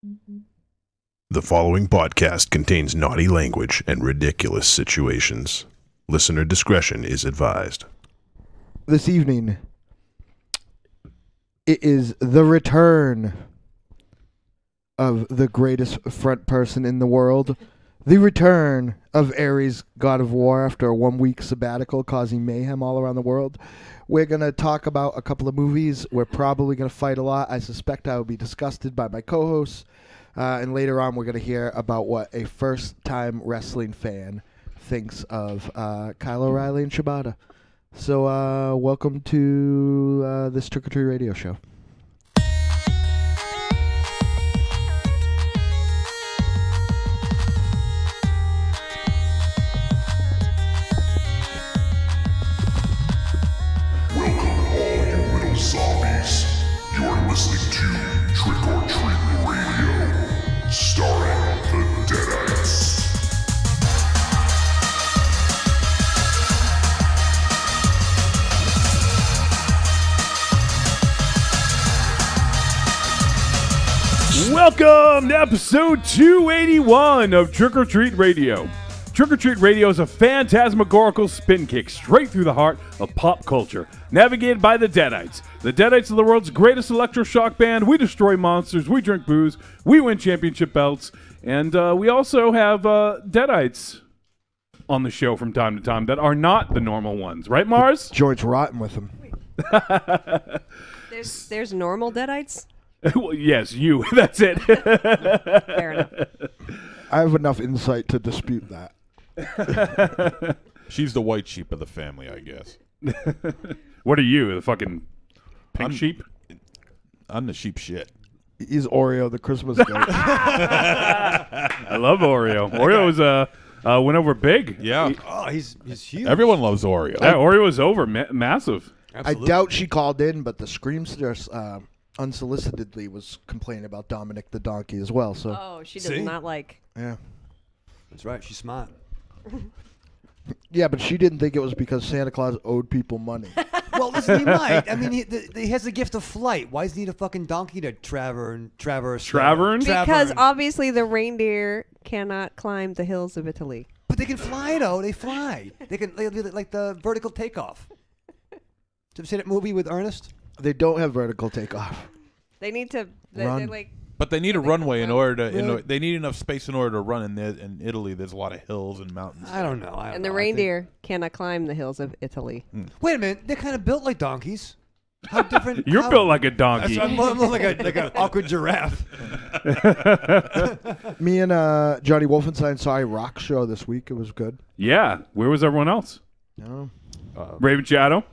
The following podcast contains naughty language and ridiculous situations. Listener discretion is advised. This evening, it is the return of the greatest front person in the world. The return of Ares, God of War, after a 1-week sabbatical causing mayhem all around the world. We're going to talk about a couple of movies. We're probably going to fight a lot. I suspect I will be disgusted by my co-hosts. And later on, we're going to hear about what a first-time wrestling fan thinks of Kyle O'Reilly and Shibata. So welcome to this Trick or Treat radio show. You're listening to Trick or Treat Radio, starring the Deadites. Welcome to episode 281 of Trick or Treat Radio. Trick or Treat Radio is a phantasmagorical spin kick straight through the heart of pop culture, navigated by the Deadites. The Deadites are the world's greatest electroshock band. We destroy monsters, we drink booze, we win championship belts, and we also have Deadites on the show from time to time that are not the normal ones. Right, Mars? Joint's rotten with them. There's normal Deadites? Well, yes, you. That's it. Fair enough. I have enough insight to dispute that. She's the white sheep of the family, I guess. What are you, the fucking pink sheep? I'm the sheep shit. He's Oreo, the Christmas goat. I love Oreo. Oreo was went over big. Yeah. He's huge. Everyone loves Oreo. Yeah, Oreo was over massive. Absolutely. I doubt she called in, but the Screamster unsolicitedly was complaining about Dominic the Donkey as well. So Oh, she does See? not like. yeah. That's right. She's smart. Yeah, but she didn't think it was because Santa Claus owed people money. Well, listen, he might. I mean, he has the gift of flight. Why does he need a fucking donkey to traverse? Travern? Because obviously the reindeer cannot climb the hills of Italy. But they can fly, though. They fly. They can like the vertical takeoff. Did you ever see that movie with Ernest? They don't have vertical takeoff. They need to. Run. They're like. But they need a They runway can in run. order to. Really? They need enough space in order to run in there. In Italy, there's a lot of hills and mountains. I don't know. And the reindeer cannot climb the hills of Italy. Wait a minute. They're kind of built like donkeys. How different? You're built like a donkey. I'm more like an awkward giraffe. Me and Johnny Wolfenstein saw a rock show this week. It was good. Yeah. Where was everyone else? No, Raven Shadow?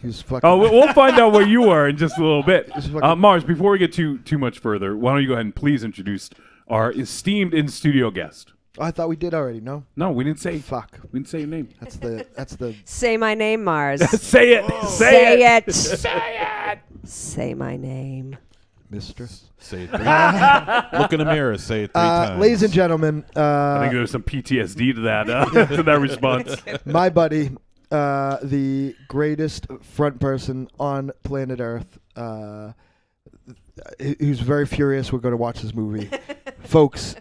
he was fucking. Oh, we'll find out where you were in just a little bit. This is fucking- Mars, before we get too much further, why don't you go ahead and please introduce our esteemed in-studio guest? I thought we did already. No, No, we didn't say. fuck. We didn't say your name. That's the. Say my name, Mars. Say it. Say it. Say it. Say my name. Mistress. Say it 3 times. Look in the mirror. Say it 3 times. Ladies and gentlemen, I think there's some PTSD to that to that response. my buddy, the greatest front person on planet Earth, who's very furious we're going to watch this movie. Folks,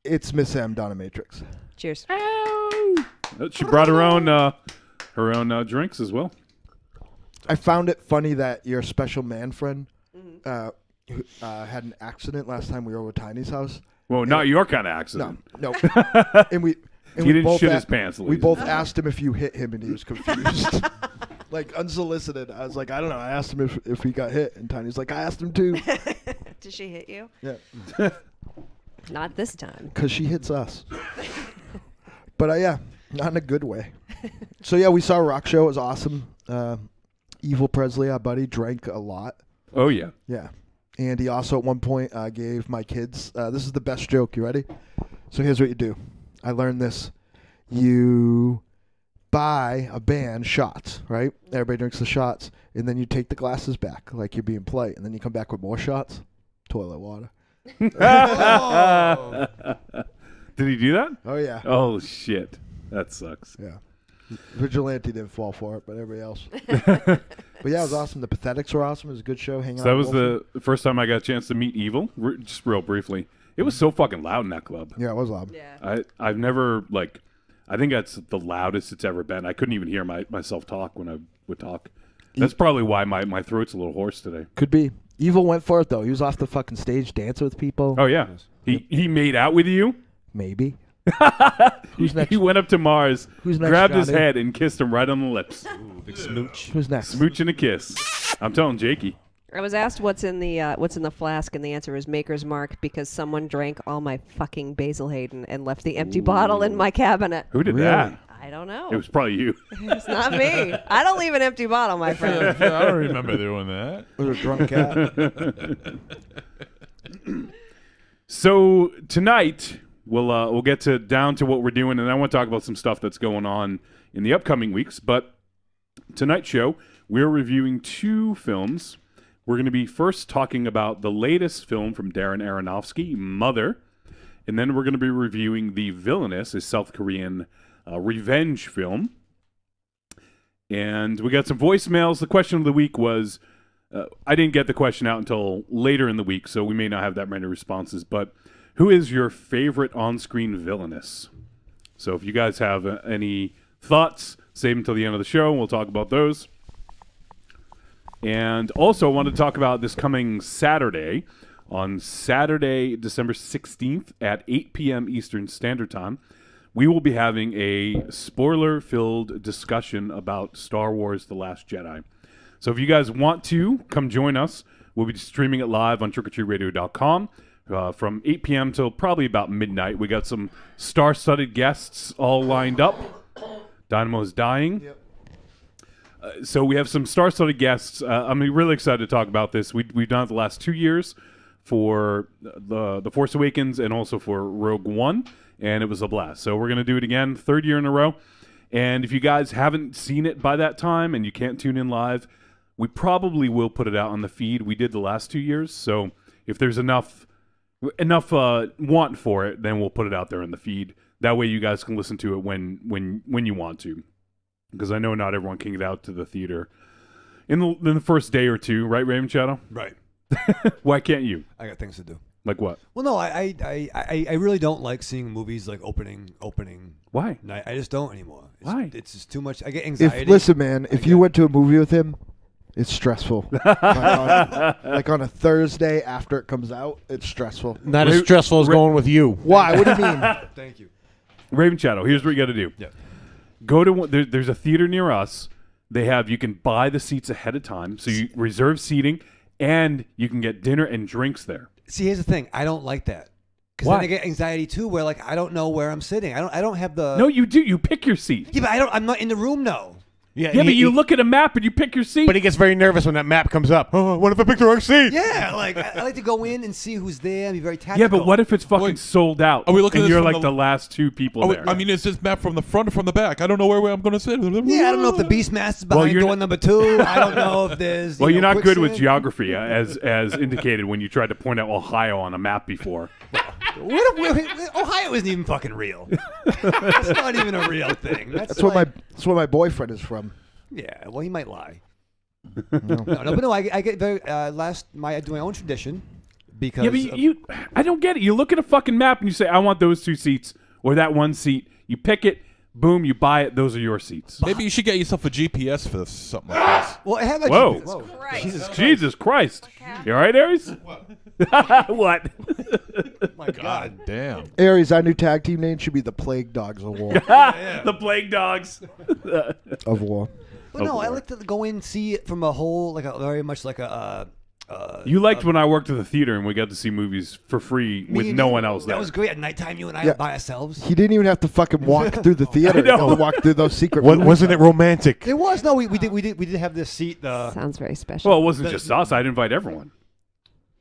it's Miss M, Donna Matrix. Cheers. She brought her own drinks as well. I found it funny that your special man friend who, had an accident last time we were over Tiny's house. Well, not your kind of accident. No. and we He didn't both shit his pants, We ladies both and asked him if you hit him, and he was confused. Like, unsolicited. I was like, I don't know. I asked him if he got hit, and Tiny's like, I asked him too. Did she hit you? Yeah, Not this time. because she hits us. But yeah, not in a good way. So yeah, we saw a rock show. It was awesome. Evil Presley, our buddy, drank a lot. Oh yeah. Yeah. And he also at one point gave my kids, this is the best joke. You ready? So here's what you do. I learned this. You buy a band shots, right? Everybody drinks the shots. And then you take the glasses back like you're being polite. And then you come back with more shots. Toilet water. Oh. Did he do that? Oh, yeah. Oh shit. That sucks. Yeah. Vigilante didn't fall for it, but everybody else. But yeah, it was awesome. The Pathetics were awesome. It was a good show. Hanging So out. that was with the first time I got a chance to meet Evil, just real briefly. It was so fucking loud in that club. Yeah, it was loud. Yeah. I've never, like, I think that's the loudest it's ever been. I couldn't even hear myself talk when I would talk. That's probably why my throat's a little hoarse today. Could be. Evil went for it though. He was off the fucking stage dancing with people. Oh, yeah. He made out with you? Maybe. Who's next? He went up to Mars, Who's next, grabbed his Johnny? head, and kissed him right on the lips. Big smooch. Who's next? Smooch and a kiss. I'm telling Jakey. I was asked what's in the flask, and the answer is Maker's Mark because someone drank all my fucking Basil Hayden and left the empty bottle in my cabinet. Who did Really? that? I don't know. It was probably you. It's not me. I don't leave an empty bottle, my friend. I don't remember doing that. It was a drunk cat. So tonight we'll get down to what we're doing, and I want to talk about some stuff that's going on in the upcoming weeks. But tonight's show, we're reviewing 2 films. We're going to be first talking about the latest film from Darren Aronofsky, Mother, and then we're going to be reviewing The Villainess, a South Korean revenge film. And we got some voicemails. The question of the week was, I didn't get the question out until later in the week, so we may not have that many responses, but who is your favorite on-screen villainess? So if you guys have any thoughts, save them until the end of the show, and we'll talk about those. And also, I want to talk about this coming Saturday. On Saturday, December 16th at 8 p.m. Eastern Standard Time, we will be having a spoiler-filled discussion about Star Wars The Last Jedi. So if you guys want to, come join us. We'll be streaming it live on trickortreatradio.com from 8 p.m. till probably about midnight. We got some star-studded guests all lined up. Dynamo's dying. Yep. So we have some star-studded guests. I'm really excited to talk about this. We've done it the last 2 years for the Force Awakens and also for Rogue One, and it was a blast. So we're going to do it again, 3rd year in a row. And if you guys haven't seen it by that time and you can't tune in live, we probably will put it out on the feed. We did the last 2 years, so if there's enough want for it, then we'll put it out there in the feed. That way you guys can listen to it when you want to. Because I know not everyone can get out to the theater in the first day or two, right, Raven Shadow? Right. Why can't you? I got things to do. Like what? Well, no, I really don't like seeing movies like opening Why? night. I just don't anymore. Why? It's just too much. I get anxiety. Listen, man, if you went to a movie with him, it's stressful. like on a Thursday after it comes out, it's stressful. Not as stressful as going with you. Why? What do you mean? Thank you. Raven Shadow, here's what you got to do. Yeah. Go to one, there's a theater near us. You can buy the seats ahead of time, so you reserve seating, and you can get dinner and drinks there. See, here's the thing. I don't like that. Because Why? then I get anxiety too, where like I don't know where I'm sitting. I don't have the. No, you do. You pick your seat. Yeah, but I'm not in the room though. Yeah, but you look at a map and you pick your seat. But he gets very nervous when that map comes up. Oh, what if I picked the wrong seat? Yeah, like I like to go in and see who's there and be very tactical. Yeah, but what if it's fucking sold out? Are we looking and at this you're from like the last 2 people there? I mean, is this map from the front or from the back? I don't know where I'm going to sit. Yeah, I don't know if the Beastmaster's behind you're door not- number 2. I don't know if there's. Well, you're not good with quicksand. geography, as indicated when you tried to point out Ohio on a map before. Ohio isn't even fucking real. That's not even a real thing. That's where my boyfriend is from. Yeah, well, he might lie. No, I get very I do my own tradition because. Yeah, but I don't get it. You look at a fucking map and you say, I want those 2 seats or that 1 seat. You pick it, boom, you buy it. Those are your seats. Maybe you should get yourself a GPS for something like this. Well, I have a Whoa. GPS. Jesus Christ. You all right, Aries? What? My God. God damn. Aries, our new tag team name should be the Plague Dogs of War. The Plague Dogs. of War. But no, I like to go in and see it from a whole, very much like a. You liked when I worked at the theater and we got to see movies for free with no one else there. That was great. At nighttime, you and I by ourselves. He didn't even have to fucking walk through the theater. He had to walk through those secret movies. Wasn't it romantic? It was. No, we did have this seat. Sounds very special. Well, it wasn't just us. I'd invite everyone.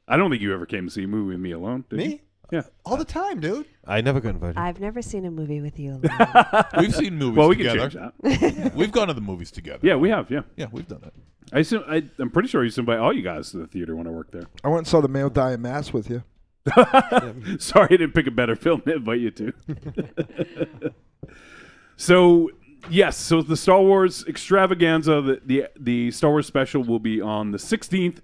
I don't think you ever came to see a movie with me alone, did you? Me? Yeah. All the time, dude. I never got invited. I've never seen a movie with you alone. We've seen movies Well, we can together. change that. We've gone to the movies together. Yeah, we have, yeah. Yeah, we've done it. I'm pretty sure I used to invite all you guys to the theater when I worked there. I went and saw The Man with Dying Mask with you. Sorry I didn't pick a better film to invite you to. So, Yes, so the Star Wars extravaganza, the Star Wars special will be on the 16th.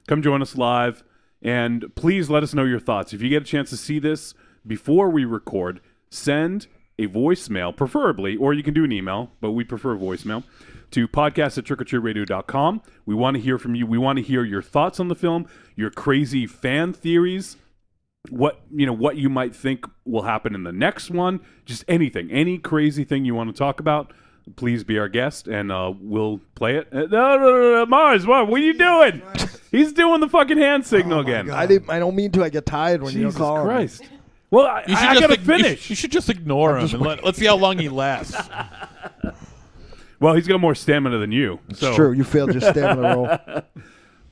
Come join us live, and please let us know your thoughts. If you get a chance to see this before we record, send a voicemail, preferably, or you can do an email, but we prefer voicemail, to podcast@trickortreatradio.com. We want to hear from you. We want to hear your thoughts on the film, your crazy fan theories, what you might think will happen in the next one, just anything, any crazy thing you want to talk about. Please be our guest, and we'll play it. No, Mars, what are you doing? He's doing the fucking hand signal again. I don't mean to. I get tired when you don't Jesus call Christ. Well, I gotta finish. You should just ignore him and let's see how long he lasts. Well, he's got more stamina than you. It's So. true. You failed your stamina roll.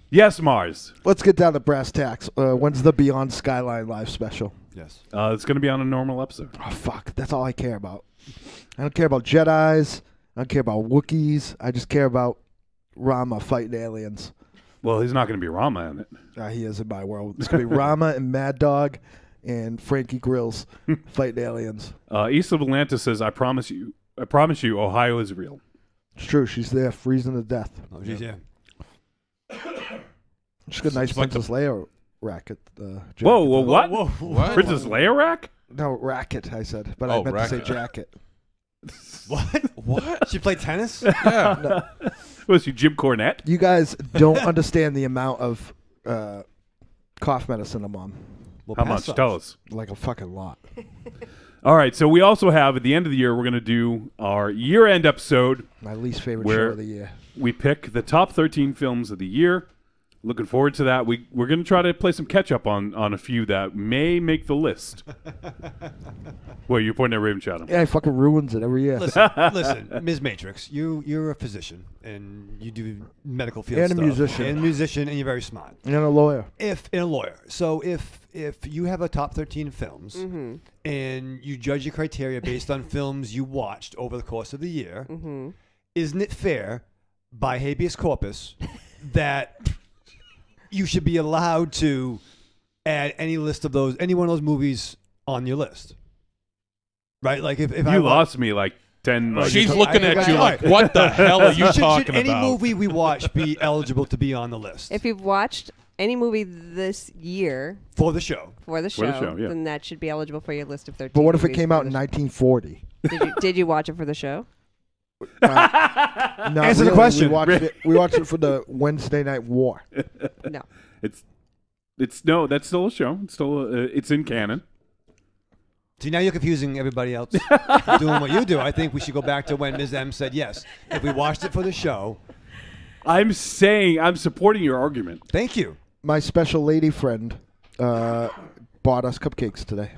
Yes, Mars. Let's get down to brass tacks. When's the Beyond Skyline live special? Yes. It's going to be on a normal episode. Oh, fuck. That's all I care about. I don't care about Jedis. I don't care about Wookiees. I just care about Rama fighting aliens. Well, he's not going to be Rama in it. He is in my world. It's going to be Rama and Mad Dog and Frankie Grills fighting aliens. East of Atlanta says, I promise you, Ohio is real. It's true. She's there freezing to death. Oh, geez, yeah. She's got a nice like Princess Leia racket. Jacket. Whoa, what? What? Princess Leia rack? No, racket, I said. But I meant to say jacket. What? She played tennis? Yeah. Was she Jim Cornette? You guys don't understand the amount of cough medicine I'm on. Well, How pass much? up. Tell us. Like a fucking lot. All right, so we also have, at the end of the year, we're going to do our year-end episode. My least favorite Where- show of the year. We pick the top 13 films of the year. Looking forward to that. We're going to try to play some catch-up on a few that may make the list. Well, you're pointing at Raven Chatham. Yeah, he fucking ruins it every year. Listen, Ms. Matrix, you're a physician and you do medical field And a stuff. musician. And a musician, and you're very smart. And a lawyer. And a lawyer. So if you have a top 13 films Mm-hmm. and you judge your criteria based on films you watched over the course of the year, Mm-hmm. isn't it fair, by habeas corpus, that you should be allowed to add any one of those movies on your list? Right? Like if You lost me like 10. Like, She's looking at you like, Alright. what the hell are you should talking any about? movie we watch be eligible to be on the list If you've watched any movie this year for the show? for the For show, the show, yeah. then that should be eligible for your list of 13. But what if it movies came for out in the 1940? Did you watch it for the show? Not Answer the really. question. We watched it for the Wednesday Night War. No. no, that's still a show. It's still it's in canon. See, now you're confusing everybody else doing what you do. I think we should go back to when Ms. M said yes. If we watched it for the show, I'm supporting your argument. thank you. My special lady friend bought us cupcakes today.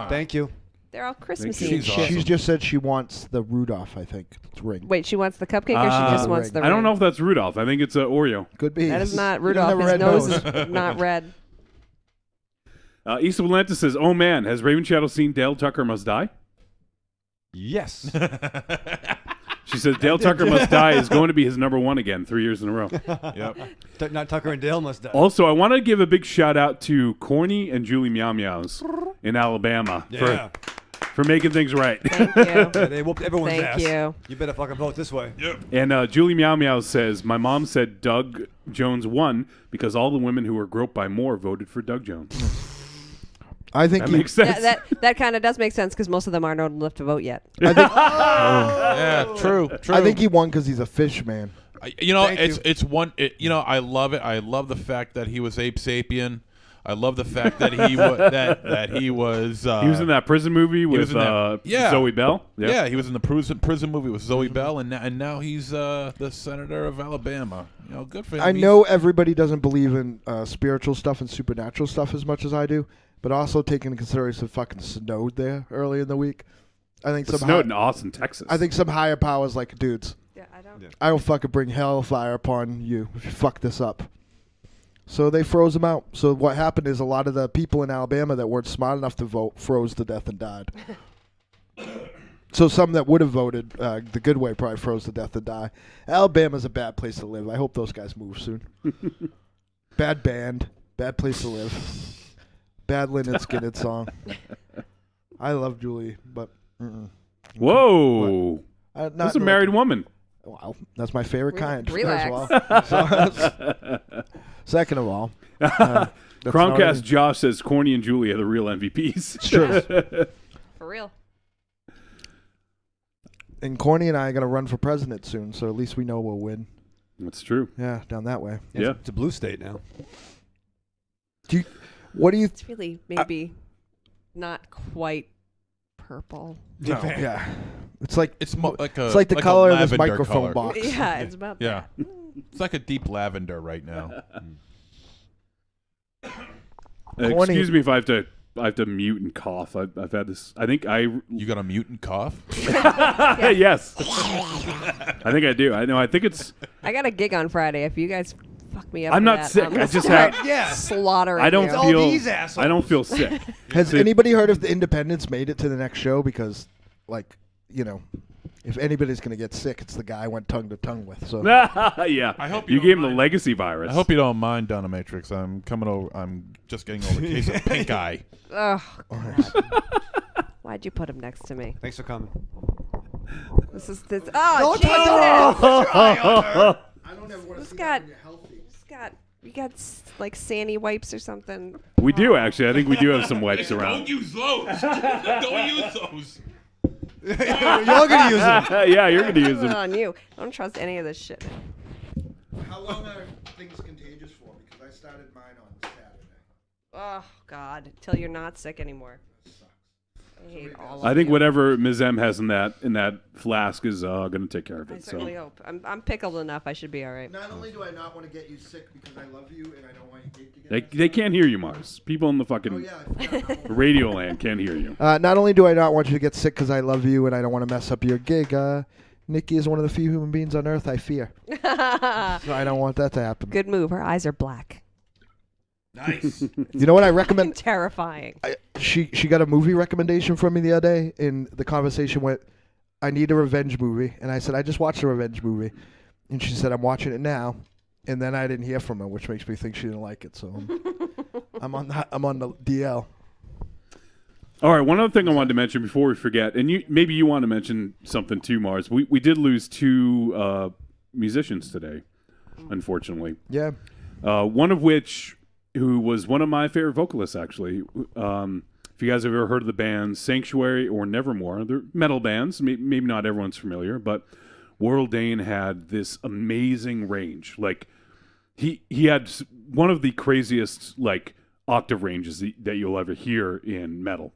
Thank you. They're all Christmassy. She's awesome. She's just said she wants the Rudolph, I think. It's ring. Wait, she wants the cupcake or she just wants the I don't ring? know if that's Rudolph. I think it's Oreo. Could be. That is not You don't Rudolph. have a His red nose nose. is not red. East of Atlanta says, "Oh man, has Raven Shadow seen Dale Tucker Must Die?" Yes. She says Dale Tucker Must Die is going to be his number one again, 3 years in a row. Yep. Not Tucker and Dale must die. Also, I want to give a big shout out to Corny and Julie Meow Meows in Alabama Yeah. for making things right. Thank you. Yeah, they whooped everyone's Thank ass. you. You better fucking vote this way. And Julie Meow Meows says, "My mom said Doug Jones won because all the women who were groped by Moore voted for Doug Jones." I think That he, makes sense. That kind of does make sense because most of them aren't old enough to vote yet. Yeah, true. I think he won because he's a fish man. You know, Thank it's one. I love it. I love the fact that he was ape sapien. I love the fact that he was that he was. He was in that prison movie with was in that- yeah. Zoe Bell. Yep. Yeah, he was in the prison movie with Zoe Bell, and now he's the senator of Alabama. You know, good for him. I know everybody doesn't believe in spiritual stuff and supernatural stuff as much as I do, but also taking into consideration it fucking snowed there early in the week. I think It some snowed in Austin, Texas. I think some higher powers like, dudes, Yeah, I don't. I will fucking bring hellfire upon you if you fuck this up. So they froze him out. So what happened is a lot of the people in Alabama that weren't smart enough to vote froze to death and died. So some that would have voted the good way probably froze to death and died. Alabama's a bad place to live. I hope those guys move soon. Bad band. Bad place to live. Bad Lynyrd Skynyrd song. I love Julie, but... Whoa. Not That's a like married woman. Wow, that's my favorite kind. Relax. As well. Second of all, that's not what I Chromecast mean. Josh says Corny and Julie are the real MVPs. It's true. For real. And Corny and I are gonna run for president soon, so at least we know we'll win. That's true. Yeah, down that way. Yeah. It's a blue state now. What do you? It's really maybe not quite purple. No, yeah, it's like It's like a. it's like the a color of this lavender microphone color. box. Yeah, it's about Yeah. that. It's like a deep lavender right now. Corny. Excuse me if I have to mute and cough. I've had this. I think I. You got a mutant cough? Yes. I think I do. I know. I think it's. I got a gig on Friday. If you guys fuck me up, I'm for not that, sick. I'm gonna I just start have. slaughtering. I don't you. all feel. these assholes. I don't feel sick. Has See- anybody heard if the Independents made it to the next show? Because, like, you know, if anybody's gonna get sick, it's the guy I went tongue to tongue with. So Yeah. I hope you you gave don't him the mind. legacy virus. I hope you don't mind, Dominatrix. I'm coming over. I'm just getting over a case of pink eye. Oh, God. Why'd you put him next to me? Thanks for coming. This is this. Oh, Don't Jesus! I don't ever want This got. This got. You got like Sandy wipes or something. We do actually. I think we do have some wipes around. use those. Don't use those. You're gonna use them. Yeah, you're gonna use Put it them. on you. I don't trust any of this shit. How long are things contagious for? Because I started mine on Saturday. Oh God! Till you're not sick anymore. I hate all of I think you. whatever Ms. M has in that flask is gonna take care of I it. certainly So hope. I'm pickled enough. I should be all right. Not only do I not want to get you sick because I love you and I don't want you to get they can't hear you, Mars. People in the Oh fucking yeah, I forgot. radio land can't hear you. Not only do I not want you to get sick because I love you and I don't want to mess up your gig, Nikki is one of the few human beings on earth I fear. So I don't want that to happen. Good move. Her eyes are black. Nice. You know what I recommend? Terrifying. She got a movie recommendation from me the other day, and the conversation went, I need a revenge movie. And I said, I just watched a revenge movie. And she said, I'm watching it now. And then I didn't hear from her, which makes me think she didn't like it. So I'm on the DL. All right, one other thing I wanted to mention before we forget, and maybe you want to mention something too, Mars. We did lose two musicians today, unfortunately. Yeah. One of which, who was one of my favorite vocalists, actually. If you guys have ever heard of the bands Sanctuary or Nevermore, they're metal bands. Maybe not everyone's familiar, but Warrell Dane had this amazing range. Like he had one of the craziest like octave ranges that you'll ever hear in metal.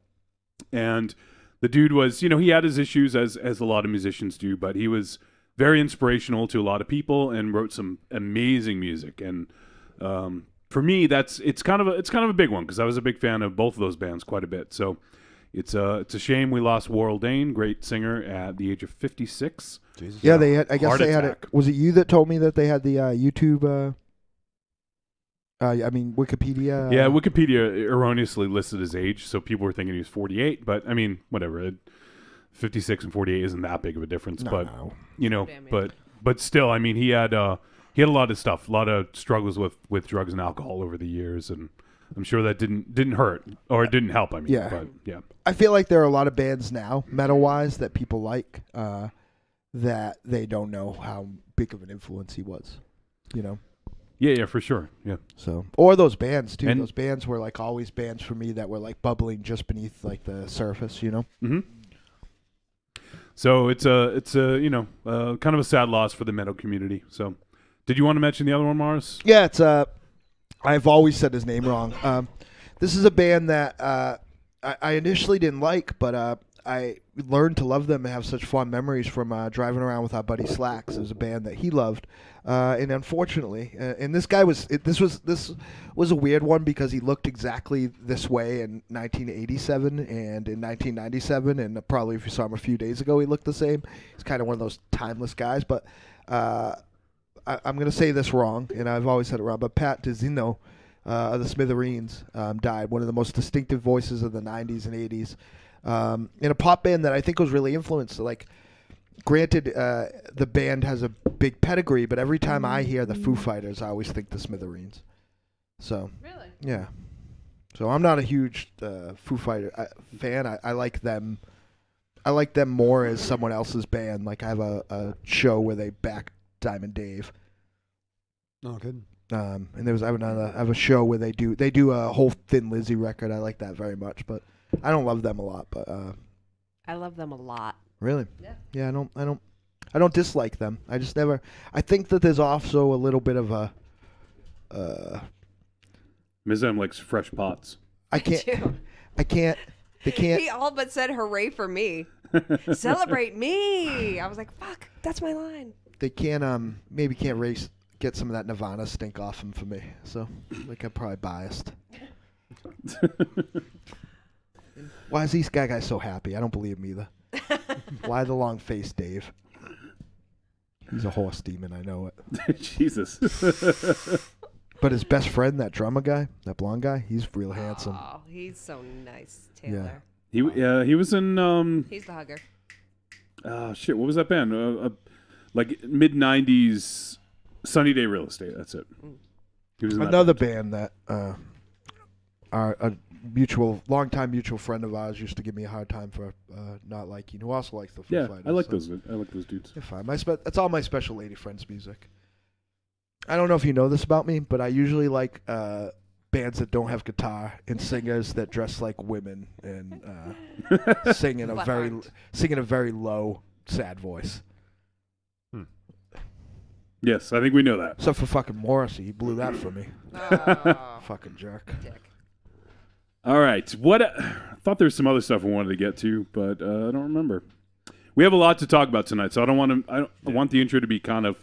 And the dude was, he had his issues as a lot of musicians do, but he was very inspirational to a lot of people and wrote some amazing music. And for me, it's kind of a big one because I was a big fan of both of those bands quite a bit. So it's a shame we lost Warrell Dane, great singer at the age of 56. Jesus. Yeah, they had. I guess Heart they had it. attack. Was it you that told me that they had the YouTube? Wikipedia. Yeah, Wikipedia erroneously listed his age, so people were thinking he was 48. But I mean, whatever. 56 and 48 isn't that big of a difference. No, but no. Damn it. but still, I mean, he had a lot of stuff, a lot of struggles with drugs and alcohol over the years, and I'm sure that didn't hurt or it didn't help. I mean, Yeah. but yeah. I feel like there are a lot of bands now, metal-wise, that people like, that they don't know how big of an influence he was. Yeah, for sure. Yeah. So, or those bands too. And- Those bands were like always bands for me that were like bubbling just beneath like the surface. Mm-hmm. So it's a kind of a sad loss for the metal community. So, did you want to mention the other one, Mars? Yeah, it's I've always said his name wrong. This is a band that I initially didn't like, but I learned to love them and have such fond memories from driving around with our buddy Slacks. It was a band that he loved, and unfortunately, and this guy this was a weird one because he looked exactly this way in 1987 and in 1997, and probably if you saw him a few days ago, he looked the same. He's kind of one of those timeless guys, but I'm going to say this wrong, and I've always said it wrong, but Pat DeZino of the Smithereens died, one of the most distinctive voices of the 90s and 80s. In a pop band that I think was really influenced. Like, granted, the band has a big pedigree, but every time I hear the Foo Fighters, I always think the Smithereens. So, Really? yeah. So I'm not a huge Foo Fighter fan. I like them. I like them more as someone else's band. Like I have a show where they back Diamond Dave. Oh, good. And I have a show where they do a whole Thin Lizzy record. I like that very much, but I don't love them a lot. But I love them a lot. really, Yeah. I don't dislike them. I just never. I think that there's also a little bit of a. Ms. M likes fresh pots. I can't. too. I can't. They can't. He all but said hooray for me. Celebrate me. I was like, fuck, that's my line. They can't. Maybe can't get some of that Nirvana stink off them for me. So, like, I'm probably biased. Why is this guy so happy? I don't believe him either. Why the long face, Dave? He's a horse demon. I know it. Jesus. But his best friend, that drummer guy, that blonde guy, he's real handsome. Oh, he's so nice, Taylor. He was in He's the hugger. shit. What was that band? Like mid '90s, Sunny Day Real Estate. That's it. He was in that Another band. band that a longtime mutual friend of ours used to give me a hard time for not liking. Who also likes the Foo Yeah, Fighters. I like so those. I like those dudes. They're fine. That's all my special lady friends' music. I don't know if you know this about me, but I usually like bands that don't have guitar and singers that dress like women and sing in a very low, sad voice. Yes, I think we know that. Except for fucking Morrissey, he blew that for me. Oh, Fucking jerk. dick. All right. I thought there was some other stuff we wanted to get to, but I don't remember. We have a lot to talk about tonight, so I want the intro to be kind of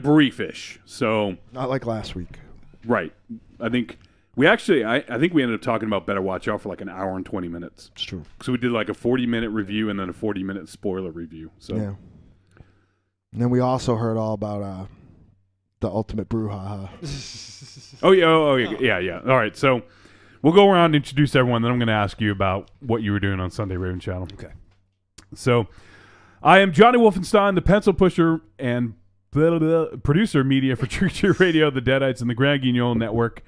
briefish. So Not like last week. right. I think we actually I think we ended up talking about Better Watch Out for like an hour and 20 minutes. It's true. So we did like a 40-minute review and then a 40-minute spoiler review. So Yeah. And then we also heard all about the Ultimate Brouhaha. yeah. All right. So we'll go around and introduce everyone. Then I'm going to ask you about what you were doing on Sunday Raven Channel. Okay. So I am Johnny Wolfenstein, the pencil pusher and producer media for Trick or Treat Radio, the Deadites, and the Grand Guignol Network.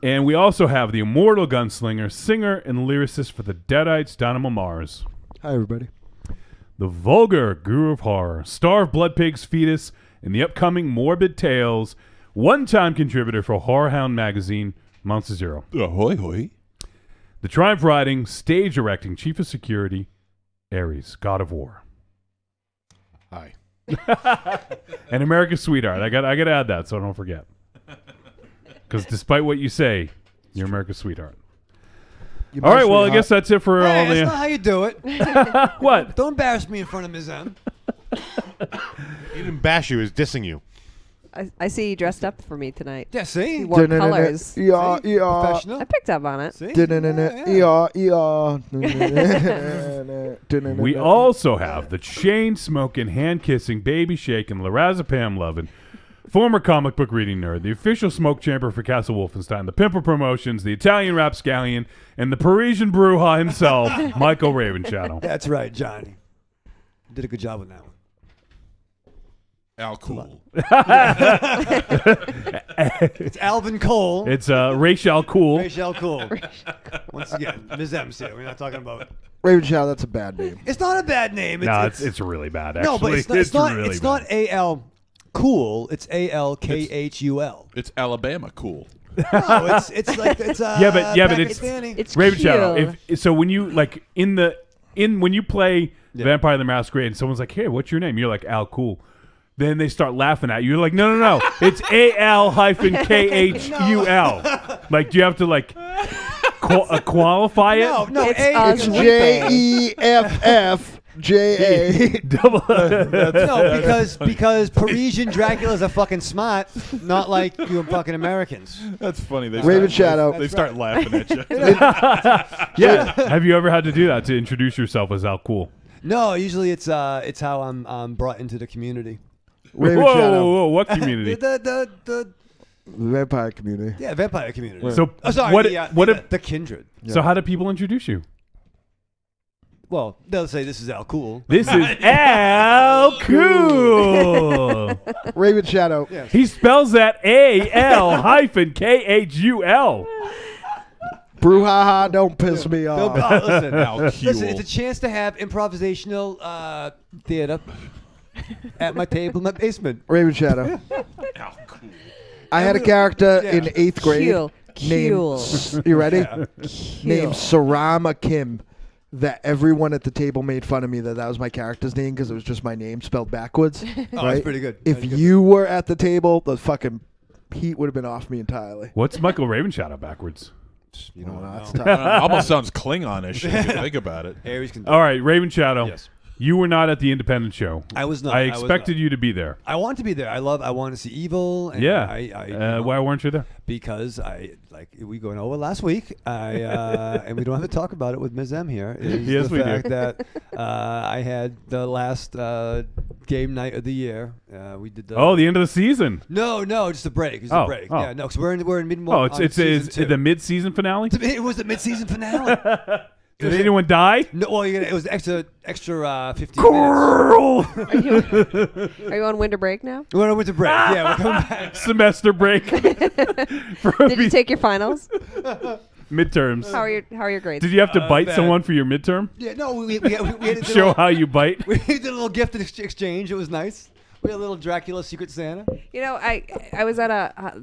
And we also have the immortal gunslinger, singer, and lyricist for the Deadites, Dynamo Mars. Hi, everybody. The vulgar guru of horror, star of Blood Pig's Fetus, and the upcoming Morbid Tales, one-time contributor for Horror Hound magazine, Monster Zero. Ahoy, hoy. The Triumph Riding, stage directing, chief of security, Ares, God of War. Hi. And America's Sweetheart. I got to add that so I don't forget. Because despite what you say, you're America's Sweetheart. You All right, well, I sweetheart. guess that's it for Hey, all that's the... not how you do it. What? Don't embarrass me in front of Ms. M. He didn't bash you, he's dissing you. I see you dressed up for me tonight. Yeah, see? You wore colors. Yeah, See? yeah. Professional. I picked up on it. See? We also have the chain-smoking, hand-kissing, baby-shaking, lorazepam-loving, former comic book reading nerd, the official smoke chamber for Castle Wolfenstein, the Pimper Promotions, the Italian rapscallion, and the Parisian Bruja himself, Michael Ravenchannel. That's right, Johnny. You did a good job with that one. Al Cool. It's Alvin Cole. It's Rachel Cool. Rachel Cole. Once again, Ms. M's here. We're not talking about... Raven Chow, that's a bad name. It's not a bad name. No, it's really bad, actually. No, but it's not really it's bad. not A-L Cool. It's A-L-K-H-U-L. It's Alabama Cool. No, it's like it's Yeah, but it's Pakistani. It's Ravenchannel. cute. So when you like when you play Vampire the Masquerade and someone's like, "Hey, what's your name?" You're like Al Cool. Then they start laughing at you. You're like, no. It's AL-KHUL. Like, do you have to like qualify it? No, It's It's JEFFJA. Double. no, because Parisian Dracula's are fucking smart, not like you fucking Americans. That's funny. They Raven start, Shadow. They start laughing at you. Yeah. Have you ever had to do that to introduce yourself as Al Cool? No, usually it's how I'm brought into the community. Raven Whoa, Shadow. whoa, what community? The Vampire community. vampire community. So Oh, sorry, what the kindred. So how do people introduce you? Well, they'll say this is Al Cool. This is Al Cool. Raven Shadow. He spells that AL-KHUL. Brouhaha, don't piss me off. Listen, Alcule. listen, it's a chance to have improvisational theater at my table in my basement. Raven Shadow. I had a character in 8th grade named, you ready? Named Sarama Kim. That everyone at the table made fun of me that was my character's name because it was just my name spelled backwards. Oh, right? that's pretty good. If you were at the table, the fucking heat would have been off me entirely. What's Michael Ravenshadow backwards? You don't know. That's tough. Almost sounds Klingon-ish if you think about it. Aries can. All right, Ravenshadow. Yes. You were not at the independent show. I was not. I was expected not. you to be there. I want to be there. I want to see Evil. And Yeah. Why weren't you there? Because we going over last week. And we don't have to talk about it with Ms. M here. Is Yes, the we do. fact that I had the last game night of the year. We did the. Oh, the end of the season. No, just a break. It's Oh, a break. oh. Yeah, no, because we're in mid. Oh, it's the mid-season finale. It was the mid-season finale. Did anyone die? No, well, it was extra 15 Girl! Are you on winter break now? minutes. We went to break. Yeah, we're coming back. Semester break. Did you take your finals? Midterms. How are your grades? Did you have to bite bad. someone for your midterm? Yeah, no, we had to Show how you bite? We did a little gift exchange. It was nice. We had a little Dracula Secret Santa. You know, I was at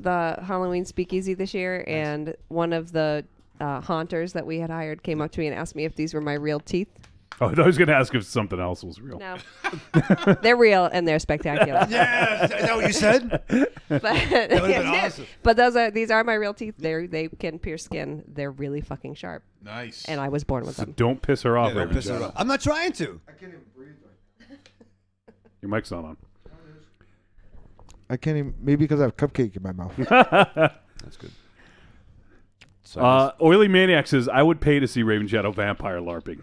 the Halloween speakeasy this year, and one of the haunters that we had hired came up to me and asked me if these were my real teeth. Oh, I was going to ask if something else was real. No, they're real and they're spectacular. Yeah, is that what you said? But, That would have been awesome. but these are my real teeth. They can pierce skin. They're really fucking sharp. Nice. And I was born with them. Don't piss her off, Yeah, don't piss her Ravenshadow. off. I'm not trying to. Your mic's not on. I can't even. Maybe because I have cupcake in my mouth. That's good. Oily Maniac says, I would pay to see Ravenshadow vampire LARPing.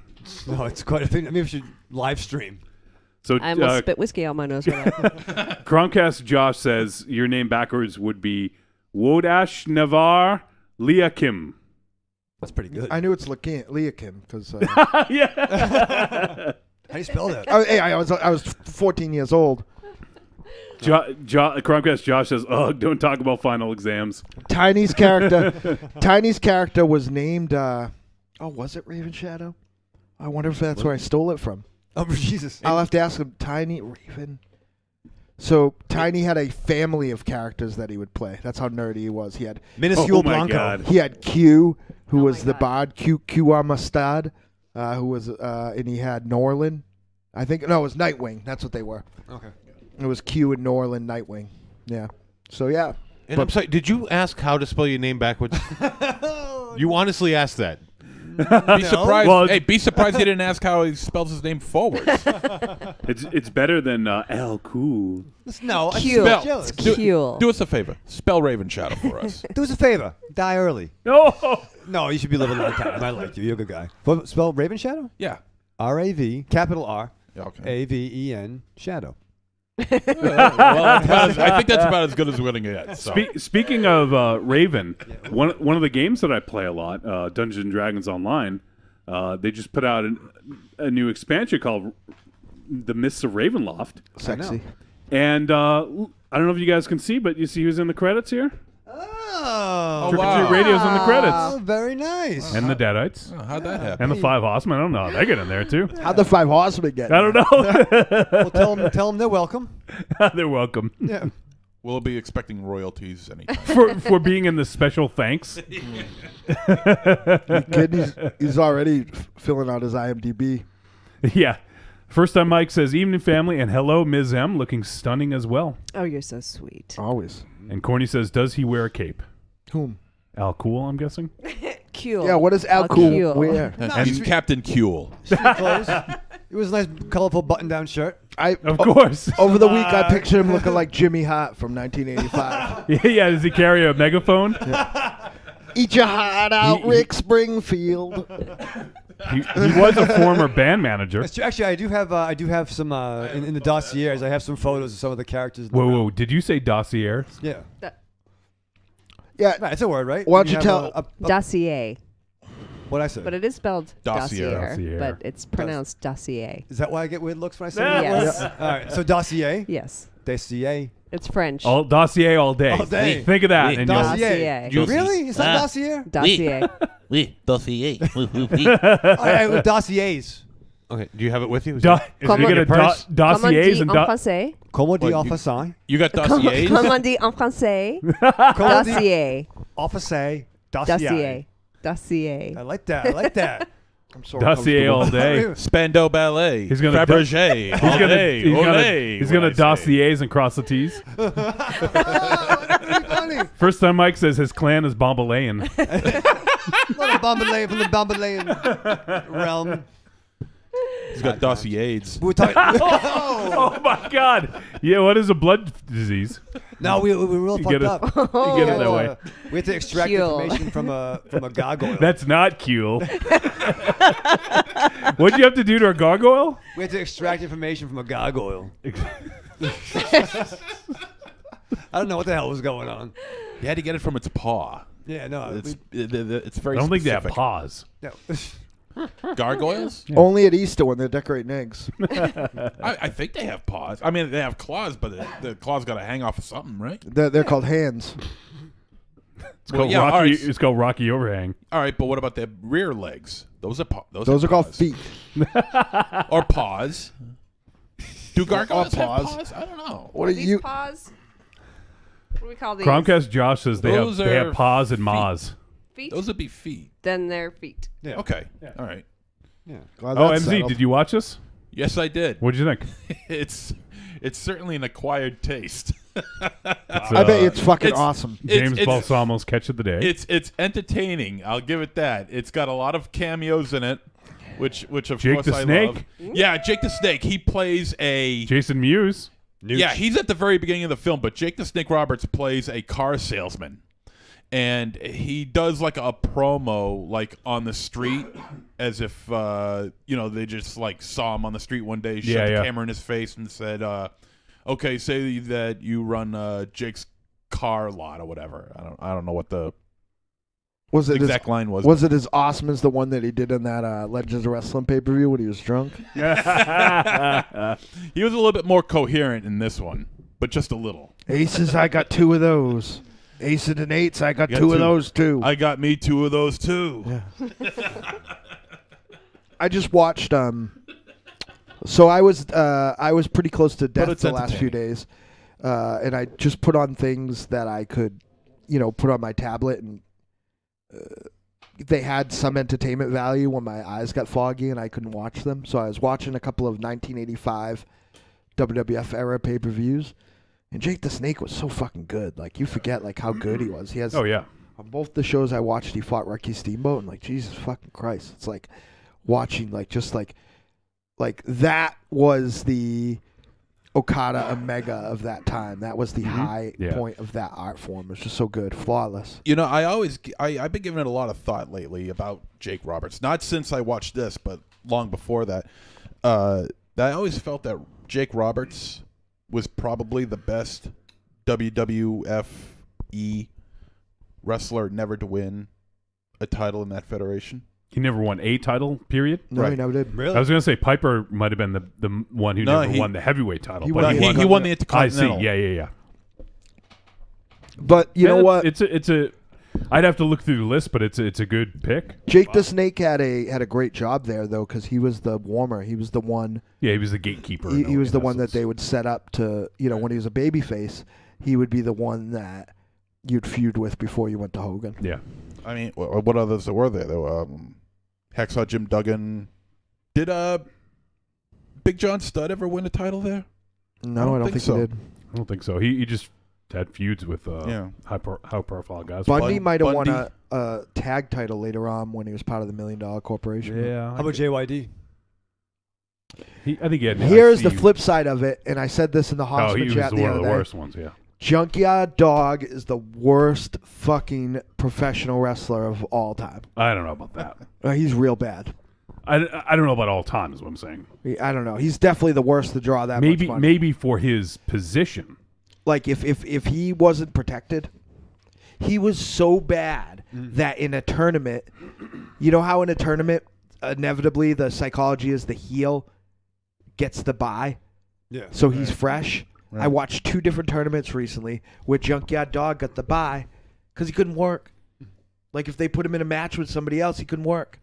No, it's quite a thing. Maybe we should live stream. So I almost spit whiskey out my nose for that. Chromecast Josh says your name backwards would be Wodash Navar Leah Kim. That's pretty good. I knew it's Leah Kim because. Yeah. How do you spell that? I was 14 years old. Chromecast Josh says, ugh, don't talk about final exams. Tiny's character was named. Was it Raven Shadow? I wonder if that's where I stole it from. Oh, Jesus. I'll have to ask him. Tiny Raven. So Tiny had a family of characters that he would play. That's how nerdy he was. He had Minuscule Oh my Blanco. God. he had Q, who Oh was my the God. bard. Q Amistad, who was and he had Norlin. I think no, it was Nightwing. That's what they were. Okay. It was Q and Norlin Nightwing. Yeah. So yeah. And I'm sorry, did you ask how to spell your name backwards? You honestly asked that. Be surprised. Well, Hey, be surprised he didn't ask how he spells his name forwards. It's better than L Cool. No, I'm Cute. just jealous. It's cute. Do us a favor. Spell Ravenshadow for us. Do us a favor. Die early. No. No, you should be living a long time. I like you. You're a good guy. What, spell Raven Shadow? Yeah. R-A-V, capital R, Yeah, okay. A-V-E-N, Shadow. Well, I think that's about as good as we're going to get. So. Speaking of Raven, one of the games that I play a lot, Dungeons and Dragons Online, they just put out a new expansion called The Mists of Ravenloft. Sexy. And I don't know if you guys can see, but you see who's in the credits here? Oh, Trick or Treat Radio's in the credits. very nice. And the Deadites. Oh, how'd that happen? And the Five Horsemen. I don't know how they get in there, too. How'd the Five Horsemen get? I don't know. Well, tell them they're welcome. They're welcome. Yeah. We'll be expecting royalties anytime. For being in the special thanks. Kid, he's already filling out his IMDb. Yeah. First time Mike says, evening family, and hello, Ms. M, looking stunning as well. Oh, you're so sweet. Always. And Corny says, does he wear a cape? Whom? Al Cool, I'm guessing? Cute. Yeah, what does Al How Cool cute. wear? He's Captain Kuehl. Clothes. It was a nice, colorful button-down shirt. Of course. Over the week, I pictured him looking like Jimmy Hart from 1985. Yeah, does he carry a megaphone? Eat your heart out, Rick Springfield. He was a former band manager. That's true. Actually, I do have some in the dossiers. I have some photos of some of the characters. Whoa, did you say dossier? Yeah, Yeah. right, it's a word, right? Why don't you have tell- Dossier. What I say? But it is spelled Dossier. dossier, but it's pronounced dossier. Is that why I get weird looks when I say Yeah. that? Yes. All right. So dossier. Yes. Dossier. It's French. Dossier all day. All day. Think of that. Oui. and Dossier. Dossier. Really? It's not dossier? Dossier. Oui, dossier. With dossiers. Okay, do you have it with you? Is Do- it- is Comment- you your get purse? dossiers and en français? Comment dit What, you- officer? You got dossiers? Comment on dit en français? Comment dit Dossier. officer? Dossier. Dossier. I like that. I like that. I'm so dossier all day. Spando Ballet. He's gonna Fabergé. He's gonna Olé, olé, he's gonna what I say. dossiers and cross the T's. Oh, that's really funny. First time Mike says his clan is Bombalayan. Not a Bombalayan from the Bombalayan realm. He's got dossiers. We were talking. Oh my God! Yeah, what is a blood disease? No, we were real You fucked get it. up. You get it that way. We had to extract Cule. information from a gargoyle. That's not cool. What'd you have to do to a gargoyle? We had to extract information from a gargoyle. I don't know what the hell was going on. You had to get it from its paw. Yeah, no. It's very I don't think they have specific. paws. No. Gargoyles? Only at Easter when they're decorating eggs. I think they have paws. I mean, they have claws, but the claws got to hang off of something, right? They're called hands. It's called yeah, all Rocky. right. It's called Rocky Overhang. All right, but what about their rear legs? Those are Those are called paws. feet. Or paws. Do gargoyles have paws. paws? I don't know. What are These you? paws? What do we call these? Chromecast Josh says they Those have are paws and feet. maws. Feet? Those would be feet. Then they're feet. Yeah. Okay. All right. Glad Oh, that's MZ, settled. did you watch this? Yes, I did. What did you think? It's certainly an acquired taste. I bet it's fucking it's- awesome. James it's- Balsamo's catch of the day. It's entertaining. I'll give it that. It's got a lot of cameos in it, which of Jake course the I Snake? love. Yeah, Jake the Snake. He plays a Jason Mewes. Yeah, he's at the very beginning of the film, but Jake the Snake Roberts plays a car salesman. And he does like a promo like on the street as if they just like saw him on the street one day, shut the camera in his face and said, okay, say that you run Jake's car lot or whatever. I don't know what the Was it exact line was. Was it as awesome as the one that he did in that Legends of Wrestling pay-per-view when he was drunk? He was a little bit more coherent in this one, but just a little. Aces, I got two of those. Aces and eights, I got You got two of two. those too. I got me two of those too. I just watched. So I was pretty close to death it's the last few days, and I just put on things that I could, put on my tablet, and they had some entertainment value when my eyes got foggy and I couldn't watch them. So I was watching a couple of 1985 WWF era pay-per-views, and Jake the Snake was so fucking good. Like, you forget like how good he was. He has Oh yeah. on both the shows I watched, he fought Ricky Steamboat, and like, Jesus fucking Christ, it's like watching like that was the Okada Omega of that time. That was the high point of that art form. It was just so good, flawless. I've been giving it a lot of thought lately about Jake Roberts. Not since I watched this, but long before that. I always felt that Jake Roberts was probably the best WWFE wrestler never to win a title in that federation. He never won a title, period. No, Right. he never did. Really? I was going to say Piper might have been the one who never won the heavyweight title. He but won- He won the I see. Intercontinental. Yeah. But you know what? It's a. I'd have to look through the list, but it's a good pick. Jake the Snake had a great job there though, because he was the warmer. He was the one. Yeah, he was the gatekeeper. He was the one that they would set up to. When he was a babyface, he would be the one that you'd feud with before you went to Hogan. Yeah. I mean, what others were there? There were Hacksaw Jim Duggan. Did Big John Studd ever win a title there? No, I don't think so. he did. I don't think so. He just had feuds with Yeah. high profile guys. Bundy might have won Bundy. a tag title later on when he was part of the $1 Million Corporation. Yeah. How about JYD? I think he had. Here's the IC. flip side of it, and I said this in the Oh, Hoffman he was chat the one of other the day. worst ones. Yeah. Junkyard Dog is the worst fucking professional wrestler of all time. I don't know about that. He's real bad. I don't know about all time. Is what I'm saying. I don't know. He's definitely the worst to draw that much money. Maybe for his position. Like if he wasn't protected, he was so bad that in a tournament, you know how in a tournament inevitably the psychology is the heel gets the bye, Yeah. so he's fresh. I watched 2 different tournaments recently where Junkyard Dog got the bye because he couldn't work. Like if they put him in a match with somebody else, he couldn't work.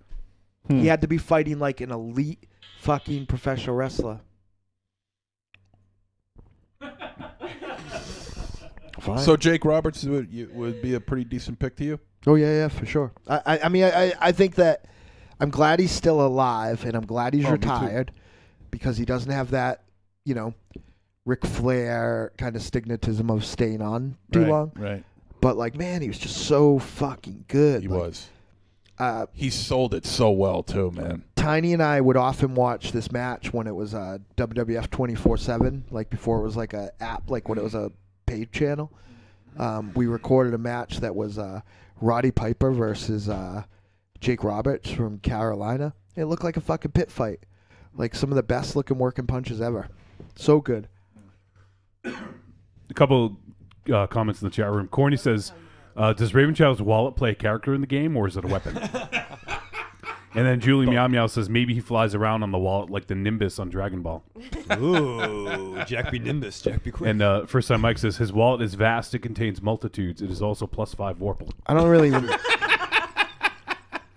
He had to be fighting like an elite fucking professional wrestler. Fine. So Jake Roberts would be a pretty decent pick to you. Oh yeah, for sure. I mean, I think that I'm glad he's still alive, and I'm glad he's retired because he doesn't have that, Ric Flair kind of stigmatism of staying on too long. Right. But like, man, he was just so fucking good. He Like, was. He sold it so well too, man. Tiny and I would often watch this match when it was WWF 24/7, like before it was like a app, like when it was a paid channel. We recorded a match that was Roddy Piper versus Jake Roberts from Carolina. It looked like a fucking pit fight, like some of the best looking working punches ever. So good. A couple comments in the chat room. Corny says, does Raven Chow's wallet play a character in the game, or is it a weapon? And then Julie Meow Meow says maybe he flies around on the wallet like the Nimbus on Dragon Ball. Ooh, Jack be Nimbus, Jack be quick. And First Time Mike says his wallet is vast, it contains multitudes. It is also +5 Warple. I don't really.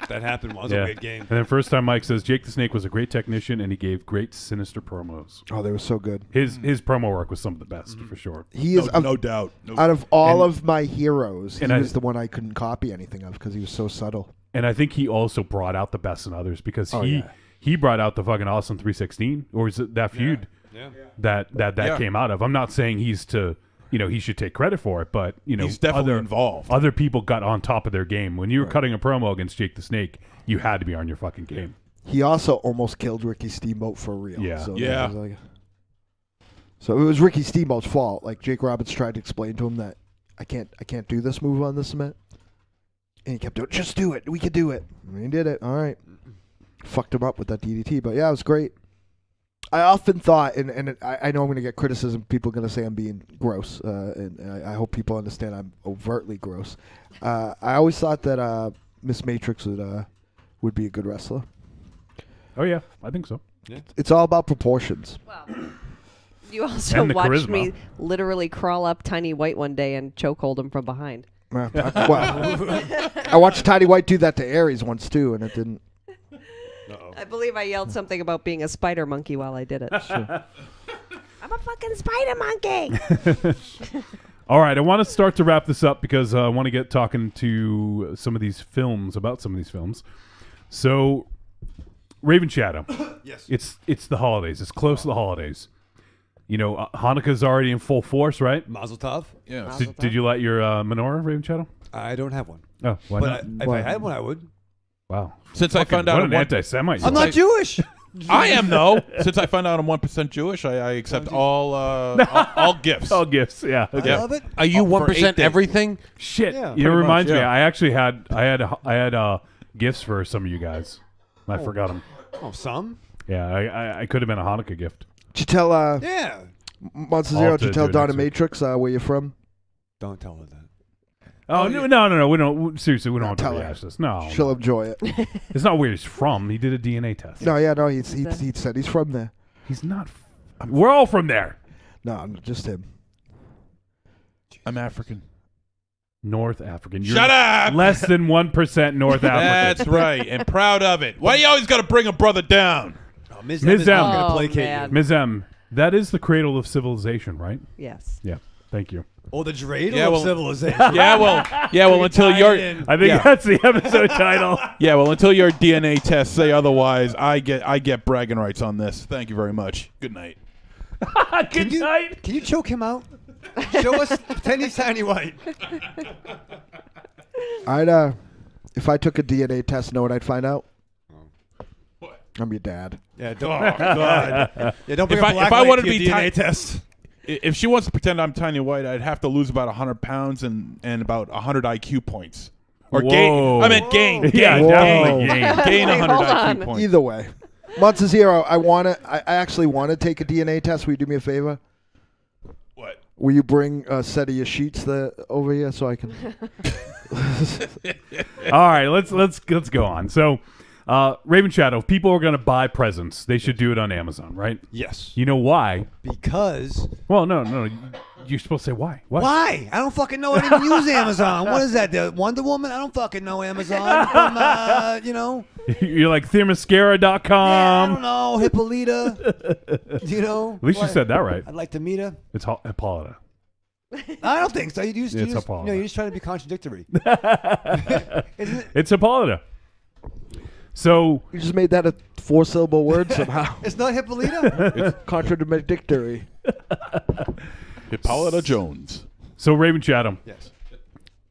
That happened once. A weird game. And then First Time Mike says Jake the Snake was a great technician and he gave great sinister promos. Oh, they were so good. His promo work was some of the best for sure. He is No doubt. out of all of my heroes. He and was the one I couldn't copy anything of because he was so subtle. And I think he also brought out the best in others because he brought out the fucking Awesome 316, or is it that feud that came out of? I'm not saying he's to, he should take credit for it, but he's definitely involved. Other people got on top of their game. When you were cutting a promo against Jake the Snake, you had to be on your fucking game. He also almost killed Ricky Steamboat for real. Yeah. So Yeah. So it was Ricky Steamboat's fault. Like Jake Roberts tried to explain to him that I can't do this move on the cement. And he kept doing, just do it. We could do it. And he did it. All right. Fucked him up with that DDT. But yeah, it was great. I often thought, and I know I'm going to get criticism. People are going to say I'm being gross. And I hope people understand I'm overtly gross. I always thought that Miss Matrix would be a good wrestler. Oh, yeah. I think so. Yeah. It's all about proportions. Well, you also And the watched charisma. me literally crawl up Tiny White one day and chokehold him from behind. I watched Tiny White do that to Aries once too, and it didn't. I believe I yelled something about being a spider monkey while I did it. I'm a fucking spider monkey. All right, I want to start to wrap this up because I want to get talking to some of these films, about some of these films. So, Raven Shadow. Yes. It's the holidays. It's close to the holidays. Hanukkah's already in full force, right? Mazel tov. Yeah. Did you light your menorah, Raven Shadow? I don't have one. Oh, why But not? if I had one, I would. Wow. Since I found out what an I'm anti-Semite. I'm not Jewish. I am though. Since I found out I'm 1% Jewish, I accept all gifts. All gifts, yeah. I Okay. love it. Are you For 8 1% days. everything? Shit, Yeah, it pretty reminds much, me. yeah. I actually had gifts for some of you guys. I forgot them. Oh, some? Yeah, I could have been a Hanukkah gift. Did you tell Yeah. Monster I'll Zero? have Did you to tell do it Donna next week. Matrix where you're from? Don't tell her that. Oh, no. We don't. Seriously, we don't have to tell her. rehash this. No, She'll enjoy it. it's not where he's from. He did a DNA test. No, he said he's from there. He's not. We're all from there. No, just him. I'm African. North African. You're Shut up! Less than 1% North African. That's right, and proud of it. Why you always got to bring a brother down? Oh, Ms. Ms. is M. not going Oh, to placate man. you. Ms. M, that is the cradle of civilization, right? Yes. Yeah. Thank you. Or the dreidel Yeah, of well- civilization. Yeah, well, until Tie your it in. I think Yeah. that's the episode title. yeah, well, until your DNA tests say otherwise, I get bragging rights on this. Thank you very much. Good night. Good night. Can you choke him out? Show us Tenny's Tiny White. If I took a DNA test, know what I'd find out? What? I'm your dad. Yeah, don't. Oh, God. Yeah, don't bring If a I- black if I light wanted to to your be DNA test. If she wants to pretend I'm Tiny White, I'd have to lose about 100 pounds and about 100 IQ points. Or Whoa. gain. I meant gain. Yeah, gain, definitely gain. gain. Gain 100 Hold IQ on. points. Either way, Monster Zero. I actually want to take a DNA test. Will you do me a favor? What? Will you bring a set of your sheets over here so I can? All right, let's go on. So, Raven Shadow, if people are going to buy presents, they should do it on Amazon, right? Yes. You know why? Because Well, no. You're supposed to say why. What? why? I don't fucking know. I didn't use Amazon. What is that? The Wonder Woman? I don't fucking know Amazon. From, you know. You're like themascara.com. Yeah, I don't know. Hippolyta. You know. At least you What? said that right. I'd like to meet her. It's Hippolyta. I don't think so. You just, It's you're Hippolyta. just trying to be contradictory. Isn't it? It's Hippolyta. So You just made that a 4-syllable word somehow. It's not Hippolyta. Contradictory. Hippolyta Jones. Raven Shadow, Yes.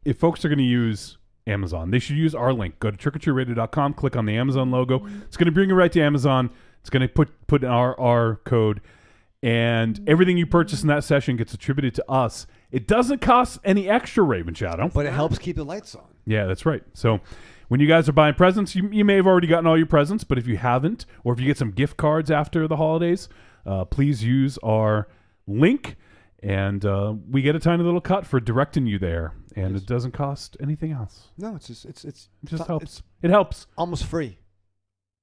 if folks are going to use Amazon, they should use our link. Go to trickortreatradio.com, click on the Amazon logo. It's going to bring you right to Amazon. It's going to put in our code, and everything you purchase in that session gets attributed to us. It doesn't cost any extra, Raven Shadow. But it helps keep the lights on. Yeah, that's right. So when you guys are buying presents, you may have already gotten all your presents, but if you haven't, or if you get some gift cards after the holidays, please use our link, and we get a tiny little cut for directing you there, and it doesn't cost anything else. No, it's just It just helps. It's It helps. almost free.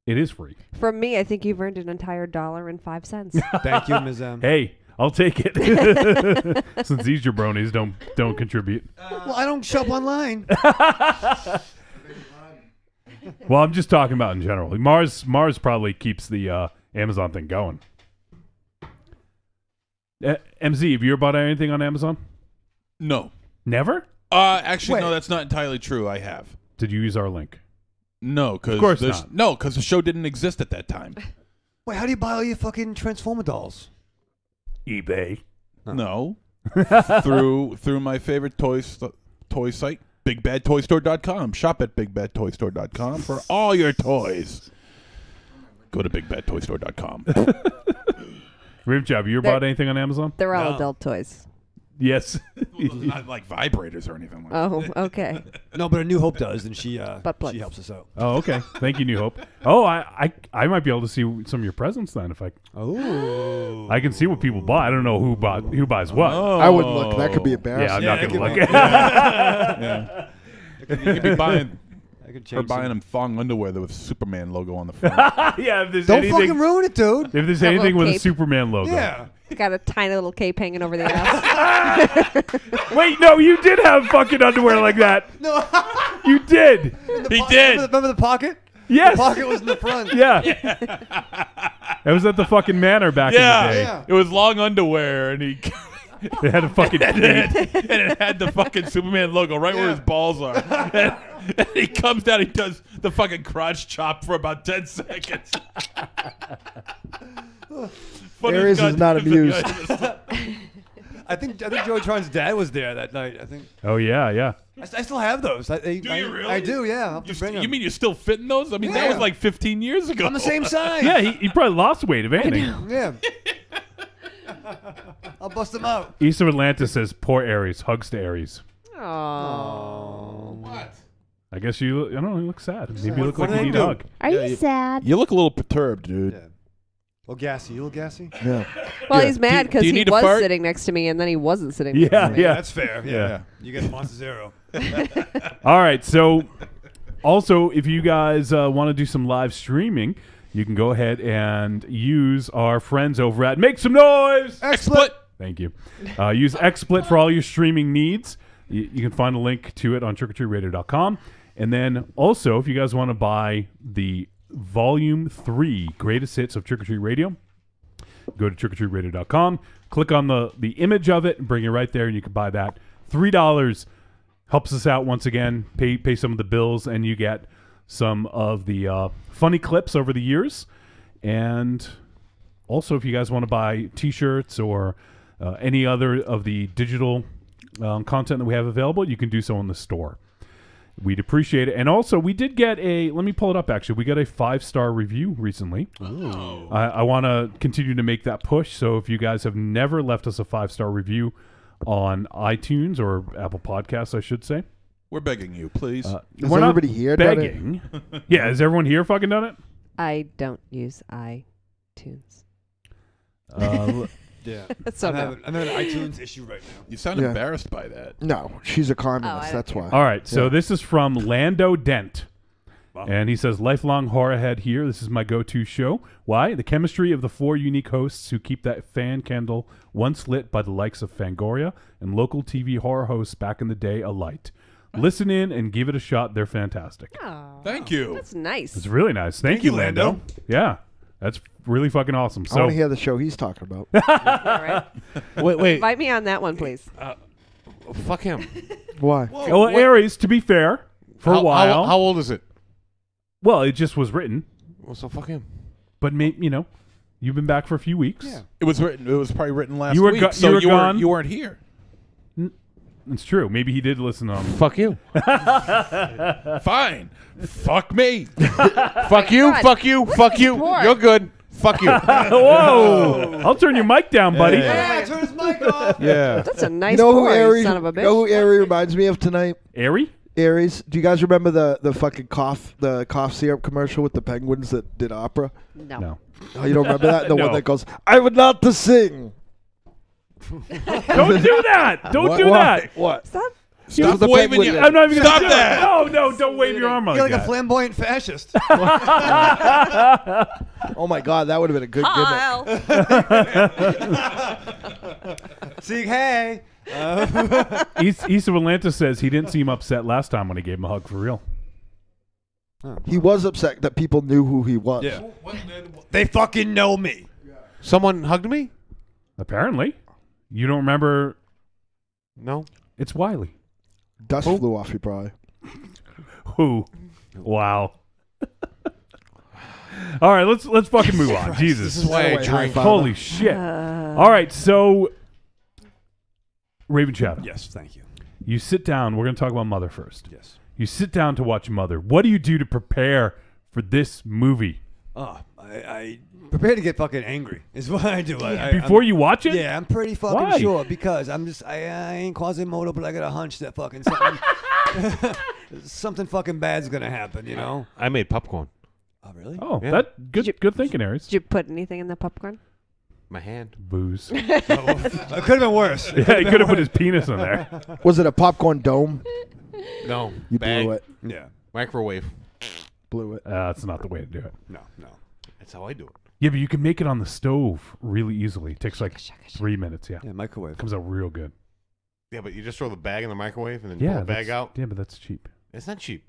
It is free. From me, I think you've earned an entire $1.05. Thank you, Ms. M. Hey, I'll take it. Since these jabronis don't contribute. Well, I don't shop online. Well, I'm just talking about in general. Mars probably keeps the Amazon thing going. MZ, have you ever bought anything on Amazon? No. Never? Actually, Wait. no, that's not entirely true. I have. Did you use our link? No, because Of course not. No, because the show didn't exist at that time. Wait, how do you buy all your fucking Transformer dolls? eBay. No, through my favorite toy site, BigBadToyStore.com. Shop at BigBadToyStore.com for all your toys. Go to BigBadToyStore.com. Rib Job, you ever They're- bought anything on Amazon? They're all No. adult toys. Yes. Not like vibrators or anything like that. Oh, okay. No, but A New Hope does, and she plugs. she helps us out. Oh, okay. Thank you, New Hope. Oh, I might be able to see some of your presents then if Oh. I can see what people buy. I don't know who buys what. I wouldn't look. That could be Yeah, embarrassing. I'm Yeah, not it gonna could look. be- Yeah. You could be buying I could or change buying some- them thong underwear with Superman logo on the front. Yeah, if there's Don't anything, fucking ruin it, dude. if there's That anything little with a cape. Superman logo. Yeah. Got a tiny little cape hanging over the ass. Wait, no, you did have fucking underwear like that. No. You did. He did. Remember the pocket? Yes. The pocket was in the front. Yeah. It was at the fucking manor back in the day. Yeah. It was long underwear, and he They had a fucking cape. and it had the fucking Superman logo right where his balls are. And he comes down, he does the fucking crotch chop for about 10 seconds. Aries is not amused. I think Joey Tron's dad was there that night. I think Oh yeah. I still have those. Do you really? I do. Yeah. I'll have to bring You them. mean you're still fitting those? I mean, that Yeah. was like 15 years ago. I'm the same size. Yeah, he probably lost weight, if anything. Yeah. I'll bust them out. East of Atlantis says, poor Aries. Hugs to Aries. Oh. What? I guess you, I don't know, you look sad. Maybe you look What like did you I need a do? hug. Are you sad? You look a little perturbed, dude. Yeah. Oh, gassy. You little gassy? Yeah. Well, Yeah. he's mad Do because you he need a was fart? sitting next to me and then he wasn't sitting Yeah, next to me. yeah. That's fair. Yeah. Yeah. You get Monster Zero. All right, so also, if you guys want to do some live streaming, you can go ahead and use our friends over at Make Some Noise. Split. Thank you. Use XSplit for all your streaming needs. You can find a link to it on trickortreatradio.com. And then also, if you guys want to buy the Volume 3 Greatest Hits of Trick or Treat Radio, go to trickortreatradio.com, click on the image of it, and bring it right there, and you can buy that. $3 helps us out once again, pay some of the bills, and you get some of the funny clips over the years. And also, if you guys want to buy T-shirts or any other of the digital content that we have available, you can do so in the store. We'd appreciate it. And also, we did get let me pull it up, actually. We got a 5-star review recently. I want to continue to make that push. So if you guys have never left us a 5-star review on iTunes or Apple Podcasts, I should say. We're begging you, please. Has We're not everybody here done it? begging. Yeah, has everyone here fucking done it? I don't use iTunes. Yeah. So I'm no. having an iTunes issue right now. You sound Yeah. embarrassed by that. No, she's a communist. I don't That's care. why. All right, so Yeah. this is from Lando Dent. And he says, lifelong horror head here. This is my go-to show. Why? The chemistry of the 4 unique hosts who keep that fan candle once lit by the likes of Fangoria and local TV horror hosts back in the day alight. Listen in and give it a shot. They're fantastic. Oh, Thank you. that's nice. It's really nice. Thank you, Lando. Yeah, that's really fucking awesome. I want So to hear the show he's talking about. All right. Wait. Invite me on that one, please. Fuck him. Why? well, Aries, to be fair, for a while. How old is it? Well, it just was written, Well, so fuck him. but you've been back for a few weeks. Yeah. It was written. It was probably written last You were week. go- so you were gone. You weren't here. It's true. Maybe he did listen on. Fuck you. Fine. Fuck me. Fuck you. God. Fuck you. Fuck you. Support. You're good. Fuck you. Whoa! I'll turn your mic down, buddy. Yeah, turn his mic off. Yeah. That's a nice You know who boy, Aries? son of a You know bitch. who Aries reminds me of tonight? Airy? Aries. Do you guys remember the fucking cough syrup commercial with the penguins that did opera? No. Oh, you don't remember that? The No. one that goes, "I would not to sing." Don't do that! Don't do that! What? Stop. Stop the waving penguin your. I'm not even gonna Stop do that. it. No, don't wave your arm like You're like that. a flamboyant fascist. Oh my God, that would have been a good gimmick. Kyle. See, hey. East of Atlanta says he didn't seem upset last time when he gave him a hug for real. He was upset that people knew who he was. Yeah. They fucking know me. Someone hugged me? Apparently. You don't remember? No. It's Wiley. Dust flew off you probably. Who? Wow. All right, let's fucking move on. Jesus. This is why I Anyway, high drink. five. Holy shit. All right, so Raven Shadow. Yes, thank you. You sit down. We're going to talk about Mother first. Yes. You sit down to watch Mother. What do you do to prepare for this movie? I prepare to get fucking angry is what I do. Before you watch it? Yeah, I'm pretty fucking Why? sure because I ain't Quasimodo, but I got a hunch that fucking something fucking bad's gonna happen, you know? I made popcorn. Oh, really? Oh, Yeah. that good thinking, Aries. Did you put anything in the popcorn? My hand. Booze. It could have been worse. Yeah, he could have put his penis in there. Was it a popcorn dome? No. You Bag. blew it. Yeah. Microwave. Blew it. That's not the way to do it. No. That's how I do it. Yeah, but you can make it on the stove really easily. It takes like 3 minutes. Yeah, Yeah, microwave. comes out real good. Yeah, but you just throw the bag in the microwave and then Yeah, pull the bag that's- out. Yeah, but that's cheap. It's not cheap.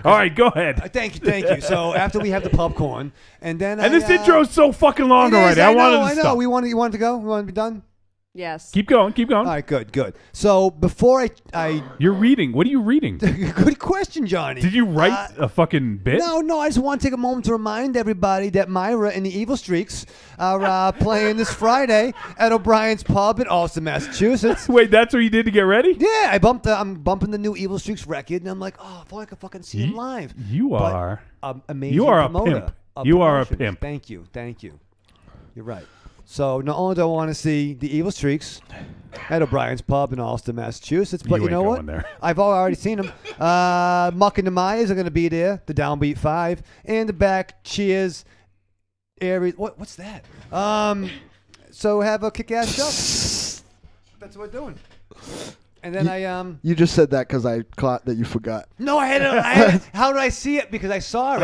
All right, go ahead. Thank you. So after we have the popcorn, and then And this intro's so fucking long it is, already. I wanted to I know. stop. You wanted to go? We wanted to be done? Yes. Keep going. Keep going. All right, good. So before I You're reading. What are you reading? good question, Johnny. Did you write a fucking bit? No, I just want to take a moment to remind everybody that Myra and the Evil Streaks are playing this Friday at O'Brien's Pub in Alston, Massachusetts. Wait, that's what you did to get ready? Yeah, I'm bumping the new Evil Streaks record, and I'm like, oh, if only I could fucking see him live. You But are. amazing You are a promoter pimp. of You are a promotions. pimp. Thank you. You're right. So not only do I want to see the Evil Streaks at O'Brien's Pub in Alston, Massachusetts, but You you know ain't what? going there. I've already seen them. Muck and the Myers are going to be there, the Downbeat 5. In the back, Cheers, Aries. What's that? So have a kick-ass show. That's what we're doing. And then You just said that because I caught that you forgot. No, I had how did I see it? Because I saw it,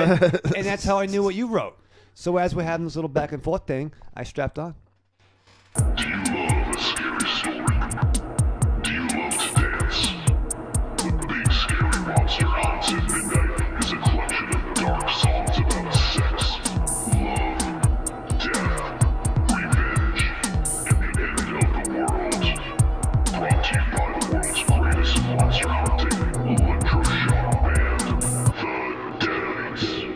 and that's how I knew what you wrote. So as we're having this little back and forth thing, I strapped on. Do you love a scary story? Do you love to dance? The Big Scary Monster Haunts at Midnight is a collection of dark songs about sex, love, death, revenge, and the end of the world. Brought to you by the world's greatest monster hunting electroshock band, the Deadites.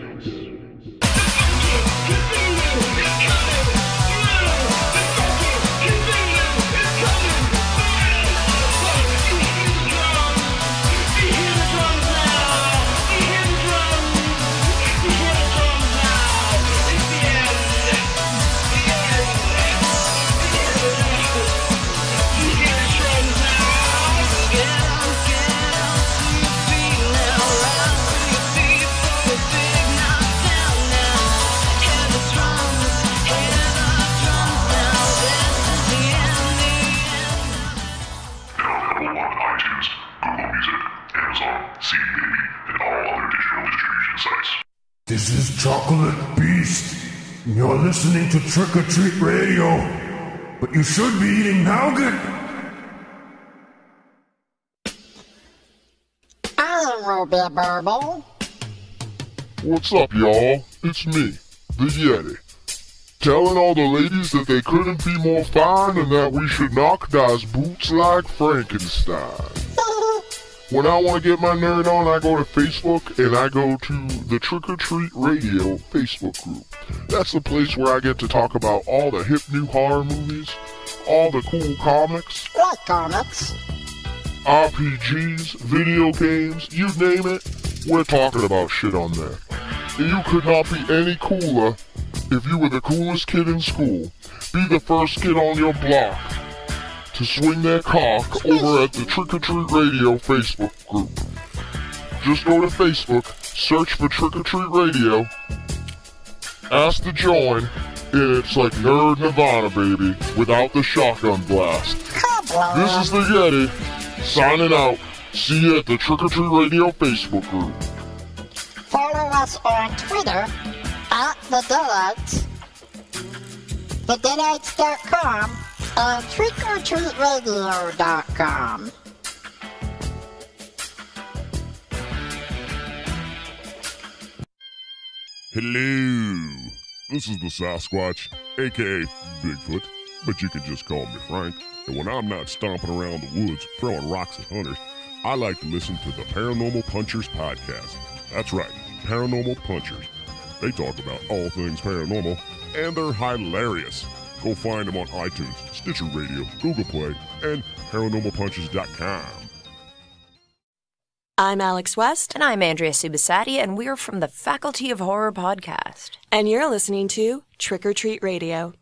Available on iTunes, Google Music, Amazon, CD Baby, and all other digital distribution This is Chocolate Beast. And you're listening to Trick or Treat Radio. But you should be eating nougat. I'm Ruby Burble. What's up, y'all? It's me, the Yeti. Telling all the ladies that they couldn't be more fine and that we should knock those boots like Frankenstein. When I want to get my nerd on, I go to Facebook and I go to the Trick or Treat Radio Facebook group. That's the place where I get to talk about all the hip new horror movies, all the cool comics, Like comics. RPGs, video games, you name it, we're talking about shit on there. And you could not be any cooler if you were the coolest kid in school. Be the first kid on your block to swing their cock over at the Trick or Treat Radio Facebook group. Just go to Facebook, search for Trick or Treat Radio, ask to join, and it's like Nerd Nirvana, baby, without the shotgun blast. This is the Yeti, signing out. See you at the Trick or Treat Radio Facebook group. Follow us on Twitter at The Deadites, TheDeadites.com, and TrickOrTreatRadio.com. Hello, this is the Sasquatch, aka Bigfoot, but you can just call me Frank. And when I'm not stomping around the woods throwing rocks at hunters, I like to listen to the Paranormal Punchers podcast. That's right, Paranormal Punchers. They talk about all things paranormal, and they're hilarious. Go find them on iTunes, Stitcher Radio, Google Play, and ParanormalPunchers.com. I'm Alex West. And I'm Andrea Subasati, and we're from the Faculty of Horror podcast. And you're listening to Trick or Treat Radio.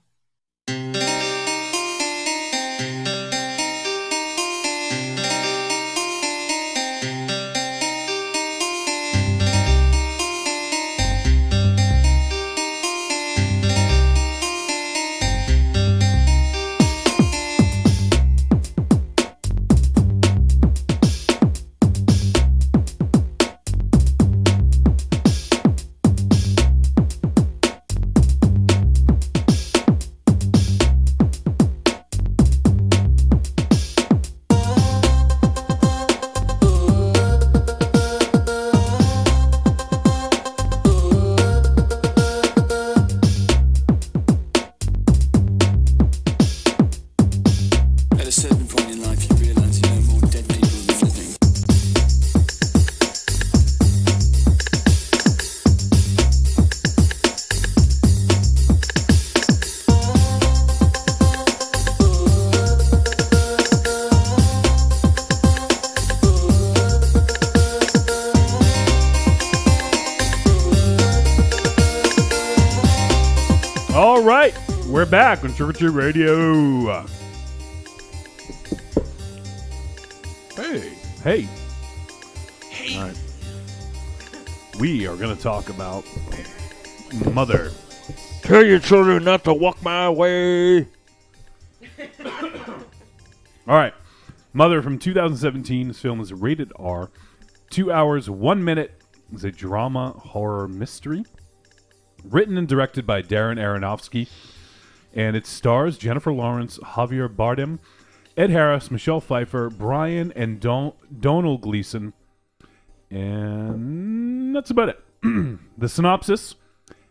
All right, we're back on Trick or Treat Radio. Hey. Hey. All right. We are going to talk about Mother. Tell your children not to walk my way. All right. Mother from 2017. This film is rated R. 2 hours, 1 minute. It's a drama horror mystery. Written and directed by Darren Aronofsky. And it stars Jennifer Lawrence, Javier Bardem, Ed Harris, Michelle Pfeiffer, Brian and Donal Gleason. And that's about it. The synopsis.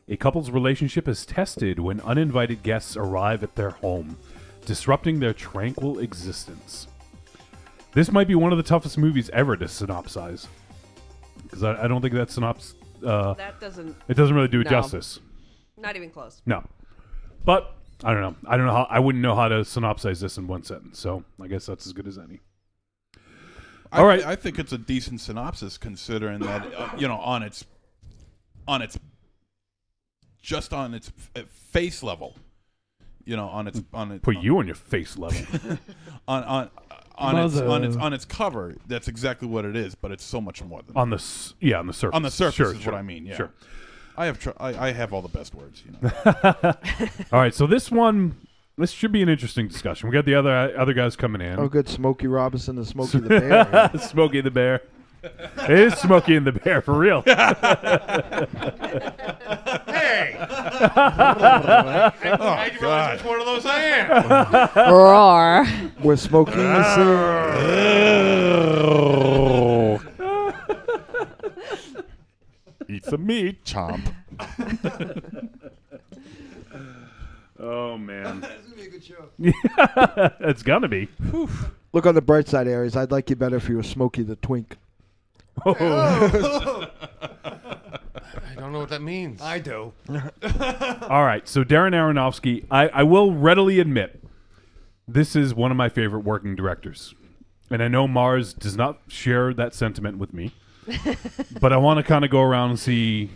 A couple's relationship is tested when uninvited guests arrive at their home, disrupting their tranquil existence. This might be one of the toughest movies ever to synopsize. Because I don't think that synopsis... that doesn't... It doesn't really do it No. justice. Not even close. No. But, I don't know. I wouldn't know how to synopsize this in one sentence. So, I guess that's as good as any. All right. I think it's a decent synopsis considering that, on its face level, on its Put you on your face level. on its cover, that's exactly what it is, but it's so much more than on the surface. on the surface Sure, is sure. what I mean. Yeah. Sure. I have all the best words. All right, so this should be an interesting discussion. We got the other guys coming in. Oh, good. Smokey Robinson and Smokey the Bear. Smokey the Bear. It is Smokey and the Bear for real. Hey! I realize which one of those I am. Roar. We're smoking the Eat some meat, chomp. Oh man, This is gonna be a good show. it's gonna be. Look on the bright side, Aries. I'd like you better if you were Smokey the Twink. I don't know what that means. I do. All right, so Darren Aronofsky, I will readily admit, this is one of my favorite working directors. And I know Mars does not share that sentiment with me. But I want to kind of go around and see,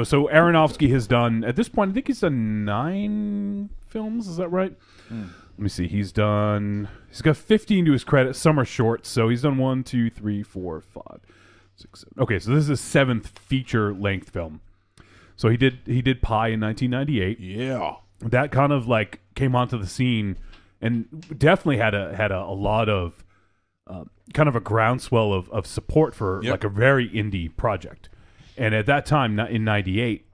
so Aronofsky has done, at this point, I think he's done 9 films, is that right? Let me see, he's got 15 to his credit, some are short, so he's done 1, 2, 3, 4, 5, 6, 7. Okay, so this is his 7th feature-length film. So he did Pi in 1998. Yeah. That kind of like came onto the scene and definitely had a lot of kind of a groundswell of support for like a very indie project. And at that time, in '98,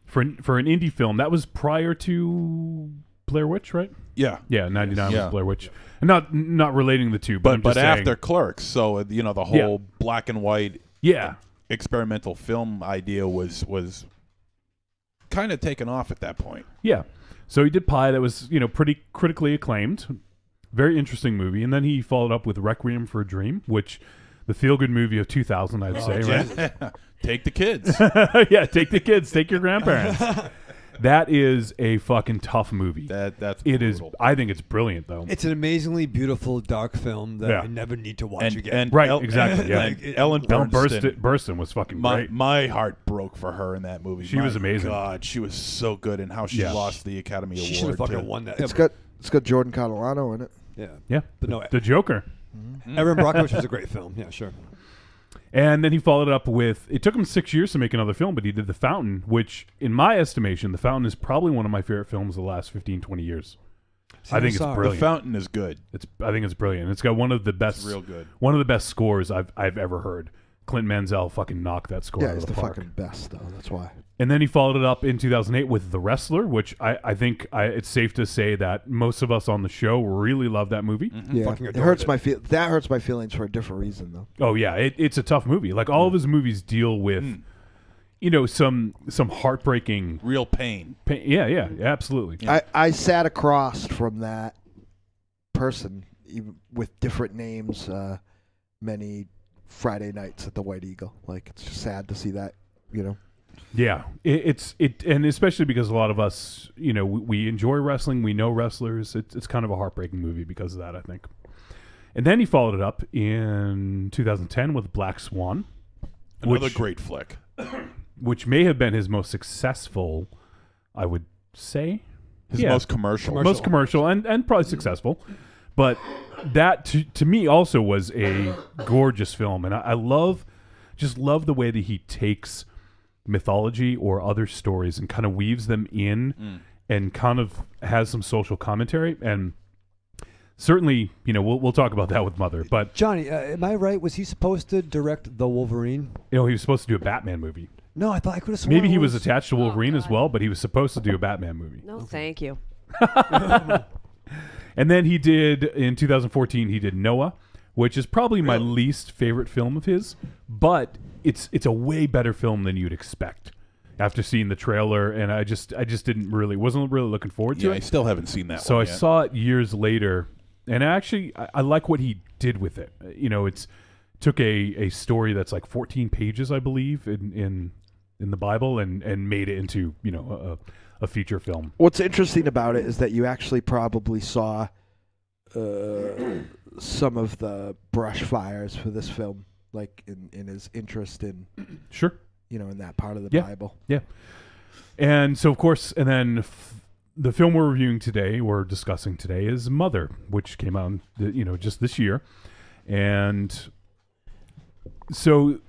for an indie film, that was prior to Blair Witch, right? Yeah. Yeah, '99 was Blair Witch. And not relating the two, but I'm but just after saying, Clerks, so the whole black and white experimental film idea was kind of taken off at that point. Yeah. So he did Pi, that was, pretty critically acclaimed. Very interesting movie. And then he followed up with Requiem for a Dream, which the feel-good movie of 2000, I'd say, right? Take the kids. Yeah, take the kids, take your grandparents. That is a fucking tough movie. That's it is. brutal. I think it's brilliant, though. It's an amazingly beautiful, dark film that I never need to watch again. Right, exactly. Yeah, Ellen Burstyn was fucking great. My heart broke for her in that movie. She was amazing. God, she was so good, and how she lost the Academy Award. She should have fucking too. won that. It's got Jordan Catalano in it. Yeah, but no, the Joker. Erin Brockovich was a great film. Yeah, sure. And then he followed it up with, it took him 6 years to make another film, but he did The Fountain, which, in my estimation, The Fountain is probably one of my favorite films of the last 15, 20 years. I think it's brilliant. The Fountain is good. I think it's brilliant. It's got one of the best, real good. One of the best scores I've ever heard. Clint Mansell fucking knocked that score out he's of the the park. fucking best, though. That's why. And then he followed it up in 2008 with The Wrestler, which I think it's safe to say that most of us on the show really love that movie. Yeah, it hurts my that hurts my feelings for a different reason, though. Oh yeah, it's a tough movie. Like all of his movies deal with, some heartbreaking, real pain. Yeah, absolutely. Yeah. I sat across from that person, even with different names, many Friday nights at the White Eagle. Like, it's just sad to see that, Yeah, and especially because a lot of us, we enjoy wrestling, we know wrestlers. It's kind of a heartbreaking movie because of that, I think. And then he followed it up in 2010 with Black Swan, another great flick, which may have been his most successful, I would say, most commercial, and probably successful. But that to me also was a gorgeous film, and I love the way that he takes mythology or other stories and kind of weaves them in and kind of has some social commentary. And certainly, we'll talk about that with Mother. But Johnny, am I right? Was he supposed to direct The Wolverine? He was supposed to do a Batman movie. No, I thought I could have sworn maybe he was attached to Wolverine as well, but he was supposed to do a Batman movie. No, thank you. And then he did, in 2014, he did Noah, which is probably my least favorite film of his, but it's a way better film than you'd expect after seeing the trailer, and I just wasn't really looking forward to it. I still haven't seen that so one I yet. saw it years later, and I like what he did with it. It's took a story that's like 14 pages, I believe, in the Bible, and made it into a feature film. What's interesting about it is that you actually probably saw some of the brush fires for this film, like in his interest in, sure, in that part of the Bible. Yeah. And so, of course, and then the film we're discussing today is Mother, which came out, just this year. And so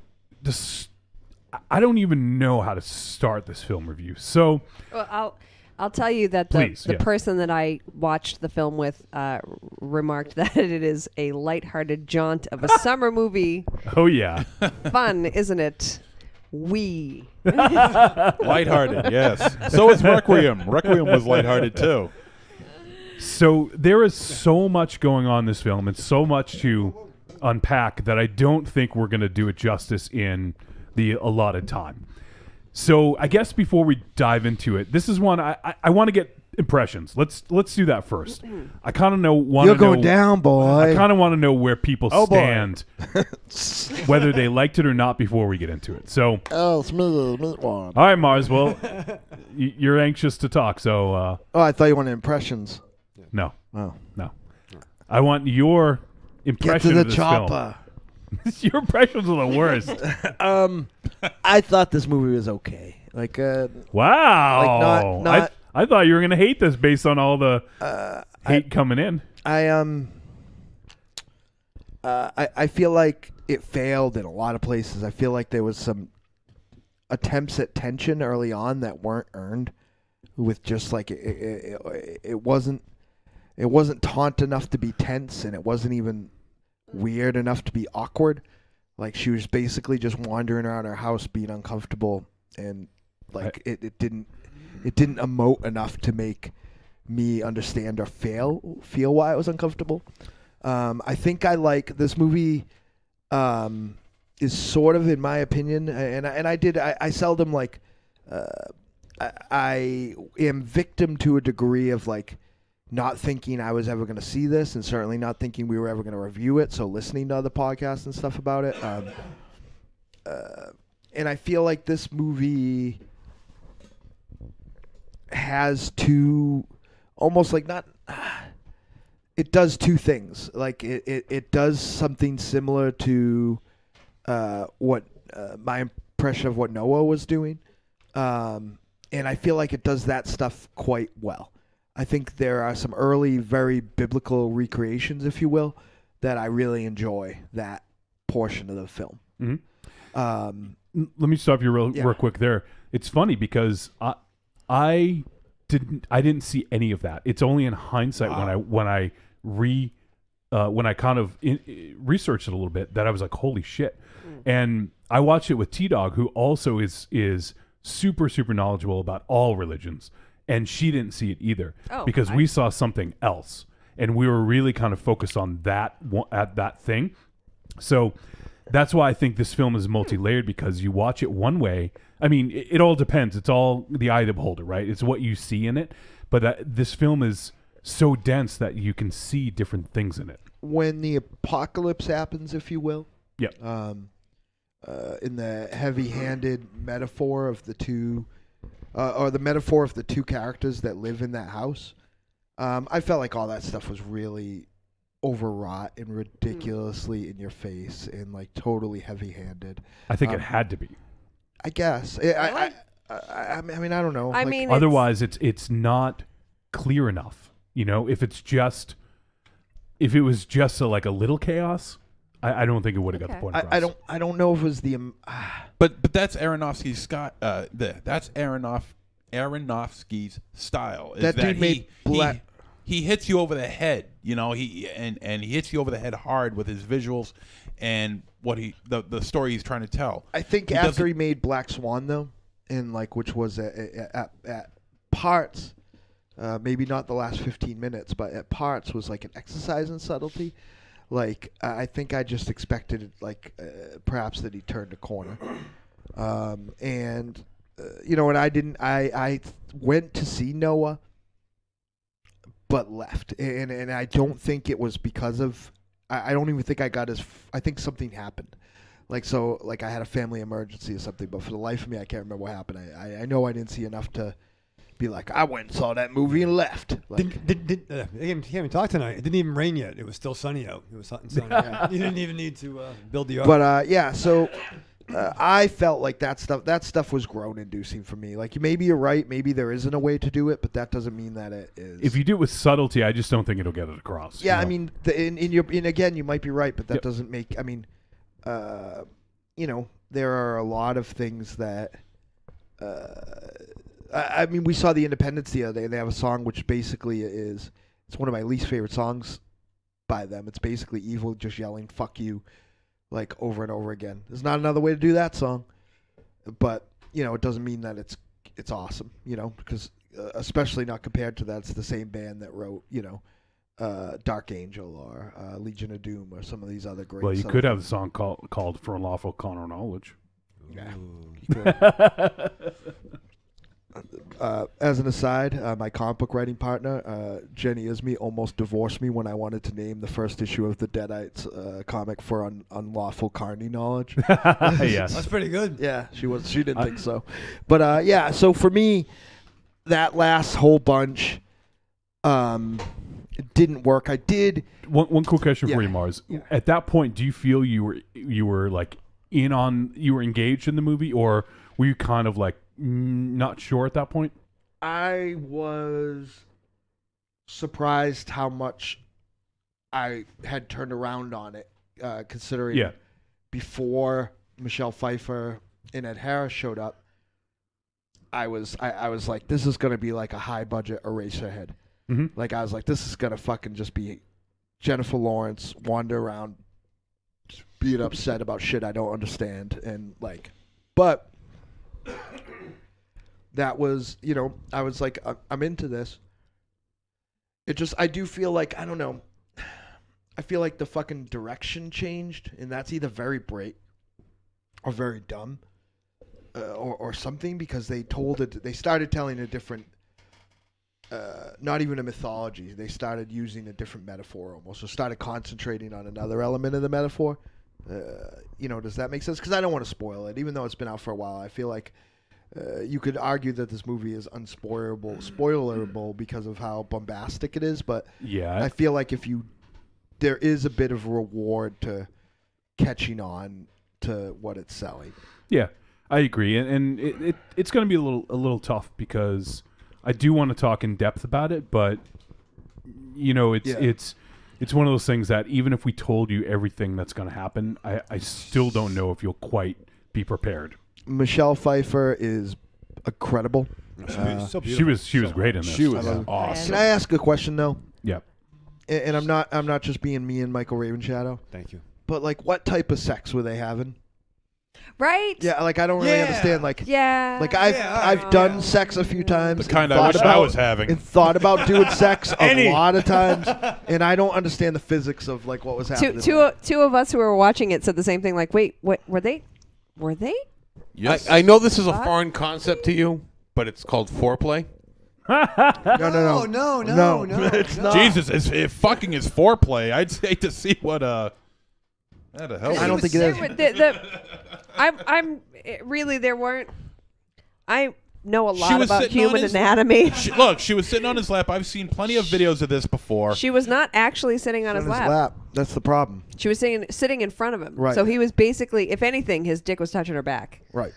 I don't even know how to start this film review. So Well, I'll tell you that Please, the yeah. person that I watched the film with remarked that it is a lighthearted jaunt of a summer movie. Oh yeah. Fun, isn't it? Lighthearted, yes. So is Requiem. Requiem was lighthearted too. So there is so much going on in this film and so much to unpack that I don't think we're going to do it justice in the allotted time. So I guess before we dive into it, this is one I want to get impressions. Let's do that first. I kind of You're going down, boy. I kind of want to know where people Oh, boy. stand, whether they liked it or not before we get into it. So, Oh, it's me one. all right, Mars. Well, you're anxious to talk, so Oh, I thought you wanted impressions. no, Oh. no. I want your Get impression to the of this chopper. film. Your impressions are the worst. I thought this movie was okay. Like, Wow. Like not- I thought you were going to hate this based on all the hate coming in. I feel like it failed in a lot of places. I feel like there was some attempts at tension early on that weren't earned. With just like it wasn't taut enough to be tense, and it wasn't even weird enough to be awkward. Like she was basically just wandering around her house being uncomfortable, and like it didn't emote enough to make me understand or feel why it was uncomfortable. I think I like this movie. Is sort of, in my opinion, and I seldom like. I am victim to a degree of like not thinking I was ever going to see this, and certainly not thinking we were ever going to review it. So listening to other podcasts and stuff about it, and I feel like this movie has two, almost like not. It does two things. Like it does something similar to what my impression of what Noah was doing. And I feel like it does that stuff quite well. I think there are some early, very biblical recreations, if you will, that I really enjoy that portion of the film. Mm-hmm. Let me stop you real quick there. It's funny because I didn't see any of that. It's only in hindsight when I kind of researched it a little bit that I was like, holy shit. And I watched it with T-Dog, who also is super, super knowledgeable about all religions. And she didn't see it either because we saw something else. And we were really kind of focused on that thing. So that's why I think this film is multi-layered, because you watch it one way. I mean, it all depends. It's all the eye of the beholder, right? It's what you see in it. But this film is so dense that you can see different things in it. When the apocalypse happens, if you will. Yep. In the heavy-handed metaphor of the two, or the metaphor of the two characters that live in that house, I felt like all that stuff was really overwrought and ridiculously in your face and like totally heavy-handed. I think it had to be. I guess. I mean, I don't know. I Like, mean, otherwise, it's not clear enough. You know, if it was just like a little chaos, I don't think it would have got the point across. I don't know if it was the. But that's Aronofsky's that's Aronofsky's style. Is That dude made Black. He hits you over the head, you know. He hits you over the head hard with his visuals and what the story he's trying to tell. I think after he made Black Swan though, and like which was at parts, maybe not the last 15 minutes, but at parts was like an exercise in subtlety. Like I think I just expected like perhaps that he turned a corner, and you know, and I didn't. I went to see Noah, but left, and I don't think it was because of. I don't even think I got as. I think something happened, like so, like I had a family emergency or something. But for the life of me, I can't remember what happened. I know I didn't see enough to be like, I went and saw that movie and left. Like, They can't even talk tonight. It didn't even rain yet. It was still sunny out. It was hot and sunny. You didn't even need to build the ark. but yeah, so I felt like that stuff was groan-inducing for me. Like maybe you're right. Maybe there isn't a way to do it, but that doesn't mean that it is. If you do it with subtlety, I just don't think it'll get it across. Yeah, you know? I mean, and again, you might be right, but that doesn't make. I mean, you know, there are a lot of things that I mean, we saw the Independents the other day, and they have a song which basically it's one of my least favorite songs by them. It's basically Evil just yelling "fuck you" like over and over again. There's not another way to do that song, but it doesn't mean that it's awesome, because especially not compared to that's the same band that wrote Dark Angel or Legion of Doom or some of these other great. Well, you could have a song called "For Unlawful Carnal Knowledge." Yeah. As an aside, my comic book writing partner, Jenny Isme, almost divorced me when I wanted to name the first issue of the Deadites comic for Unlawful Carney Knowledge. Yes. That's pretty good. Yeah, she didn't think so. But yeah, so for me, that last whole bunch it didn't work. I did one quick question for Yeah. you, Mars. Yeah. At that point, do you feel you were like you were engaged in the movie, or were you kind of like not sure at that point? I was surprised how much I had turned around on it, considering Yeah. before Michelle Pfeiffer and Ed Harris showed up, I was like, this is going to be like a high budget Eraserhead. Mm-hmm. Like, I was like, this is going to fucking just be Jennifer Lawrence wander around just being upset about shit I don't understand. And like, but that was, I was like, I'm into this. It just, I do feel like, I don't know. I feel like the fucking direction changed, and that's either very bright or very dumb, or something, because they started telling a different, not even a mythology. They started using a different metaphor almost, or started concentrating on another element of the metaphor. Does that make sense? Because I don't want to spoil it, even though it's been out for a while. I feel like you could argue that this movie is spoilerable because of how bombastic it is, but Yeah. I feel like there is a bit of reward to catching on to what it's selling. Yeah, I agree, and it's going to be a little tough because I do want to talk in depth about it, but it's one of those things that even if we told you everything that's going to happen, I still don't know if you'll quite be prepared. Michelle Pfeiffer is incredible. She was great in this. She was Can awesome. I ask a question though? Yeah. And I'm not just being me and Michael Ravenshadow, Thank you. but like, what type of sex were they having? Right? Yeah, like I don't really understand. Like, Yeah. like I've done sex a few times. The kind and I thought wish about, I was having. and thought about doing sex a lot of times, and I don't understand the physics of like what was happening. Two of us who were watching it said the same thing. Like, wait, what were they? Were they? Yes. I know this is a What? foreign concept to you, but it's called foreplay. No, it's not. Jesus, if fucking is foreplay, I'd hate to see what how the hell. I don't think it is. Really, there weren't. I know a She lot was about sitting on human his- anatomy. She was sitting on his lap. I've seen plenty of videos of this before. She was not actually sitting on his lap. That's the problem. She was sitting in front of him. Right. So he was basically, if anything, his dick was touching her back. Right.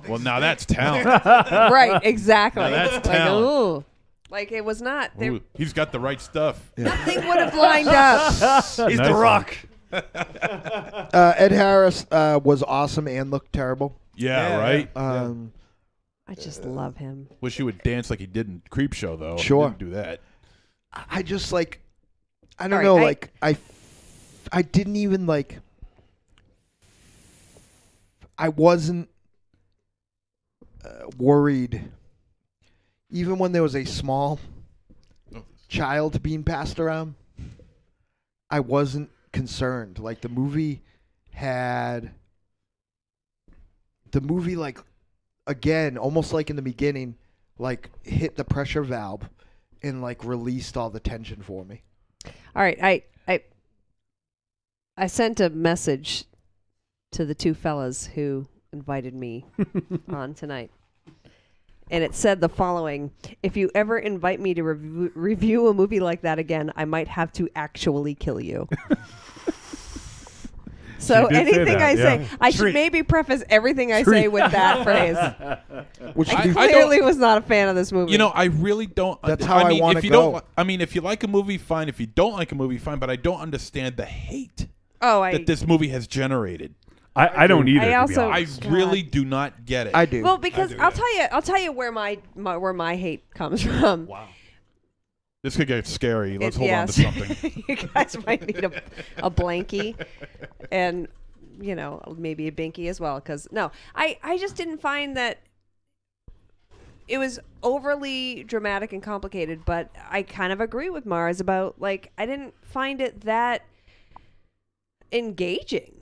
Well, now that's talent. Right, exactly. Now that's like, talent. ooh. Like, it was not. Ooh, he's got the right stuff. Nothing would have lined up. He's the Rock. Ed Harris was awesome and looked terrible. Yeah, right. I just love him. Wish he would dance like he did in Creepshow, though. Sure. He didn't do that. I just like, I don't All know, right, like I didn't even like. I wasn't worried, even when there was a small child being passed around. I wasn't concerned. Like the movie like, again, almost like in the beginning, like hit the pressure valve and like released all the tension for me. All right, I sent a message to the two fellas who invited me on tonight. And it said the following: if you ever invite me to review a movie like that again, I might have to actually kill you. So She did say anything that, I yeah. say, I should maybe preface everything I say with that phrase. Which I should be clearly was not a fan of this movie. You know, I really don't. That's how I mean, wanna if you go. Don't, I mean, if you like a movie, fine. If you don't like a movie, fine. But I don't understand the hate oh, that this movie has generated. I don't either. I to be also- I honest. really do not get it. I do. Well, because do, I'll tell you where my hate comes from. Wow. This could get scary. Let's hold on to Yes. something. You guys might need a blankie, and maybe a binky as well. Because no, I just didn't find that it was overly dramatic and complicated. But I kind of agree with Mars about like I didn't find it that engaging.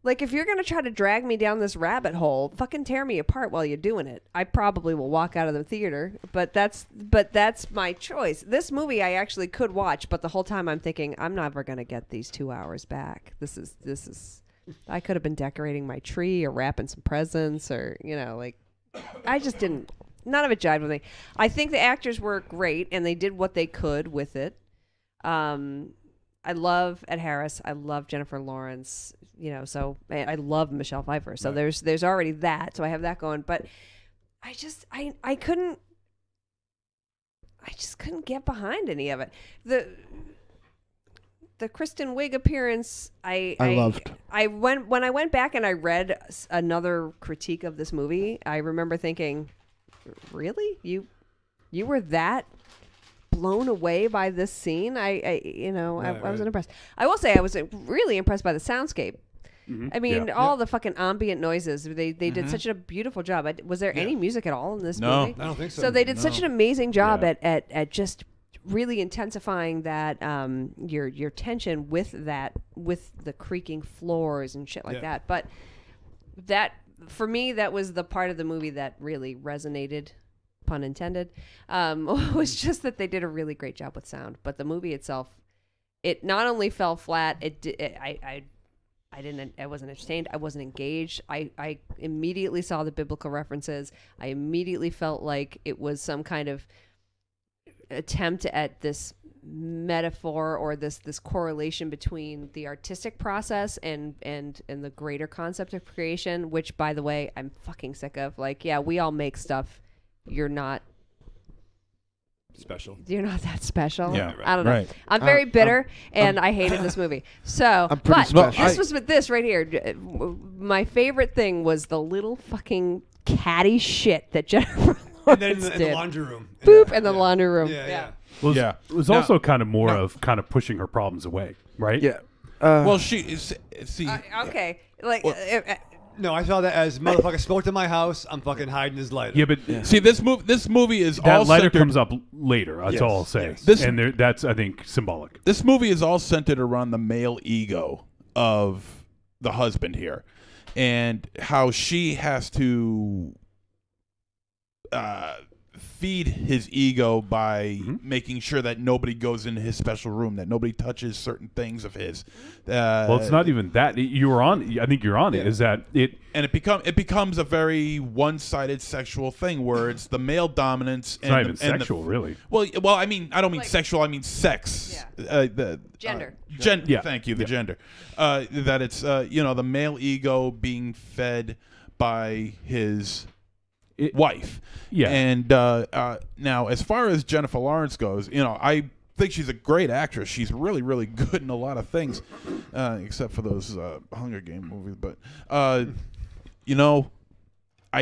Like, if you're going to try to drag me down this rabbit hole, fucking tear me apart while you're doing it. I probably will walk out of the theater, but that's my choice. This movie I actually could watch, but the whole time I'm thinking, I'm never going to get these 2 hours back. This is I could have been decorating my tree or wrapping some presents or, I just didn't. None of it jived with me. I think the actors were great, and they did what they could with it. I love Ed Harris. I love Jennifer Lawrence. So I love Michelle Pfeiffer. So there's already that. So I have that going. But I just couldn't get behind any of it. The Kristen Wiig appearance, I loved. When I went back and I read another critique of this movie, I remember thinking, really, you were that blown away by this scene. I wasn't impressed. I will say I was really impressed by the soundscape. Mhm. I mean, Yeah. all the fucking ambient noises. They did such a beautiful job. Was there any music at all in this movie? I don't think so. So they did such an amazing job Yeah. at just really intensifying that your tension with the creaking floors and shit like that. But that for me, that was the part of the movie that really resonated, pun intended, was just that they did a really great job with sound. But the movie itself, it not only fell flat, I wasn't entertained. I wasn't engaged. I immediately saw the biblical references. I immediately felt like it was some kind of attempt at this metaphor or this correlation between the artistic process and the greater concept of creation, which, by the way, I'm fucking sick of. Like, yeah, we all make stuff. You're not Special. You're not that special. Yeah, I don't know. right. I'm very bitter, and I hated this movie. So, I'm pretty but special. this was with this right here. My favorite thing was the little fucking catty shit that Jennifer And then Lawrence in the did. laundry room. Boop in the laundry room. Yeah. It was Now- also kind of more of kind of pushing her problems away, right? Yeah. Well, she is. See, Okay. Like. No, I saw that as motherfucker spoke to my house. I'm fucking hiding his lighter. Yeah, but see this movie is that all lighter centered. comes up later. That's Yes, all I'll say. yes. This- and that's, I think, symbolic. This movie is all centered around the male ego of the husband here, and how she has to feed his ego by making sure that nobody goes into his special room, that nobody touches certain things of his. Well, it's not even that. You were on. I think you're on it. Is that it? And it becomes a very one-sided sexual thing where it's the male dominance. It's not even sexual, really. Well, I mean, I don't mean sexual. I mean sex. The Gender. Yeah. Thank you. The gender. That it's the male ego being fed by his wife. Yeah. And now, as far as Jennifer Lawrence goes, I think she's a great actress. She's really, really good in a lot of things, except for those Hunger Game movies. But I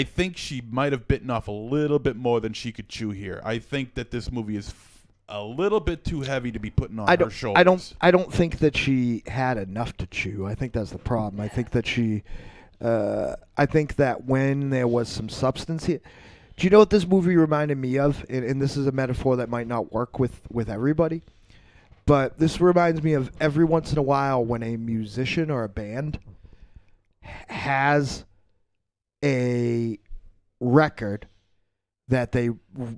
think she might have bitten off a little bit more than she could chew here. I think that this movie is a little bit too heavy to be putting on her shoulders. I don't think that she had enough to chew. I think that's the problem. I think that I think that when there was some substance here. Do you know what this movie reminded me of? And this is a metaphor that might not work with everybody. But this reminds me of every once in a while when a musician or a band has a record that they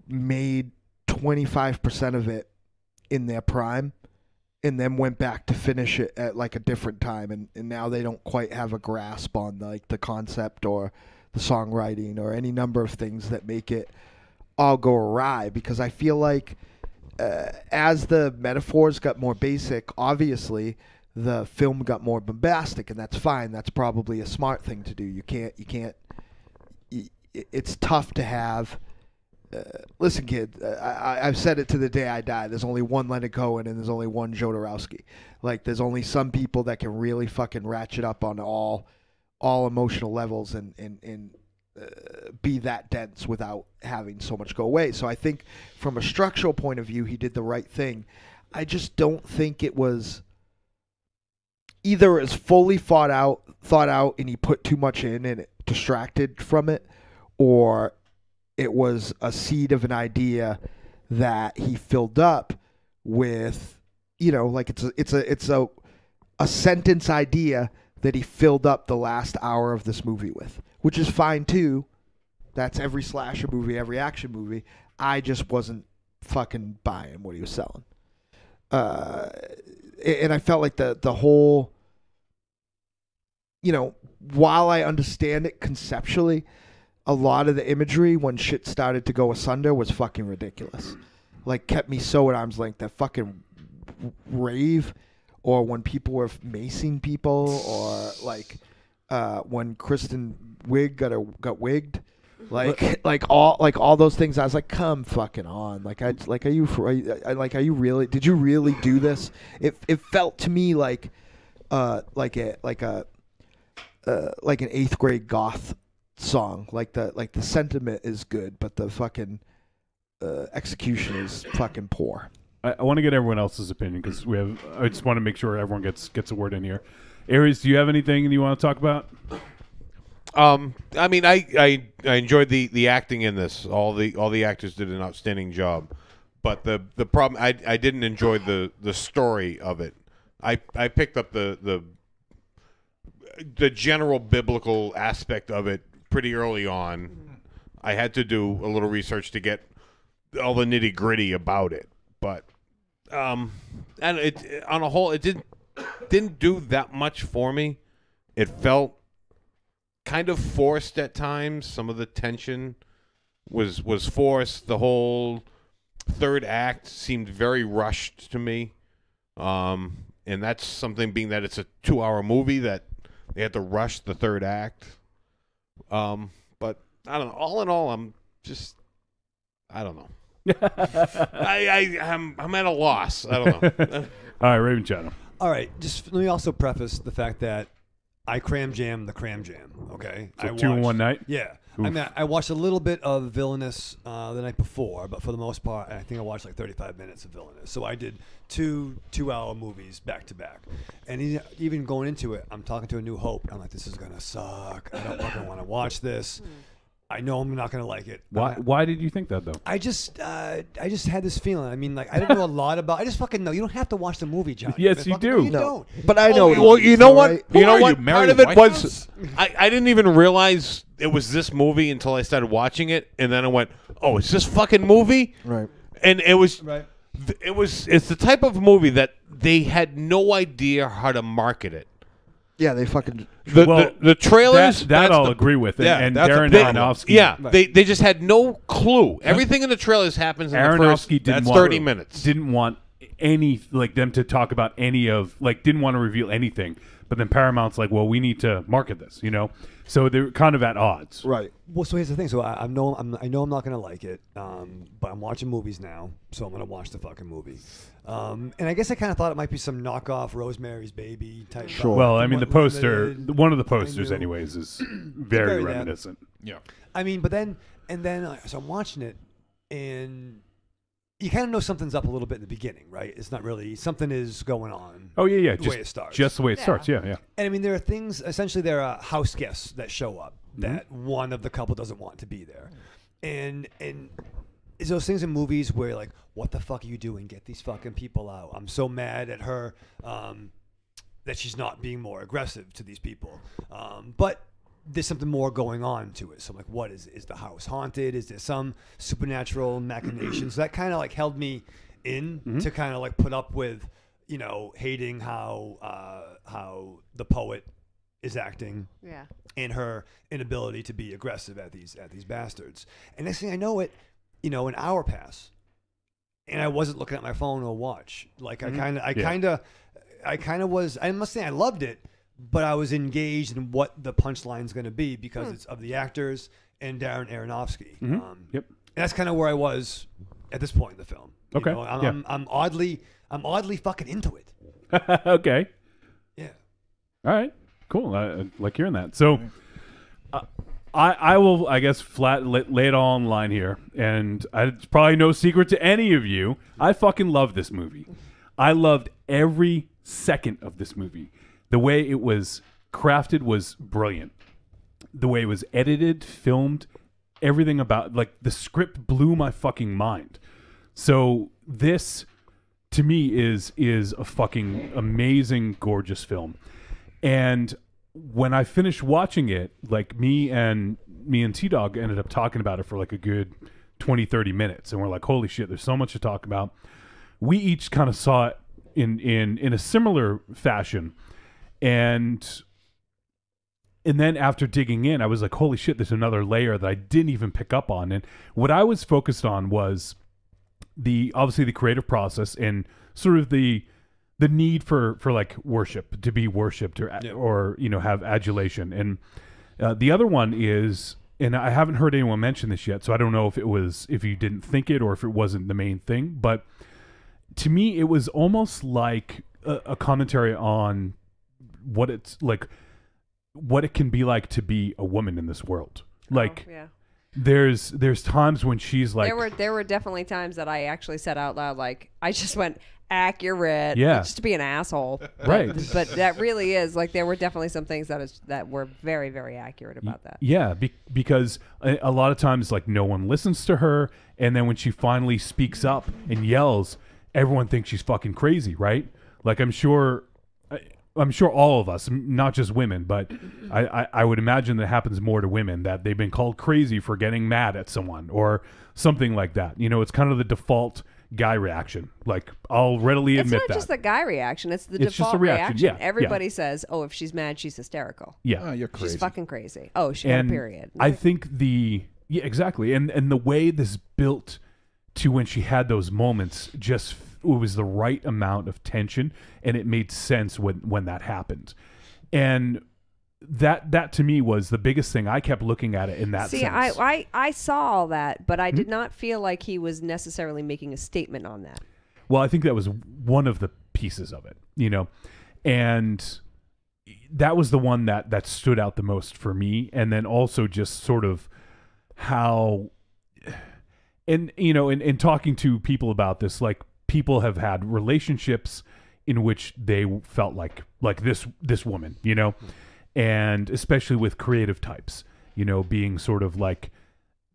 made 25% of it in their prime and then went back to finish it at like a different time, and now they don't quite have a grasp on like the concept or the songwriting or any number of things that make it all go awry. Because I feel like as the metaphors got more basic, obviously the film got more bombastic, and that's fine. That's probably a smart thing to do. You can't. It's tough to have. Listen, kid, I've said it to the day I die. There's only one Leonard Cohen and there's only one Jodorowsky. Like, there's only some people that can really fucking ratchet up on all all emotional levels and be that dense without having so much go away. So I think from a structural point of view, he did the right thing. I just don't think it was either as fully thought out, and he put too much in and it distracted from it, or it was a seed of an idea that he filled up with, like it's a sentence idea that he filled up the last hour of this movie with, which is fine too. That's every slasher movie, every action movie. I just wasn't fucking buying what he was selling. And I felt like the whole, while I understand it conceptually, a lot of the imagery when shit started to go asunder was fucking ridiculous. Like, kept me so at arm's length. That fucking rave, or when people were macing people, or like when Kristen Wiig got wigged, like all those things. I was like, come fucking on. Are you really? Did you really do this? It felt to me like an 8th grade goth song. Like the sentiment is good, but the fucking execution is fucking poor. I want to get everyone else's opinion because I just want to make sure everyone gets a word in here. Aries, do you have anything you want to talk about? I mean, I enjoyed the acting in this. All the actors did an outstanding job, but the problem, I didn't enjoy the story of it. I picked up the general biblical aspect of it pretty early on. I had to do a little research to get all the nitty gritty about it, but and it on a whole, it didn't do that much for me. It felt kind of forced at times. Some of the tension was forced. The whole third act seemed very rushed to me, and that's something being that it's a 2-hour movie that they had to rush the third act. But I don't know. All in all, I don't know. I'm at a loss. I don't know. All right, Raven Channel. All right, just let me also preface the fact that I cram jam the cram jam. Okay, So 2 in one night. Yeah, Oof. I mean, I watched a little bit of Villainous the night before, but for the most part, I think I watched like 35 minutes of Villainous. So I did two 2-hour movies back to back, and even going into it, I'm talking to A New Hope. I'm like, this is gonna suck. I don't fucking want to watch this. I know I'm not gonna like it. Why did you think that though? I just had this feeling. I mean, like, I didn't know a lot about. I just fucking know. You don't have to watch the movie, John. Yes, you do. No, you No. don't. But I know. Well, you know what? Right? You know Who are what? you, Part Mary of it White was House? I didn't even realize it was this movie until I started watching it, and then I went, "Oh, it's this fucking movie." Right. And it was Right. It's the type of movie that they had no idea how to market it. Yeah, they fucking. The trailers. That I'll agree with. Yeah, and that's a Darren problem. Aronofsky. Yeah, Right. they just had no clue. Everything in the trailers happens in the first Aronofsky didn't 30 minutes. Didn't want any them to talk about any of didn't want to reveal anything. But then Paramount's like, well, we need to market this, So they're kind of at odds. Right. Well, so here's the thing. So I know I'm not gonna like it, but I'm watching movies now, so I'm gonna watch the fucking movie. And I guess I kind of thought it might be some knockoff Rosemary's Baby type. Sure. vibe. Well, I mean, the poster, Limited. one of the posters, knew. anyways, is very Very that. reminiscent. Yeah. I mean, but then so I'm watching it, and you kind of know something's up a little bit in the beginning, right? It's not really something is going on. Oh yeah. The way it starts. Just the way it starts. Yeah. And I mean, there are things. Essentially, there are house guests that show up that one of the couple doesn't want to be there, and is those things in movies where you're like, what the fuck are you doing? Get these fucking people out. I'm so mad at her that she's not being more aggressive to these people. But there's something more going on to it. So I'm like, what is the house haunted? Is there some supernatural machination? So that kind of like held me in to kind of like put up with, hating how the poet is acting. Yeah. And her inability to be aggressive at these bastards. And next thing I know, an hour pass, and I wasn't looking at my phone or watch. Like I kind of was. I must say I loved it, but I was engaged in what the punchline's going to be because it's of the actors and Darren Aronofsky. Yep. And that's kind of where I was at this point in the film. Okay. I'm oddly fucking into it. Okay. Yeah. All right. Cool. I like hearing that. So, I will, I guess, lay it all on line here, and it's probably no secret to any of you. I fucking love this movie. I loved every second of this movie. The way it was crafted was brilliant. The way it was edited, filmed, everything about, like, the script blew my fucking mind. So this, to me, is a fucking amazing, gorgeous film. And when I finished watching it, like, me and T-Dog ended up talking about it for like a good 20, 30 minutes. And we're like, holy shit, there's so much to talk about. We each kind of saw it in a similar fashion. And then after digging in, I was like, holy shit, there's another layer that I didn't even pick up on. And what I was focused on was obviously the creative process and sort of the need for like worship, to be worshipped or you know, have adulation. And the other one is, and I haven't heard anyone mention this yet, so I don't know if you didn't think it or if it wasn't the main thing, but to me, it was almost like a commentary on what it's like, what it can be like to be a woman in this world. Like, yeah. There's times when she's like, there were definitely times that I actually said out loud, like, I just went accurate, yeah, just to be an asshole, right? But that really is, like, there were definitely some things that were very, very accurate about that. Yeah, because a lot of times, like, no one listens to her, and then when she finally speaks up and yells, everyone thinks she's fucking crazy, right? Like, I'm sure all of us, not just women, but I would imagine that happens more to women, that they've been called crazy for getting mad at someone or something like that. You know, it's kind of the default guy reaction. Like, I'll readily admit that. It's not just the guy reaction. It's the It's just default a reaction. Yeah, Everybody says, oh, if she's mad, she's hysterical. Yeah. Oh, you're crazy. She's fucking crazy. Oh, she had a period. I think yeah, exactly. And the way this built to when she had those moments, just it was the right amount of tension, and it made sense when that happened. And that to me was the biggest thing. I kept looking at it in that sense. I saw all that, but I did not feel like he was necessarily making a statement on that. Well, I think that was one of the pieces of it, you know, and that was the one that stood out the most for me. And then also just sort of how, and you know, in talking to people about this, like, people have had relationships in which they felt like this woman, you know, and especially with creative types, you know, being sort of like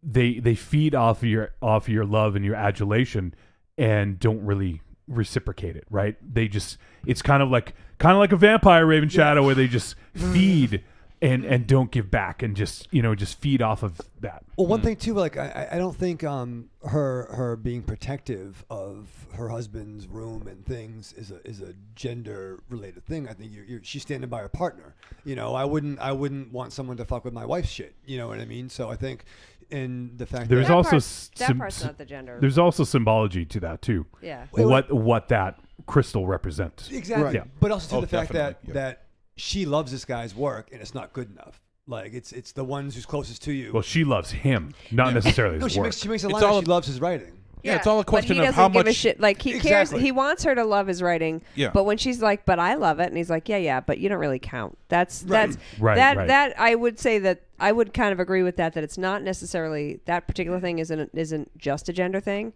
they feed off your love and your adulation and don't really reciprocate it, right? They just, it's kind of like a vampire, Raven Shadow, where they just feed and don't give back and just, you know, just feed off of that. Well, one thing too, like, I don't think her being protective of her husband's room and things is a gender related thing. I think she's standing by her partner. You know, I wouldn't want someone to fuck with my wife's shit. You know what I mean? So I think, in the fact there's that also that part's not the gender. There's also symbology to that too. Yeah. What that crystal represents. Exactly. Right. Yeah. But also to the fact definitely, that she loves this guy's work and it's not good enough. Like, it's the ones who's closest to you. Well, she loves him, not necessarily his work. She makes a line that she loves his writing. Yeah, it's all a question of how much. Give a shit. Like, he cares. He wants her to love his writing. Yeah. But when she's like, "But I love it," and he's like, "Yeah, but you don't really count." Right. That I would say that I would kind of agree with that. That it's not necessarily that particular thing isn't just a gender thing.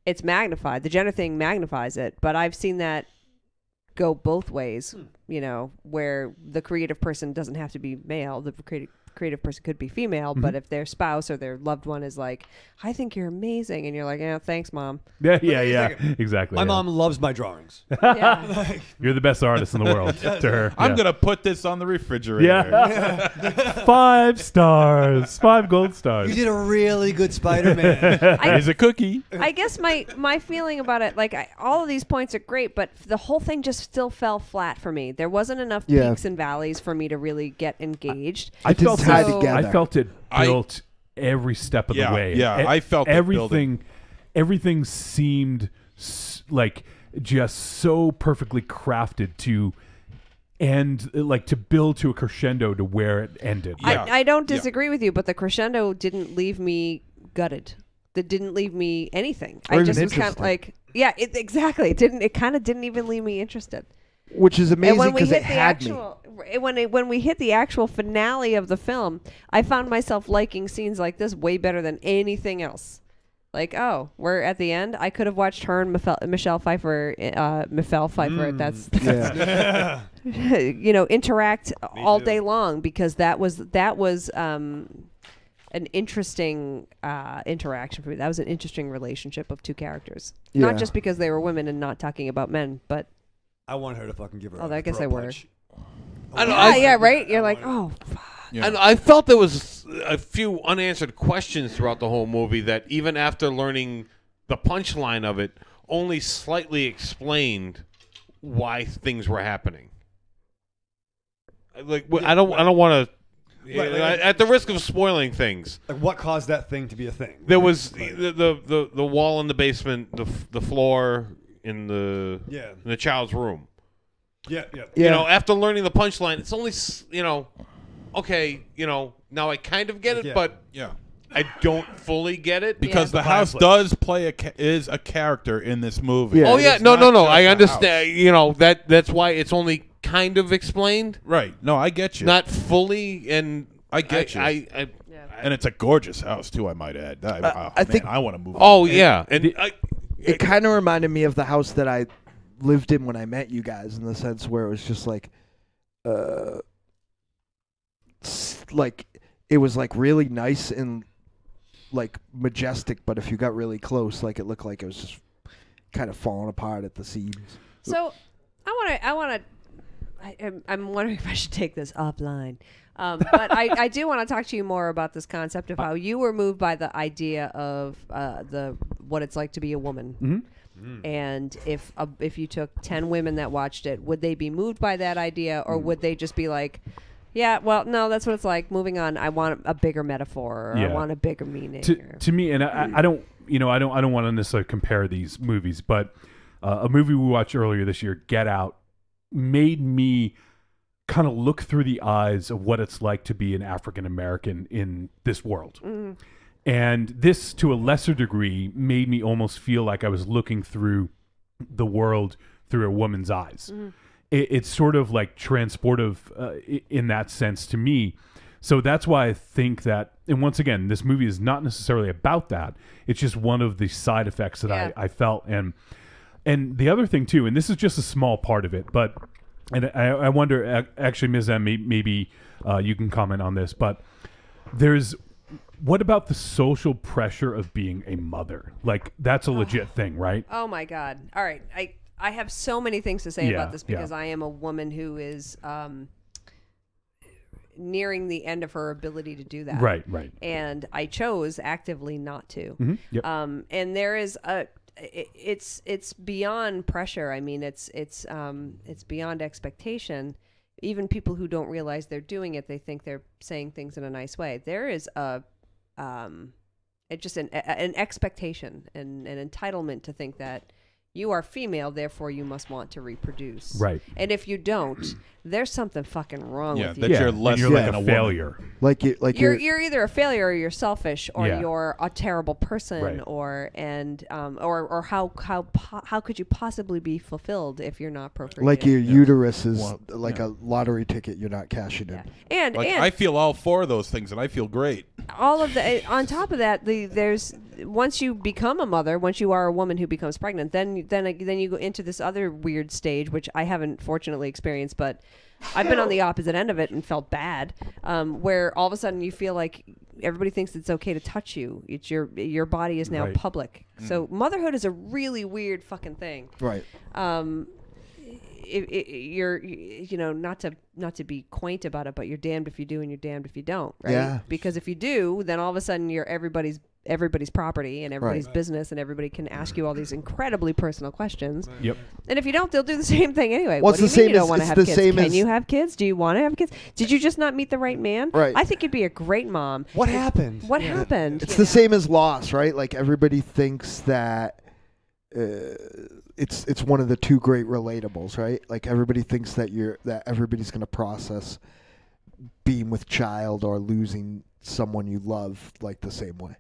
It's magnified. The gender thing magnifies it. But I've seen that go both ways. You know, where the creative person doesn't have to be male. The creative person could be female, but if their spouse or their loved one is like, I think you're amazing, and you're like, yeah, thanks, Mom. Yeah, exactly. My mom loves my drawings. Yeah. You're the best artist in the world to her. I'm gonna put this on the refrigerator. Yeah. 5 stars, 5 gold stars. You did a really good Spider-Man. Here's a cookie. I guess my feeling about it, like, all of these points are great, but the whole thing just still fell flat for me. There wasn't enough peaks and valleys for me to really get engaged. I felt tied together. I felt it built every step of the way. Yeah, I felt everything. Everything seemed like just so perfectly crafted to end, like to build to a crescendo to where it ended. Yeah. I don't disagree with you, but the crescendo didn't leave me gutted. That didn't leave me anything. Or I even just was kind of interested. like, yeah, exactly. It kind of didn't even leave me interested. which is And amazing when we because hit it the had me. actual, when we hit the actual finale of the film, I found myself liking scenes like this way better than anything else. Like, oh, we're at the end. I could have watched her and Michelle Pfeiffer. That's Yeah. you know, interact all day long, because that was an interesting interaction for me. That was an interesting relationship of two characters. Yeah. Not just because they were women and not talking about men, but I want her to fucking give her. Oh, a I guess throat they were. punch. yeah, right. You're like, oh, Yeah. And I felt there was a few unanswered questions throughout the whole movie that even after learning the punchline of it, only slightly explained why things were happening. Like I don't want to, at the risk of spoiling things. Like, what caused that thing to be a thing? There was the wall in the basement, the floor in the child's room. Yeah. You know, after learning the punchline, it's only okay, now I kind of get it, but Yeah. I don't fully get it Because the house does play is a character in this movie. Yeah. Oh yeah, It's no. not just I the understand. house. That's why it's only kind of explained, Right. No, I get you. not fully. And I get you. And it's a gorgeous house too, I might add. I think- I want to move. oh on. yeah, and It kind of reminded me of the house that I lived in when I met you guys, in the sense where it was just like, like it was like really nice and like majestic, but if you got really close, like it looked like it was just kind of falling apart at the seams. So I'm wondering if I should take this offline. But I do want to talk to you more about this concept of how you were moved by the idea of what it's like to be a woman. Mm-hmm. And if you took 10 women that watched it, would they be moved by that idea, or would they just be like, yeah, well, no, that's what it's like. Moving on. I want a bigger metaphor, or I want a bigger meaning. To me, and I don't want to necessarily compare these movies, but a movie we watched earlier this year, Get Out, made me kind of look through the eyes of what it's like to be an African American in this world. Mm-hmm. And this, to a lesser degree, made me almost feel like I was looking through the world through a woman's eyes. Mm-hmm. It's sort of like transportive in that sense to me. So that's why I think that, and once again, this movie is not necessarily about that. It's just one of the side effects that I felt. And the other thing too, and this is just a small part of it, but, and I wonder, actually, Ms. M, maybe you can comment on this, but what about the social pressure of being a mother? Like, that's a legit thing, right? Oh my God. All right. I have so many things to say about this, because I am a woman who is nearing the end of her ability to do that. Right. And I chose actively not to. Mm-hmm. Yep. And there is it's beyond pressure. I mean, it's beyond expectation. Even people who don't realize they're doing it, they think they're saying things in a nice way. There is it's just an expectation and an entitlement to think that you are female, therefore you must want to reproduce. Right. And if you don't, there's something fucking wrong with you. that you're less you're than like a a woman. failure. You're either a failure, or you're selfish, or Yeah. you're a terrible person, Right. or how could you possibly be fulfilled if you're not procreating? Like your uterus is like a lottery ticket you're not cashing in. and I feel all four of those things, and I feel great. all of the on top of that, there's once you become a mother, once you are a woman who becomes pregnant, then you go into this other weird stage, which I haven't fortunately experienced, but I've been on the opposite end of it and felt bad, where all of a sudden you feel like everybody thinks it's okay to touch you. It's your body is now Right. public. So motherhood is a really weird fucking thing. Right. You're not to be quaint about it, but you're damned if you do and you're damned if you don't, right? Yeah. Because if you do, then all of a sudden you're everybody's property and everybody's business, and everybody can ask you all these incredibly personal questions. Yep. And if you don't, they'll do the same thing anyway. Well, What it's do you the mean you same don't as- want to it's have the kids? same Can as- you have kids? Do you want to have kids? Did you just not meet the right man? Right. I think you'd be a great mom. What happened? What happened? It's the same as loss, right? Like everybody thinks that it's one of the two great relatables, right? Like everybody thinks that everybody's going to process being with child or losing someone you love like the same way.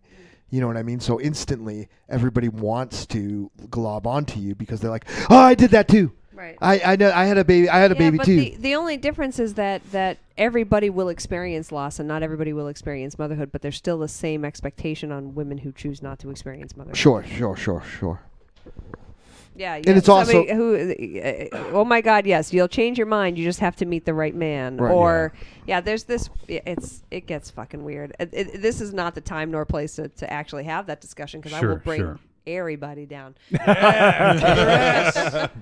You know what I mean? So instantly everybody wants to glob onto you because they're like, "Oh, I did that too." Right. I know. I had a baby. I had a baby but too. the only difference is that everybody will experience loss, and not everybody will experience motherhood. But there's still the same expectation on women who choose not to experience motherhood. Sure. Yeah, And it's somebody also- who. Oh my God! Yes, you'll change your mind. You just have to meet the right man. Right. Or there's this. It gets fucking weird. This is not the time nor place to actually have that discussion because I will bring everybody down.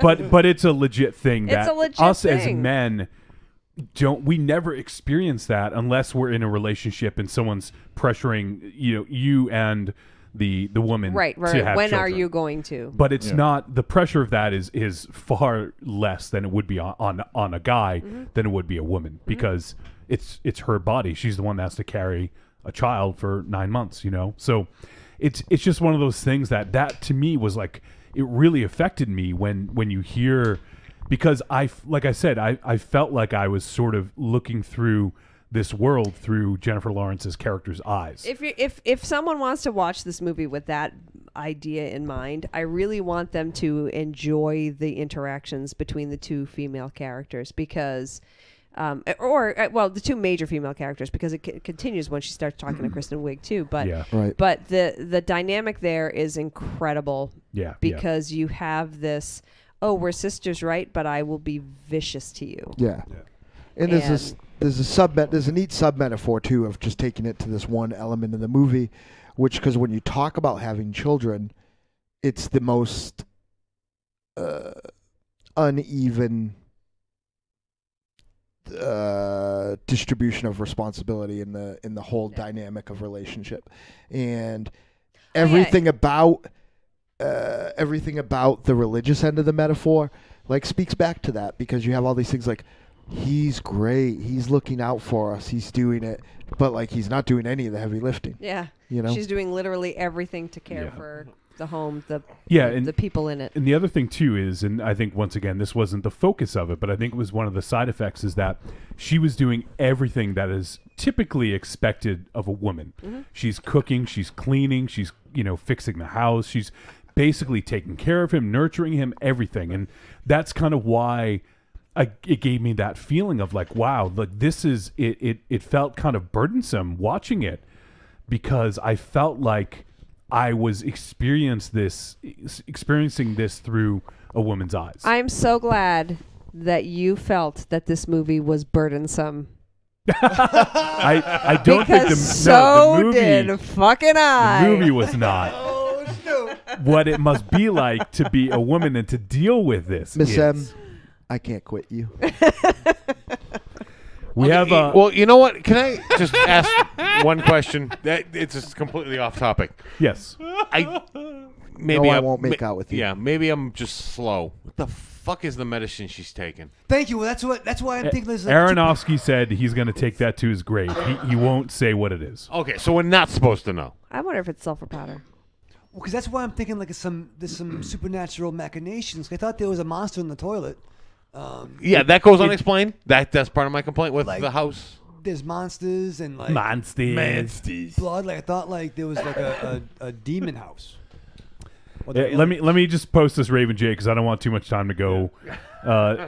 But it's a legit thing that It's a legit us as thing. men we never experience that unless we're in a relationship and someone's pressuring you and the woman Right. to have When are children. you going to? But it's not, the pressure of that is far less than it would be on a guy than it would be a woman, because it's her body. She's the one that has to carry a child for 9 months, So it's just one of those things that to me was like, it really affected me when you hear, because like I said, I felt like I was sort of looking through this world through Jennifer Lawrence's character's eyes. If someone wants to watch this movie with that idea in mind, I really want them to enjoy the interactions between the two female characters, because the two major female characters, because it continues when she starts talking to Kristen Wiig too. But Right. but the dynamic there is incredible. Because you have this, we're sisters, right? But I will be vicious to you. Yeah. And there's a neat sub metaphor too of just taking it to this one element of the movie, which, because when you talk about having children, it's the most uneven distribution of responsibility in the whole dynamic of relationship, and everything about the religious end of the metaphor like speaks back to that, because you have all these things like, he's great, he's looking out for us, he's doing it, but like he's not doing any of the heavy lifting. Yeah. You She's doing literally everything to care for the home, the people in it. And the other thing too is, and I think once again this wasn't the focus of it, but I think it was one of the side effects, is that she was doing everything that is typically expected of a woman. She's cooking, she's cleaning, she's fixing the house, she's basically taking care of him, nurturing him, everything. And that's kind of why it gave me that feeling of like, wow, like this is it felt kind of burdensome watching it, because I felt like I was experiencing this through a woman's eyes. I'm so glad that you felt that this movie was burdensome. I don't think the movie did fucking I. The movie was not. What it must be like to be a woman and to deal with this. Miss M, I can't quit you. We have well, you know what? Can I just ask one question? It's just completely off topic. Yes. I won't make out with you. Yeah, maybe I'm just slow. What the fuck is the medicine she's taking? Thank you. Well, that's why I'm thinking this. Aronofsky said he's going to take that to his grave. He won't say what it is. Okay, so we're not supposed to know. I wonder if it's sulfur powder. Because that's why I'm thinking like there's some supernatural machinations. I thought there was a monster in the toilet. That goes unexplained. That's part of my complaint with the house. There's monsters and like monsters. blood. Like I thought like there was like a demon house. Let me just post this Raven J, because I don't want too much time to go.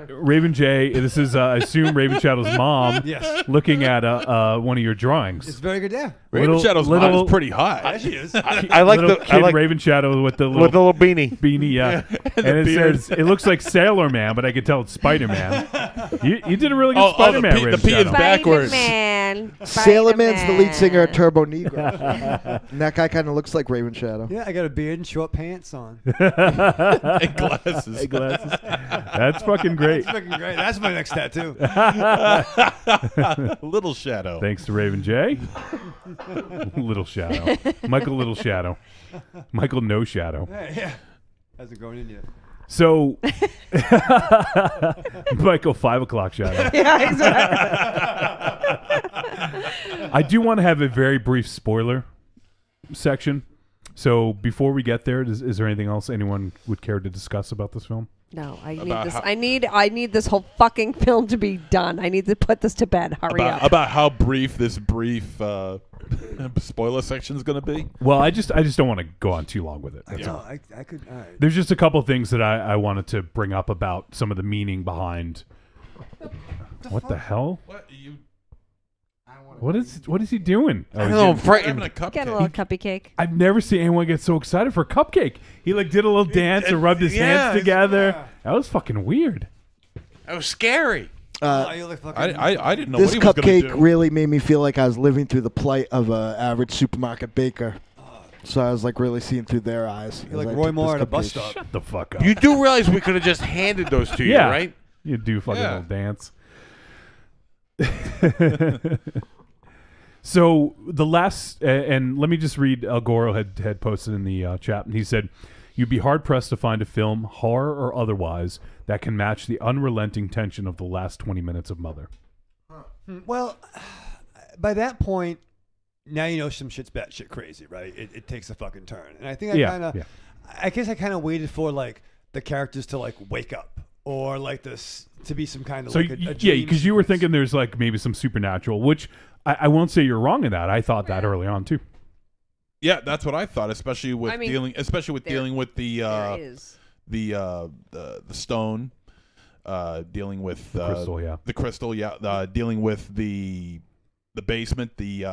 Raven J, this is I assume Raven Shadow's mom. Yes. Looking at one of your drawings. It's very good. Yeah. Raven Shadow's mom is pretty hot. Yeah, she is. I like the kid Raven Shadow with the little beanie. Yeah. And it says it looks like Sailor Man, but I can tell it's Spider Man. You did a really good Spider Man. The P is backwards. Sailor Man's the lead singer of Turbo Negro. And that guy kind of looks like Raven Shadow. Yeah, I got a beard and short pants on. And glasses. Hey, glasses. That's fucking great. That's fucking great. That's my next tattoo. Little Shadow. Thanks to Raven J. Little Shadow. Michael Little Shadow. Michael No Shadow. Yeah. Hasn't grown in yet. So, Michael 5 o'clock Shadow. Yeah, exactly. I do want to have a very brief spoiler section. So before we get there, is there anything else anyone would care to discuss about this film? No, I need this. I need this whole fucking film to be done. I need to put this to bed. Hurry up. About how brief this spoiler section's going to be. Well, I just don't want to go on too long with it. I could. All right. There's just a couple things that I wanted to bring up about some of the meaning behind. What the hell? What you? What is he doing? I don't know. I'm Having frightened. a cupcake. Get a little cuppy cake. I've never seen anyone get so excited for a cupcake. He like did a little dance and rubbed his hands together. That was fucking weird. That was scary. I didn't know This what he was going to cupcake do. really made me feel like I was living through the plight of an average supermarket baker. So I was like really seeing through their eyes. You're as like I Roy took Moore this at a bus cupcake. stop. Shut the fuck up. You do realize we could have just handed those to you, Yeah. right? You do fucking Yeah. little dance. So the last, and let me just read. El Goro had posted in the chat, and he said, "You'd be hard pressed to find a film, horror or otherwise, that can match the unrelenting tension of the last 20 minutes of Mother." Well, by that point, now you know some shit's batshit crazy, right? It takes a fucking turn, and I think I guess I kind of waited for like the characters to like wake up or like this to be some kind of So like a yeah, dream because you were sequence. thinking there's like maybe some supernatural, which I won't say you're wrong in that. I thought that early on too. Yeah, that's what I thought, especially with dealing with the There is. the stone, dealing with Crystal, yeah. the crystal, dealing with the basement, the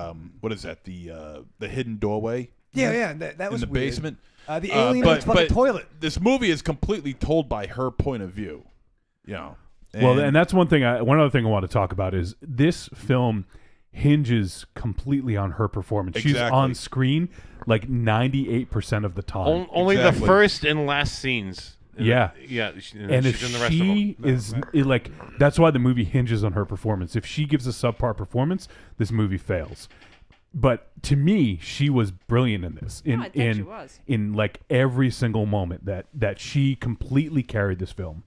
what is that, the hidden doorway Yeah, that was in the weird. basement. The alien in the fucking toilet. This movie is completely told by her point of view, you know. Well, and that's one thing. One other thing I want to talk about is this film hinges completely on her performance. She's Exactly. on screen like 98% of the time. Only the Exactly. first and last scenes. Yeah. Yeah. And if she's in the rest of them. she is like, that's why the movie hinges on her performance. If she gives a subpar performance, this movie fails. But to me, she was brilliant in this. I think she was. In like every single moment that she completely carried this film.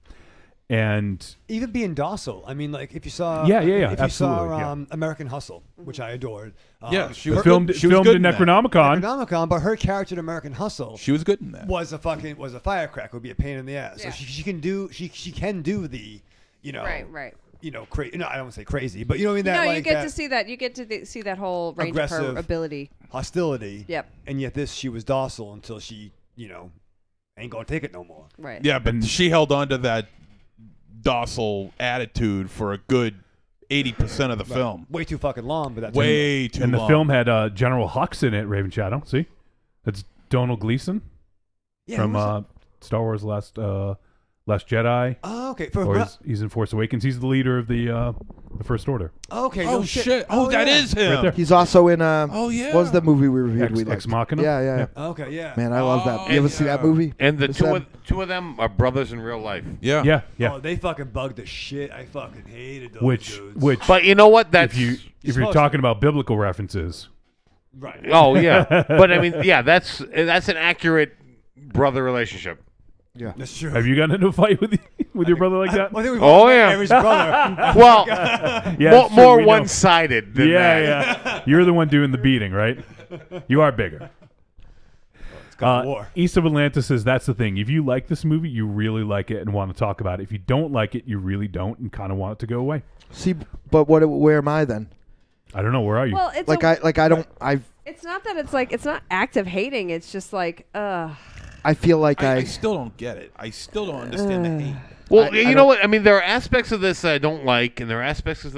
And Even being docile. I mean, like if you saw, Yeah, if you absolutely, saw yeah. American Hustle, which I adored. Yeah, she the was filmed, good. She was filmed good in in that. Necronomicon. Necronomicon, but her character in American Hustle She was good in that. was a firecracker. Would be a pain in the ass. Yeah. So she can do the, you know, Right. you know, crazy. No, I don't want to say crazy, but you know what I mean. That No, like you get that to see that. You get to see that whole range of her aggressive ability. hostility. Yep. And yet she was docile until she, you know, ain't gonna take it no more. Right. Yeah, but she held on to that docile attitude for a good 80% of the film. Way too fucking long, but that's Way too And the long. film had General Hux in it, Raven Shadow. See? That's Donald Gleason yeah, from who was it? Star Wars Last Jedi. Oh, okay. Or he's in Force Awakens. He's the leader of the First Order. okay. Oh, no shit. Oh, that yeah. is him. Right there. He's also in Oh, yeah. what was the movie we reviewed? we Ex liked? Machina? Yeah. Okay, yeah. Man, I love that. Oh, You ever see that movie? And the With two Sam? of them are brothers in real life. Yeah. Yeah. Oh, they fucking bugged the shit. I fucking hated those Which dudes. But you know what? That's if you're supposed talking about biblical references, right. Oh yeah, but I mean, yeah, that's an accurate brother relationship. That's true. have you gotten into a fight with your brother like that? I think we Oh, both yeah. met Mary's brother. Well, Yeah, it's true, more we know. one-sided than that. Yeah. You're the one doing the beating, right? You are bigger. War. East of Atlanta says that's the thing. If you like this movie, you really like it and want to talk about it. If you don't like it, you really don't and kind of want it to go away. See, but where am I then? I don't know. Where are you? Well, it's Like I don't. It's not that it's not active hating. It's just like, I feel like I still don't get it. I still don't understand the hate. Well, I you know don't- what? I mean, there are aspects of this that I don't like, and there are aspects of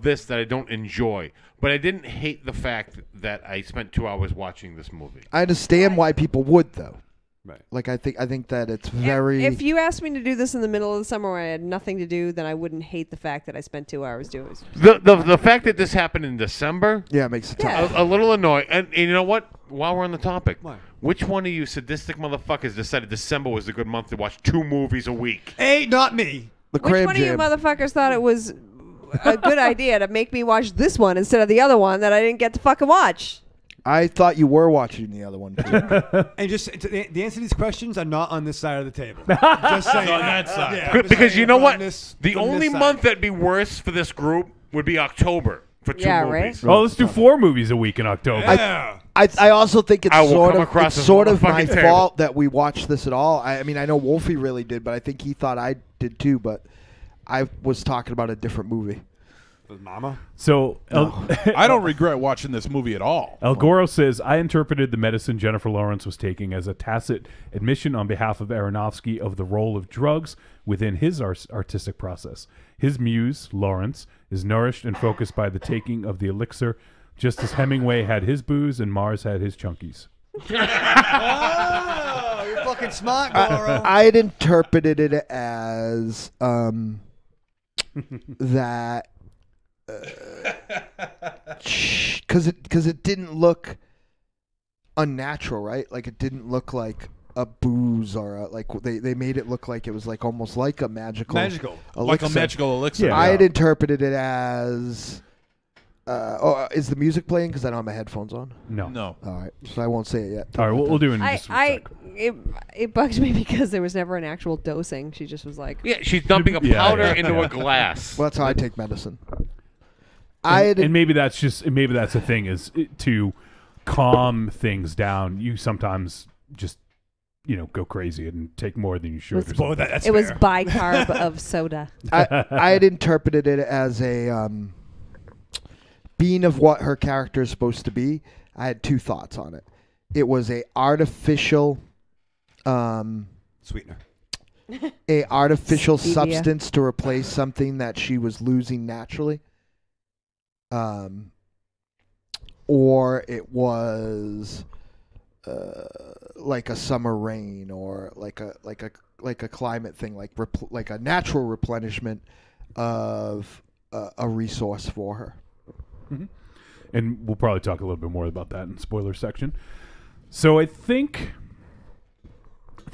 this that I don't enjoy. But I didn't hate the fact that I spent 2 hours watching this movie. I understand why people would though. Right. Like I think that it's very. if you asked me to do this in the middle of the summer where I had nothing to do, then I wouldn't hate the fact that I spent 2 hours doing it. The fact that this happened in December, yeah, it makes it tough. Yeah. a little annoying. And you know what? While we're on the topic, What? which one of you sadistic motherfuckers decided December was a good month to watch 2 movies a week? Hey, not me. The Which crab one of you jam. motherfuckers thought it was a good idea to make me watch this one instead of the other one that I didn't get to fucking watch? I thought you were watching the other one too. And just the answer to these questions are not on this side of the table. Just saying. on that side. Yeah, I'm just Because saying you know from what? this- The from this only side. month that'd be worse for this group would be October for 2 Yeah, movies. right? Oh, let's do 4 movies a week in October. Yeah. I also think it's I will sort come of across it's as sort of my motherfucking terrible. fault that we watched this at all. I mean, I know Wolfie really did, but I think he thought I did too. But I was talking about a different movie. Mama. So I don't regret watching this movie at all. El Goro says, I interpreted the medicine Jennifer Lawrence was taking as a tacit admission on behalf of Aronofsky of the role of drugs within his artistic process. His muse, Lawrence, is nourished and focused by the taking of the elixir, just as Hemingway had his booze and Mars had his chunkies. Oh, you're fucking smart, Goro. I'd interpreted it as that because it didn't look unnatural, right? Like it didn't look like a booze or like they made it look like it was like almost like a magical elixir. Like a magical elixir. Yeah. I had interpreted it as is the music playing? Because I don't have my headphones on. No. All right, so I won't say it yet. All right, we'll do it in just a sec. It bugged me because there was never an actual dosing. She just was like, Yeah, she's dumping a powder into a glass. Well, that's how I take medicine. And maybe that's the thing is to calm things down. You sometimes just go crazy and take more than you should. Or something. it was bicarb of soda. I had interpreted it as a being of what her character is supposed to be. I had two thoughts on it. It was a artificial Sweetener. a artificial Stevia. substance to replace something that she was losing naturally. Or it was like a summer rain, or like a climate thing, like a natural replenishment of a resource for her. Mm-hmm. And we'll probably talk a little bit more about that in the spoiler section. So I think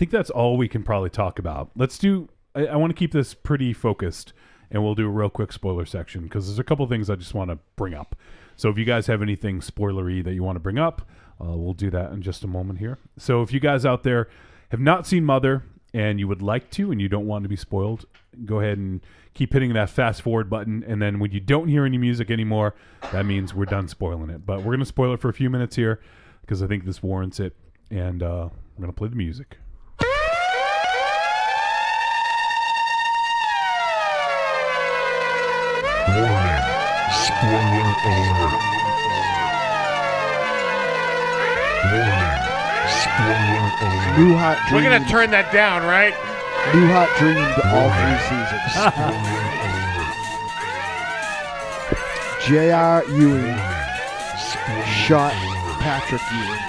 that's all we can probably talk about. Let's do. I want to keep this pretty focused, and we'll do a real quick spoiler section because there's a couple things I just want to bring up. So if you guys have anything spoilery that you want to bring up, we'll do that in just a moment here. So if you guys out there have not seen Mother and you would like to and you don't want to be spoiled, go ahead and keep hitting that fast forward button. And then when you don't hear any music anymore, that means we're done spoiling it. But we're going to spoil it for a few minutes here because I think this warrants it. And we're going to play the music. Warning. Spoiler alert. Warning. Spoiler alert. New Hot We're Dreamed. going to turn that down, right? New Hot Dreamed all 3 seasons. J.R. Ewing shot Patrick Ewing.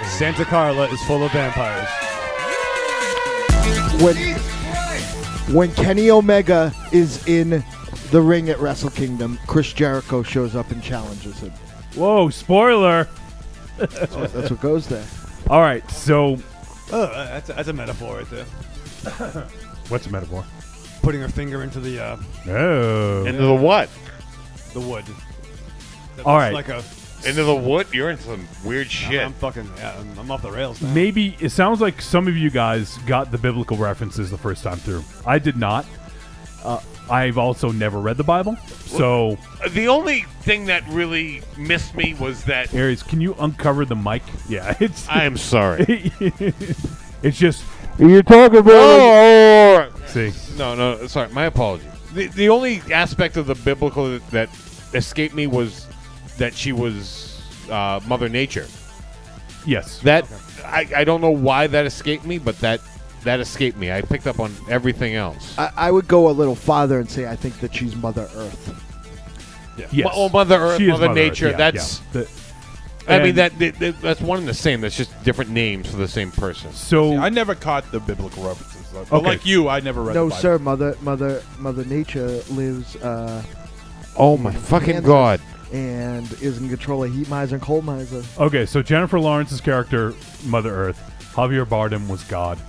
Santa Carla is full of vampires. When Kenny Omega is in the ring at Wrestle Kingdom, Chris Jericho shows up and challenges him. Whoa, spoiler! That's what goes there. All right, so That's a metaphor right there. what's the metaphor? Putting her finger into the Oh. Into the what? wood. All right. Like a. Into the wood? You're in some weird shit. I'm fucking. Yeah, I'm off the rails now. Maybe it sounds like some of you guys got the biblical references the first time through. I did not. I've also never read the Bible, so The only thing that really missed me was that... Aries, can you uncover the mic? Yeah, it's. I am sorry. It's just. You're talking about. See, No, sorry. My apologies. The only aspect of the biblical that escaped me was that she was Mother Nature. yes. That I don't know why that escaped me, but that escaped me. I picked up on everything else. I would go a little farther and say I think that she's Mother Earth. Yes. Well, Mother Earth, She is Mother Earth, Nature. yeah, That's. yeah. I mean And- that's one and the same. That's just different names for the same person. So I never caught the biblical references. But Okay. like you, I never read No, the Bible. sir. Mother Nature lives. Oh my fucking Kansas god! And is in control of Heat Miser and Cold Miser. okay, so Jennifer Lawrence's character, Mother Earth. Javier Bardem was God.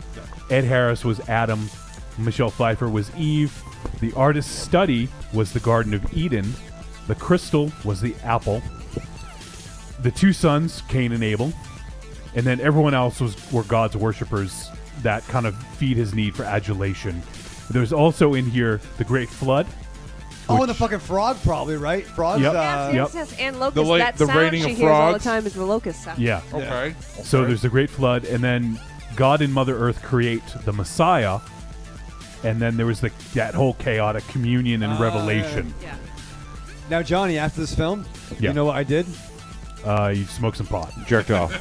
Ed Harris was Adam. Michelle Pfeiffer was Eve. The artist's study was the Garden of Eden. The crystal was the apple. The two sons, Cain and Abel. And then everyone else were God's worshippers that kind of feed his need for adulation. There's also in here the Great Flood. Oh, and which- the fucking frog, probably, right? Frogs. Yep. Yes, and locust. la- that the sound raining she of hears all the frogs? time is the locust sound. Yeah. Okay. So there's the Great Flood, and then God and Mother Earth create the Messiah, and then there was that whole chaotic communion and revelation. Yeah. Now, Johnny, after this film, Yeah. you know what I did? You smoked some pot. Jerked off.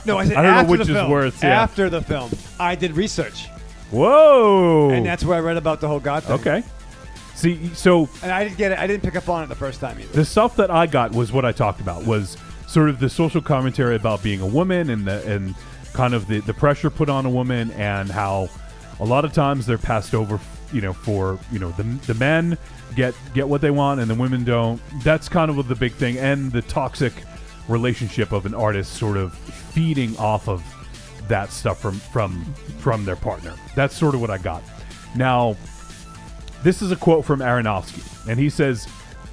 No, I said I don't know after which the is film. worse, yeah. After the film, I did research, Whoa! and that's where I read about the whole God thing. Okay. See, so And I didn't get it. I didn't pick up on it the first time either. the stuff that I got was what I talked about, was sort of the social commentary about being a woman and kind of the pressure put on a woman, and how a lot of times they're passed over, for the men get what they want and the women don't. That's kind of the big thing, and the toxic relationship of an artist sort of feeding off of that stuff from their partner. That's sort of what I got. Now, this is a quote from Aronofsky, and he says,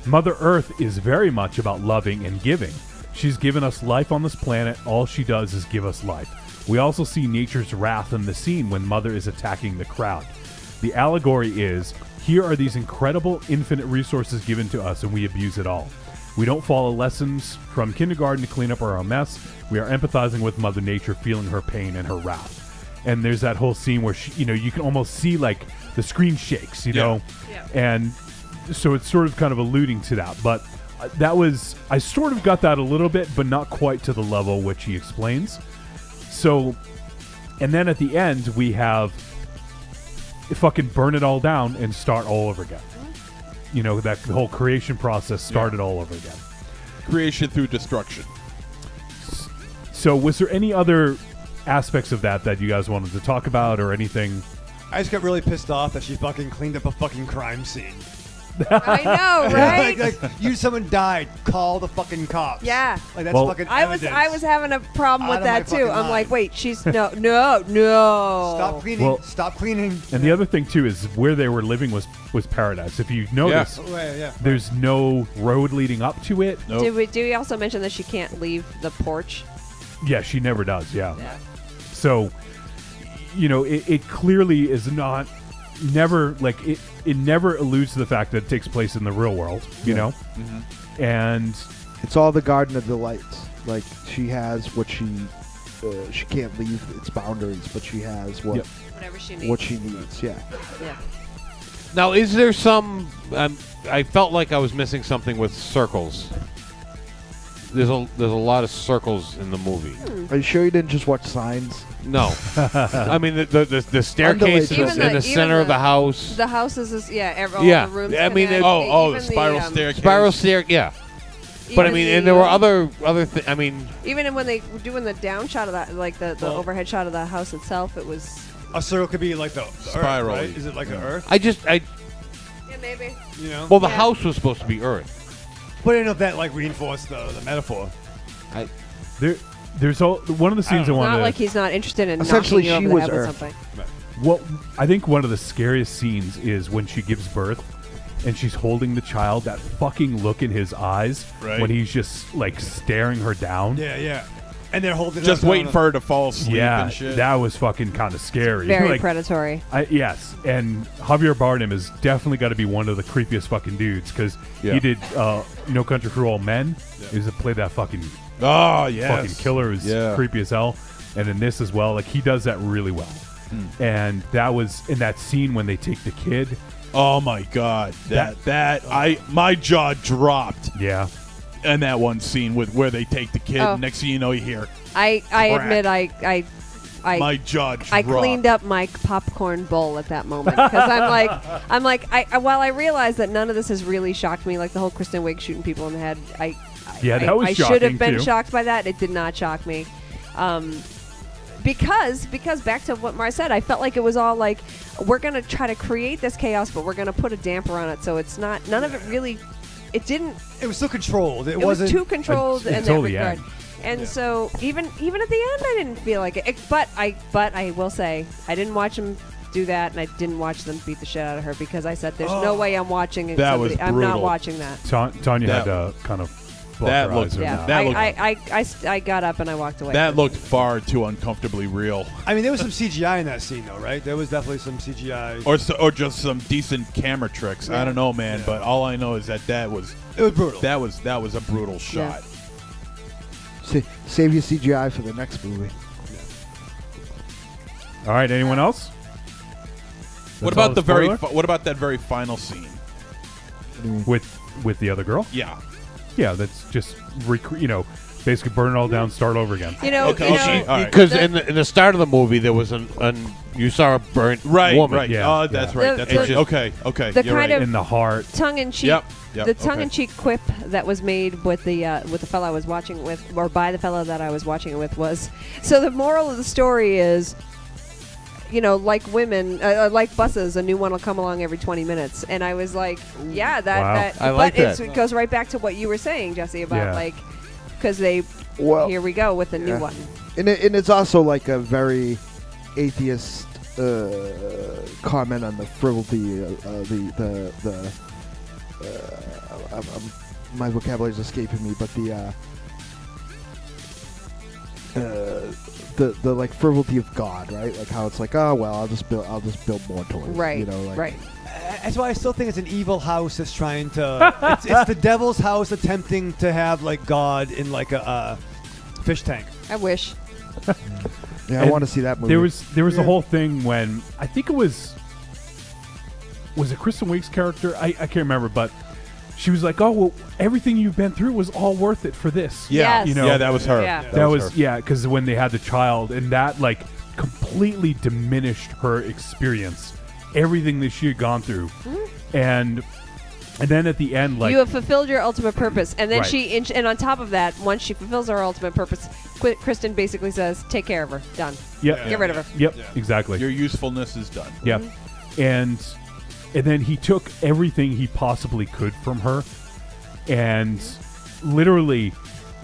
"Mother Earth is very much about loving and giving. She's given us life on this planet. All she does is give us life. We also see nature's wrath in the scene when Mother is attacking the crowd. The allegory is, here are these incredible infinite resources given to us, and we abuse it all. We don't follow lessons from kindergarten to clean up our own mess. We are empathizing with Mother Nature, feeling her pain and her wrath." And there's that whole scene where you can almost see like the screen shakes, Yeah. and so it's sort of kind of alluding to that. But I sort of got that a little bit, but not quite to the level which he explains. So, and then at the end we have fucking burn it all down and start all over again. That the whole creation process started all over again. Creation through destruction. So was there any other aspects of that you guys wanted to talk about, or anything? I just got really pissed off that she fucking cleaned up a fucking crime scene. I know, right? like someone died. Call the fucking cops. Yeah. Like that's Well, fucking. I was having a problem Out with of that my too. fucking I'm like, mind. wait, she's no. Stop cleaning. Well- Stop cleaning. And the other thing too is where they were living was paradise. If you notice, Oh, yeah. there's no road leading up to it. Nope. Do we also mention that she can't leave the porch? Yeah, she never does. Yeah. Yeah. So, it clearly is never it never alludes to the fact that it takes place in the real world, and It's all the Garden of Delights. Like, she has what she can't leave its boundaries, but she has what Yep. Whatever she needs. what she needs. Yeah. Yeah. Now, is there some? I felt like I was missing something with circles. There's a lot of circles in the movie. Are you sure you didn't just watch Signs? No, I mean the staircase Even in the center of the house. The house is all Yeah. the rooms. I mean, connect, the even spiral staircase. Spiral stair, yeah. But I even mean, the, and there were other things. I mean, even when they were doing the down shot of that, like the Well- overhead shot of the house itself, it was A circle could be like the Spiral. Earth, right? Is it like the Earth? yeah, maybe. You know. well, the Yeah. house was supposed to be Earth. But I didn't know if that like reinforced the metaphor. there's one of the scenes I don't know. want Not to like he's not interested in Essentially, knocking you she over the was head with Earth. something. what I think one of the scariest scenes is when she gives birth and she's holding the child. That fucking look in his eyes Right. when he's just like staring her down. Yeah. And they're holding. Just up waiting on for her to fall asleep Yeah, and shit. that was fucking kind of scary. Very Like, predatory. yes, and Javier Bardem has definitely got to be one of the creepiest fucking dudes because Yeah. he did No Country for Old Men. He played that fucking Oh, yes. fucking killer, who's Yeah. creepy as hell, and in this as well. Like, he does that really well. And that was in that scene when they take the kid. Oh my god, my jaw dropped Yeah, in that one scene with where they take the kid. Oh. Next thing you know, you hear I Crack. admit my jaw dropped. I cleaned up my popcorn bowl at that moment because I'm like while I realize that none of this has really shocked me, like the whole Kristen Wiig shooting people in the head. that was I should shocking, have been too. shocked by that. It did not shock me. Because back to what Mara said, I felt like it was all like, we're gonna try to create this chaos, but we're gonna put a damper on it, so it's not. None of it really. It didn't. It was still controlled. It It was wasn't too controlled in that until the regard. end. And so even at the end, I didn't feel like it. But I will say I didn't watch him do that, and I didn't watch them beat the shit out of her because I said, "There's no way I'm watching." That was I'm not brutal. watching that. Tanya That- had to kind of block that her looked- eyes on Yeah, that. That I got up and I walked away. That looked far too uncomfortably real, I mean, there was some CGI in that scene, though, right? There was definitely some CGI. or just some decent camera tricks. I don't know, man, but all I know is that was It was brutal. that was a brutal shot. Save your CGI for the next movie. All right, anyone else? What about the what about that very final scene? with the other girl? Yeah. Yeah, that's just basically burn it all down, start over again. Because in the start of the movie there was you saw a burnt woman. Right. Yeah. Oh, that's right. That's right. Okay. The You're kind right. of in the heart. tongue-in-cheek. Yep. The tongue-in-cheek quip that was made with the fellow I was watching with, or by the fellow that I was watching it with, was, so the moral of the story is, like women, like buses, a new one will come along every 20 minutes. And I was like, yeah, that I like that. It goes right back to what you were saying, Jesse, about because here we go with a new one. And it's also like a very atheist comment on the frivolity my vocabulary is escaping me, but the like frivolity of God, right? Like how it's like, oh well, I'll just build more toys, right? Right. That's why I still think it's an evil house that's trying to. it's the devil's house attempting to have like God in like a fish tank. I wish. Yeah, I want to see that movie. There was a whole thing when I think it was it Kristen Wiig's character? I can't remember, but she was like, "Oh well, everything you've been through was all worth it for this." Yeah, yes. yeah, that was her. Yeah. That was because when they had the child, and that like completely diminished her experience, everything that she had gone through, and then at the end, like you have fulfilled your ultimate purpose, and then Right. and on top of that, once she fulfills her ultimate purpose, Kristen basically says, "Take care of her, done. Yep. Get rid of her." Yep, exactly. Your usefulness is done. Yep. And then he took everything he possibly could from her, and literally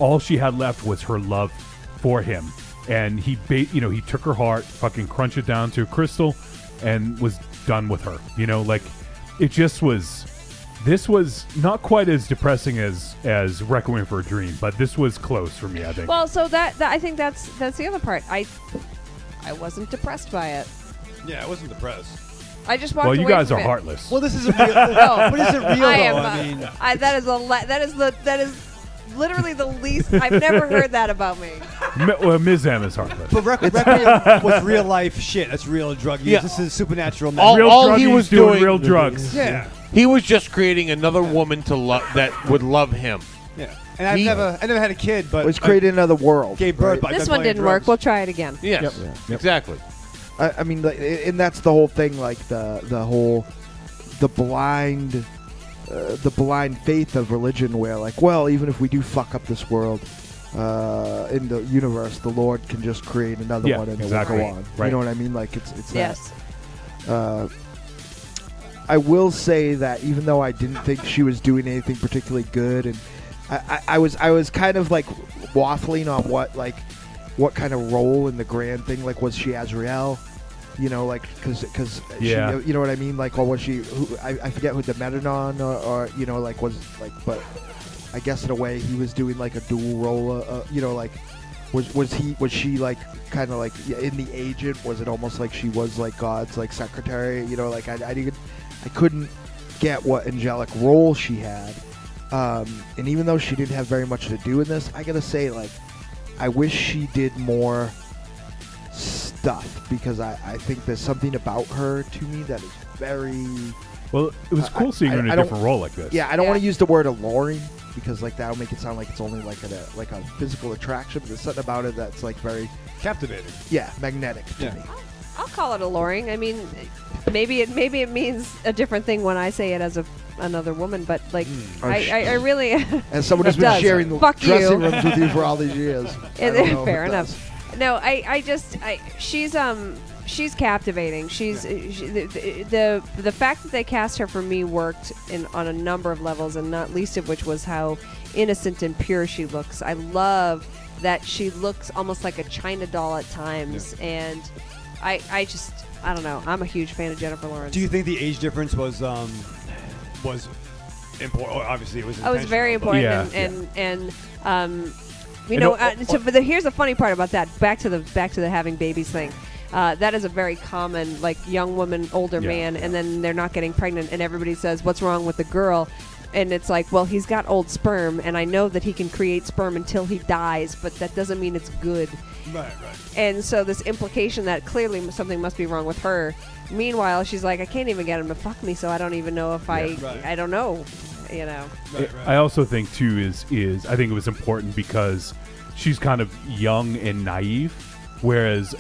all she had left was her love for him. And he took her heart, fucking crunched it down to a crystal, and was done with her. Like it just was. This was not quite as depressing as Requiem for a Dream, but this was close for me, I think. Well, so that I think that's the other part. I wasn't depressed by it. Yeah, I wasn't depressed. I just walked Well, away you guys from are it. heartless. Well, this isn't real. But is it real I though? am. I mean, That is literally the least. I've never heard that about me. Ms. M is heartless. but Requiem was real life shit. That's real drug use. Yeah. This is supernatural. Real he druggies was doing doing- real drugs. Yeah. He was just creating another woman to love that would love him. Yeah. And I never had a kid, but was creating another world. gave birth. right? by This one playing didn't work. drugs. We'll try it again. Yes, Yep. exactly. I mean, like, and that's the whole thing. Like the blind faith of religion, where like, well, even if we do fuck up this world, in the universe, the Lord can just create another one and exactly. it will go on. Right. You know what I mean? Like it's Yes. that. I will say that even though I didn't think she was doing anything particularly good, and I was kind of like waffling on what kind of role in the grand thing, like was she Azrael? Like because Yeah. you know what I mean? Like, or was she? I forget who the Metanon or like was like, but I guess in a way he was doing like a dual role. Like was she like kind of like in the agent? Was it almost like she was like God's like secretary? Like I couldn't get what angelic role she had. And even though she didn't have very much to do in this, I gotta say, like, I wish she did more stuff, because I think there's something about her to me that is very... Well, it was cool seeing her in a different role like this. Yeah, I don't want to use the word alluring, because like that'll make it sound like it's only like a physical attraction, but there's something about it that's like very... Captivating. Yeah, magnetic to me. I'll call it alluring. I mean, maybe it means a different thing when I say it as another woman, but like I really As someone who's It been does. sharing the Fuck dressing you. rooms with you for all these years. I don't know if fair it enough. does. No, she's captivating. The fact that they cast her for me worked on a number of levels, and not least of which was how innocent and pure she looks. I love that she looks almost like a China doll at times, and I don't know. I'm a huge fan of Jennifer Lawrence. Do you think the age difference was important? Obviously, it was. Oh, it's very important, here's the funny part about that. Back to the having babies thing. That is a very common, like, young woman, older man, and then they're not getting pregnant, and everybody says, "What's wrong with the girl?" And it's like, well, he's got old sperm, and I know that he can create sperm until he dies, but that doesn't mean it's good. Right. And so this implication that clearly something must be wrong with her. Meanwhile, she's like, I can't even get him to fuck me, so I don't even know if I don't know, you know. Right. I also think too is I think it was important because she's kind of young and naive, whereas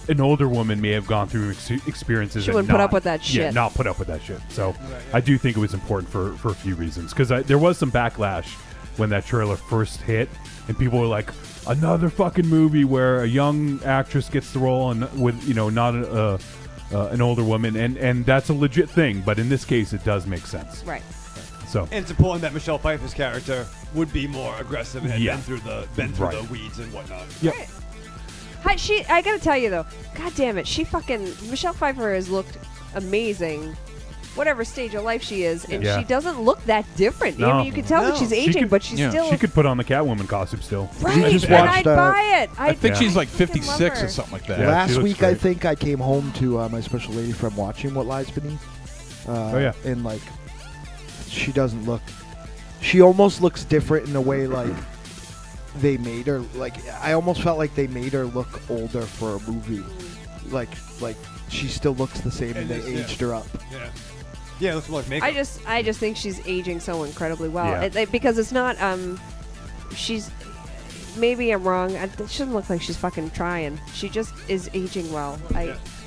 an older woman may have gone through experiences. She and wouldn't put up with that shit. Yeah, not put up with that shit. So I do think it was important for a few reasons because there was some backlash when that trailer first hit, and people were like, another fucking movie where a young actress gets the role and with not an older woman, and that's a legit thing. But in this case, it does make sense. Right. So And it's important that Michelle Pfeiffer's character would be more aggressive and been through the weeds and whatnot. Yep. Right. I gotta tell you though, god damn it, Michelle Pfeiffer has looked amazing, whatever stage of life she is, and she doesn't look that different. No. I mean, you can tell that she's aging, but she's still. She could put on the Catwoman costume still. Right, just and watched, I'd buy it. I think she's like fucking love 56 her. or something like that. Yeah, she Last looks week, I great. think I came home to my special lady friend watching What Lies Beneath. And like, she doesn't look. She almost looks different in a way like they made her. Like I almost felt like they made her look older for a movie. Like she still looks the same, and they aged her up. Yeah, looks like makeup. I just think she's aging so incredibly well. Yeah. Because it's not. She's. Maybe I'm wrong. It shouldn't look like she's fucking trying. She just is aging well.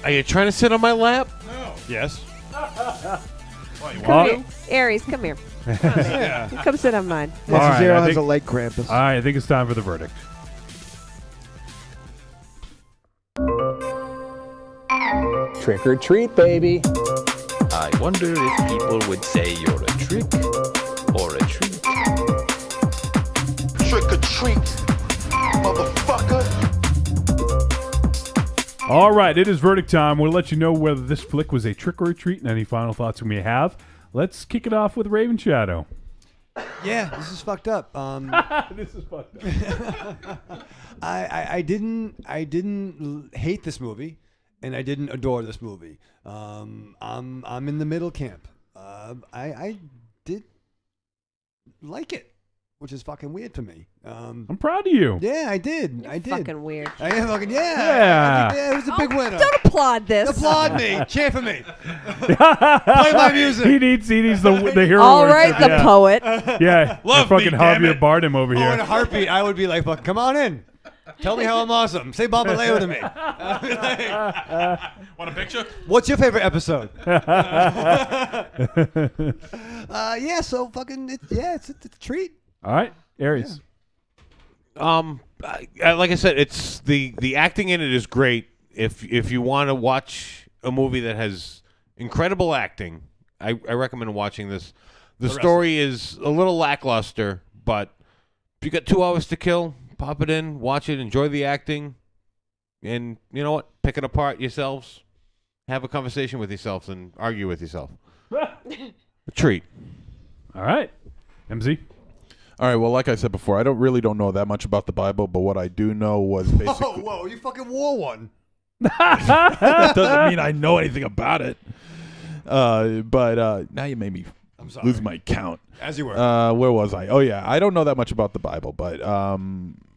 Are you trying to sit on my lap? Yes. Come here. Aries, come here. Come sit on mine. All right, Zero I has think- a leg crampus. All right, I think it's time for the verdict. Trick or treat, baby. I wonder if people would say you're a trick or a treat. Trick or treat, motherfucker. All right, it is verdict time. We'll let you know whether this flick was a trick or a treat and any final thoughts we may have. Let's kick it off with Raven Shadow. Yeah, this is fucked up. This is fucked up. I didn't hate this movie, and I didn't adore this movie. I'm in the middle camp. I did like it, which is fucking weird for me. I'm proud of you. Yeah, I did. I did. Fucking weird. I am fucking Yeah. It was a big winner. Don't applaud this. Applaud me, cheer for me. Play my music. He needs the hero. All right, worship, the poet. Yeah, Love fucking me, damn Javier it. Bardem over Oh, in here. a heartbeat, I would be like, "Fucking come on in. Tell me how I'm awesome. Say Babaleo to me." Want a picture? What's your favorite episode? Yeah, so fucking, it's a treat. All right, Aries. Like I said, it's the acting in it is great. If you want to watch a movie that has incredible acting, I recommend watching this. The story is a little lackluster, but if you got 2 hours to kill, pop it in, watch it, enjoy the acting, and you know what? Pick it apart yourselves. Have a conversation with yourselves and argue with yourself. A treat. All right, MZ. All right. Well, like I said before, I don't know that much about the Bible, but what I do know was basically Whoa, you fucking wore one. doesn't mean I know anything about it. But now you made me lose my count. As you were. Where was I? Oh yeah, I don't know that much about the Bible, but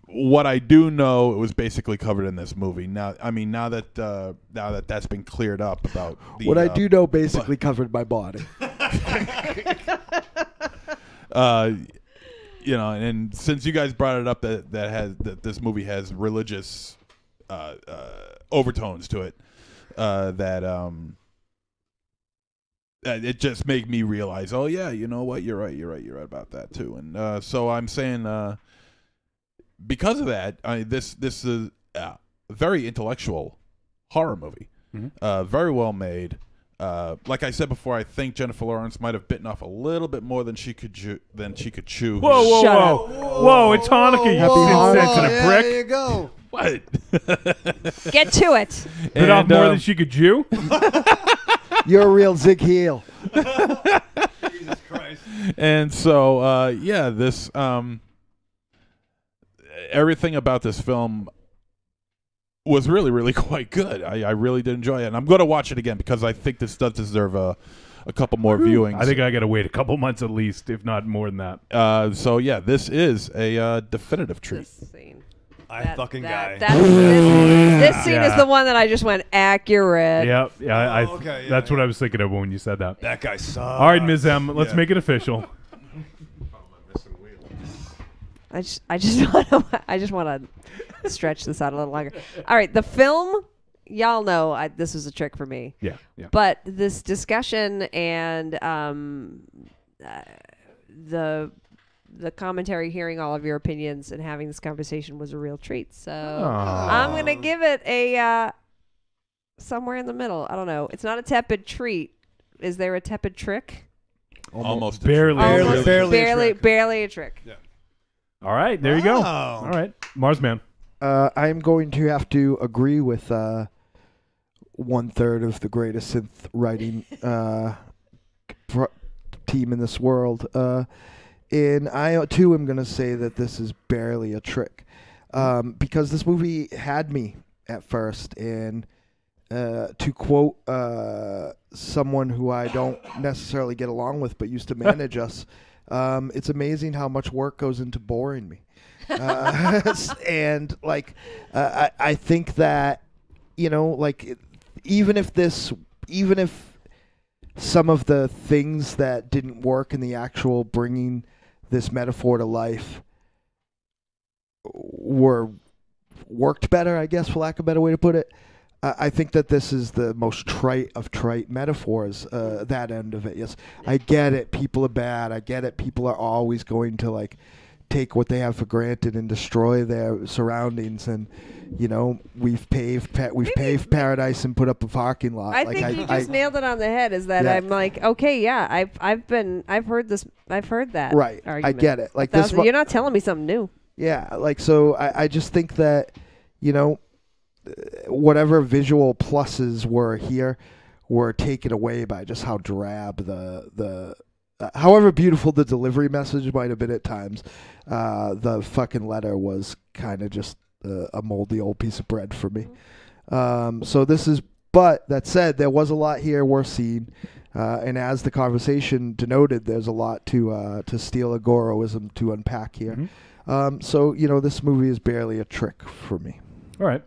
what I do know, it was basically covered in this movie. Now that that's been cleared up about the, What I do know basically covered my body. And since you guys brought it up that this movie has religious overtones to it, that it just made me realize, oh yeah, you know what, you're right about that too. And so I'm saying, because of that, this is a very intellectual horror movie, very well made. Like I said before, I think Jennifer Lawrence might have bitten off a little bit more than she could chew. Whoa! Shut Whoa! It's Hanukkah, you Happy insensitive yeah, prick. there you go. What? Get to it. Bit off more than she could chew. You're a real Zig heel. Jesus Christ. And so, this everything about this film was really, really quite good. I really did enjoy it, and I'm going to watch it again because I think this does deserve a couple more viewings. I think I got to wait a couple months at least, if not more than that. So yeah, this is a definitive treat. This scene. This scene is the one that I just went accurate. Yep. Yeah. Okay, yeah, that's what I was thinking of when you said that. That guy sucks. All right, Ms. M. Let's make it official. I just want to stretch this out a little longer. All right, the film. Y'all know this was a trick for me. Yeah. Yeah. But this discussion and the commentary, hearing all of your opinions and having this conversation was a real treat. So I'm gonna give it a somewhere in the middle. I don't know. It's not a tepid treat. Is there a tepid trick? Almost barely a trick. Yeah. All right, there you go. Wow. All right, Marsman. I'm going to have to agree with 1/3 of the greatest synth writing team in this world. And I, too, am going to say that this is barely a trick. Because this movie had me at first. And to quote someone who I don't necessarily get along with but used to manage us, it's amazing how much work goes into boring me. And, like, I think that, you know, like, even if some of the things that didn't work in the actual bringing this metaphor to life worked better, I guess, for lack of a better way to put it, I think that this is the most trite of trite metaphors, that end of it. Yes, I get it. People are bad. I get it. People are always going to, like, take what they have for granted and destroy their surroundings. And, you know, we've paved paradise and put up a parking lot. I think you just nailed it on the head. Is that I'm like, okay, yeah, I've heard that. Right. Argument. I get it. Like you're not telling me something new. Yeah. Like, so I just think that, you know, whatever visual pluses were here were taken away by just how drab the however beautiful the delivery message might have been at times, the fucking letter was kind of just a moldy old piece of bread for me. So this is, but that said, there was a lot here worth seeing. And as the conversation denoted, there's a lot to steal agoroism to unpack here. Mm-hmm. So, you know, this movie is barely a trick for me. All right.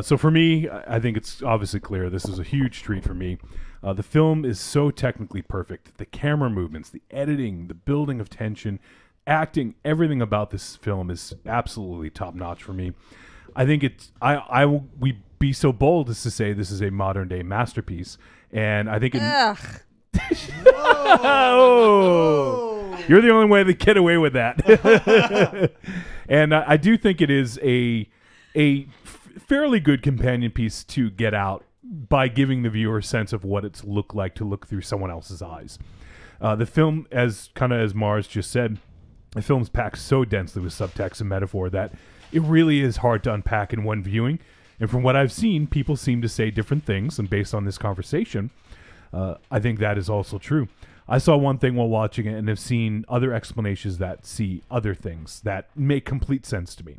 So for me, I think it's obviously clear this is a huge treat for me. The film is so technically perfect. The camera movements, the editing, the building of tension, acting, everything about this film is absolutely top notch for me. I think we be so bold as to say this is a modern day masterpiece, and I think you're the only way to get away with that. And I do think it is a fairly good companion piece to Get Out by giving the viewer a sense of what it's looked like to look through someone else's eyes. The film, as Mars just said, the film's packed so densely with subtext and metaphor that it really is hard to unpack in one viewing. And from what I've seen, people seem to say different things, and based on this conversation, I think that is also true. I saw one thing while watching it and have seen other explanations that see other things that make complete sense to me.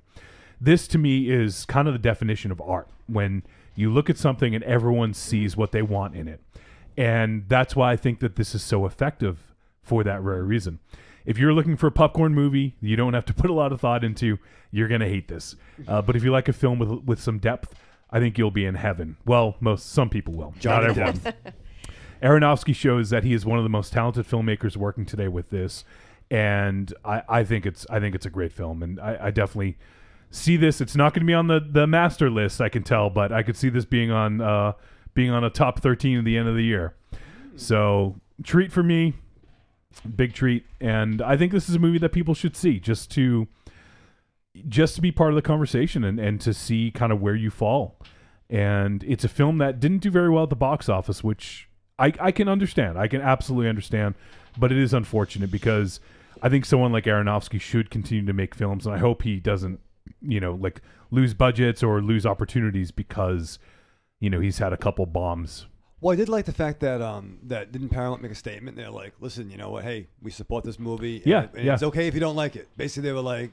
This, to me, is kind of the definition of art, when you look at something and everyone sees what they want in it. And that's why I think that this is so effective for that very reason. If you're looking for a popcorn movie you don't have to put a lot of thought into, you're going to hate this. But if you like a film with some depth, I think you'll be in heaven. Well, some people will. Not everyone. Aronofsky shows that he is one of the most talented filmmakers working today with this. And I think it's a great film. And I definitely see this. It's not going to be on the master list, I can tell, but I could see this being on a top 13 at the end of the year. So, treat for me, big treat, and I think this is a movie that people should see just to be part of the conversation and to see kind of where you fall. And it's a film that didn't do very well at the box office, which I can understand. I can absolutely understand, but it is unfortunate because I think someone like Aronofsky should continue to make films, and I hope he doesn't, like lose budgets or lose opportunities because, he's had a couple bombs. Well, I did like the fact that that didn't Paramount make a statement? They're like, listen, you know what? Hey, we support this movie. And it's okay if you don't like it. Basically, they were like,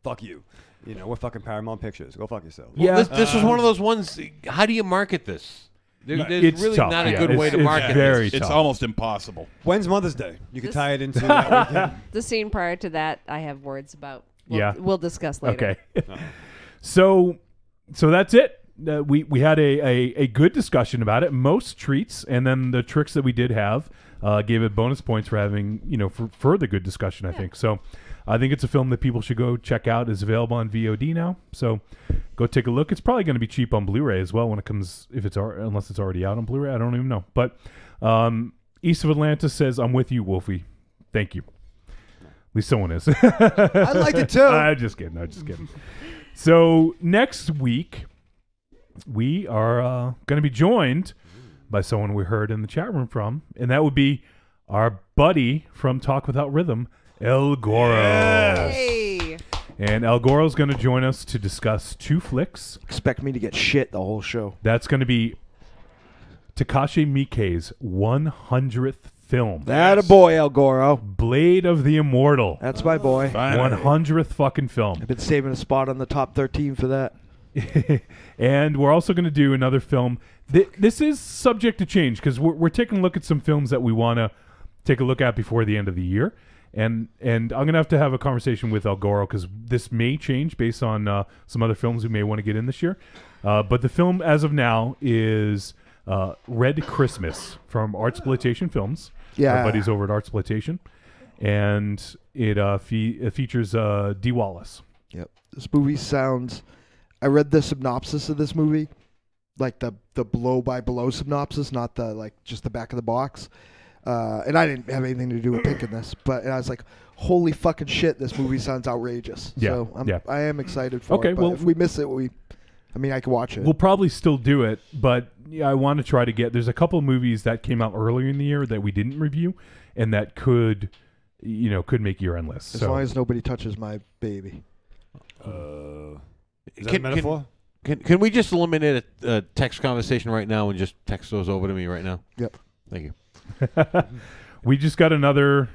fuck you. We're fucking Paramount Pictures. Go fuck yourself. Well, this was one of those ones. How do you market this? There's really tough. not a good way to market this. It's almost impossible. When's Mother's Day? You could tie it into that weekend. The scene prior to that, I have words about. We'll discuss later. Okay. So that's it. We had a good discussion about it. Most treats, and then the tricks that we did have gave it bonus points for having for further good discussion. I think so. I think it's a film that people should go check out. It's available on VOD now, so go take a look. It's probably going to be cheap on Blu-ray as well when it comes, unless it's already out on Blu-ray. I don't even know. But East of Atlanta says, "I'm with you, Wolfie." Thank you. At least someone is. I liked it too. I'm just kidding. So next week we are going to be joined by someone we heard in the chat room from, and that would be our buddy from Talk Without Rhythm, El Goro. Hey. And El Goro's going to join us to discuss 2 flicks. Expect me to get shit the whole show. That's going to be Takashi Miike's 100th film. That a boy, El Goro. Blade of the Immortal. That's my boy. 100th fucking film. I've been saving a spot on the top 13 for that. And we're also going to do another film. This is subject to change because we're taking a look at some films that we want to take a look at before the end of the year. And I'm going to have a conversation with El Goro because this may change based on some other films we may want to get in this year. But the film as of now is Red Christmas from Artsploitation Films. Yeah. Our buddies over at Artsploitation. And it features Dee Wallace. Yep. This movie sounds... I read the synopsis of this movie, like the blow-by-blow synopsis, not the just the back of the box. And I didn't have anything to do with picking this, but I was like, holy fucking shit, this movie sounds outrageous. Yeah, So I am excited for it. But well, if we miss it, I can watch it. We'll probably still do it, but I want to try to get... There's a couple of movies that came out earlier in the year that we didn't review, and that could make year-end lists. As long as nobody touches my baby. Is that a metaphor? Can we just eliminate a text conversation right now and just text those over to me right now? Yep. Thank you. We just got another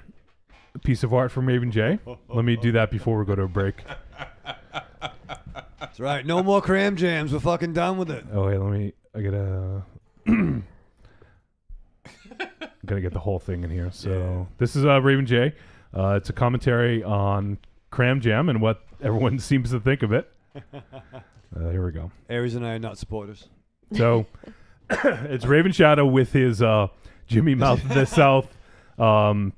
piece of art from Raven J. Let me do that before we go to a break. That's right. No more cram jams. We're fucking done with it. Oh, wait, I gotta... gotta get the whole thing in here. So This is Raven J. It's a commentary on Cram Jam and what everyone seems to think of it. Here we go. Aries and I are not supporters. So it's Raven Shadow with his Jimmy Mouth of the South. What are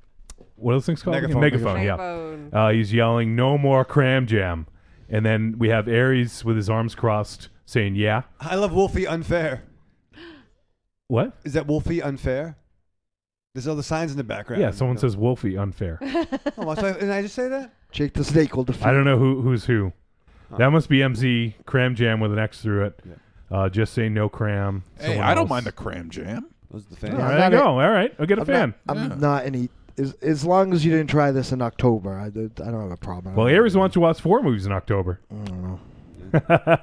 those things called? Megaphone. Yeah. He's yelling, "No more Cram Jam." And then we have Aries with his arms crossed saying, "Yeah." I love Wolfie Unfair. What? Is that Wolfie Unfair? There's other signs in the background. Yeah, someone says Wolfie Unfair. Didn't I just say that? Jake the Snake will defeat. I don't know who's who. That must be MZ Cram Jam with an X through it. Yeah. Just say no cram. Hey, I don't mind the Cram Jam. Those are the fans. There you go. All right, I'll get a fan. I'm not any... As long as you didn't try this in October, I don't have a problem. Well, Aries wants to watch 4 movies in October. I don't know.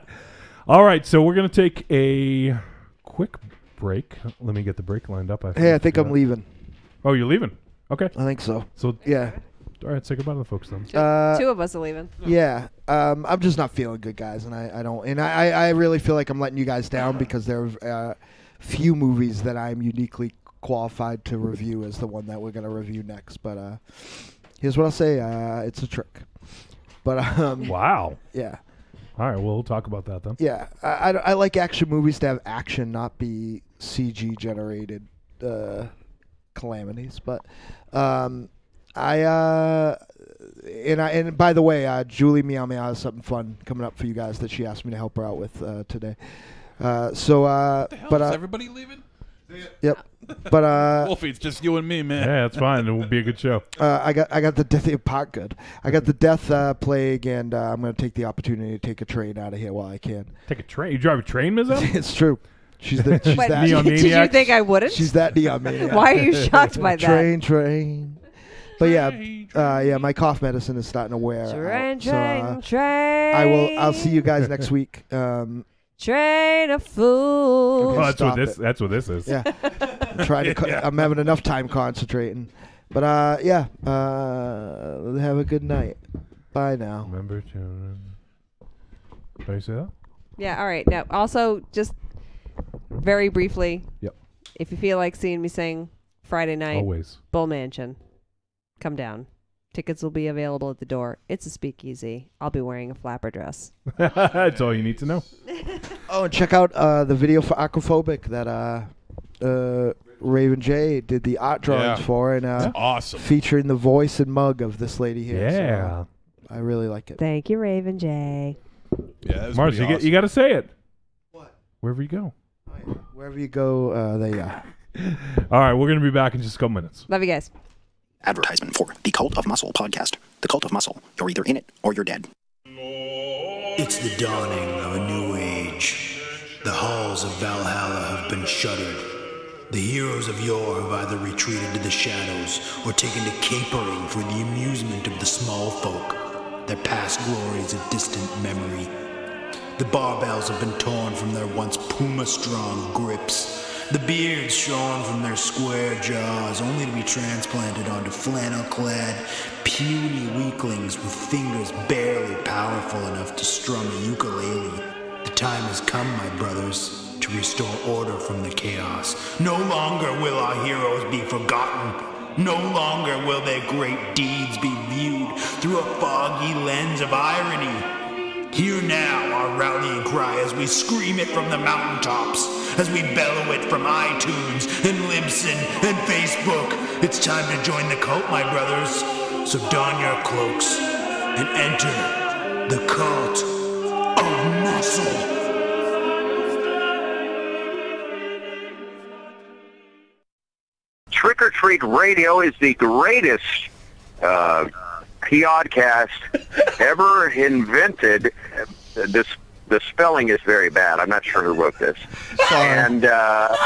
All right, so we're going to take a quick break. Let me get the break lined up. I think I'm leaving. Oh, you're leaving? Okay. I think so. So yeah. All right, say goodbye to the folks then. 2 of us are leaving. Yeah. I'm just not feeling good, guys, and I don't. And I really feel like I'm letting you guys down because there are few movies that I'm uniquely qualified to review as the one that we're going to review next. But here's what I'll say. It's a trick. But wow. Yeah. All right, we'll talk about that then. Yeah. I like action movies to have action, not be CG generated calamities. But and by the way, Julie Meow Meow has something fun coming up for you guys that she asked me to help her out with today. What the hell, is everybody leaving? Yep. But Wolfie, it's just you and me, man. Yeah, it's fine. It will be a good show. I got the death part good. I got the death plague, and I'm going to take the opportunity to take a train out of here while I can. Take a train? You drive a train, Ms. M? It's true. She's that neon maniac. Did you think I wouldn't? She's that neon maniac. Why are you shocked by that? Train. But yeah, my cough medicine is starting to wear out. Train. I'll see you guys next week. Train of fools. Oh, that's what this is. Yeah. I'm having enough time concentrating. But have a good night. Bye now. Remember to... Did I say that? Yeah, all right. Now, also, just very briefly, Yep. if you feel like seeing me sing Friday night, Always. Bull Mansion, come down. Tickets will be available at the door. It's a speakeasy. I'll be wearing a flapper dress. That's all you need to know. Oh, and check out the video for Aquaphobic that Raven J did the art drawings for, and Awesome. featuring the voice and mug of this lady here. Yeah. So, I really like it. Thank you, Raven J. Yeah, that was Mars, pretty awesome. you got to say it. What? Wherever you go. Wherever you go, there you are. All right, we're going to be back in just a couple minutes. Love you guys. Advertisement for the Cult of Muscle podcast. The Cult of Muscle. You're either in it or you're dead. It's the dawning of a new age. The halls of Valhalla have been shuttered. The heroes of yore have either retreated to the shadows or taken to capering for the amusement of the small folk, their past glories a distant memory. The barbells have been torn from their once puma-strong grips, the beards shorn from their square jaws, only to be transplanted onto flannel-clad, puny weaklings with fingers barely powerful enough to strum a ukulele. The time has come, my brothers, to restore order from the chaos. No longer will our heroes be forgotten. No longer will their great deeds be viewed through a foggy lens of irony. Hear now our rallying cry as we scream it from the mountaintops, as we bellow it from iTunes and Libsyn and Facebook. It's time to join the cult, my brothers. So don your cloaks and enter the Cult of Muscle. Trick or Treat Radio is the greatest podcast ever invented. The spelling is very bad. I'm not sure who wrote this. And the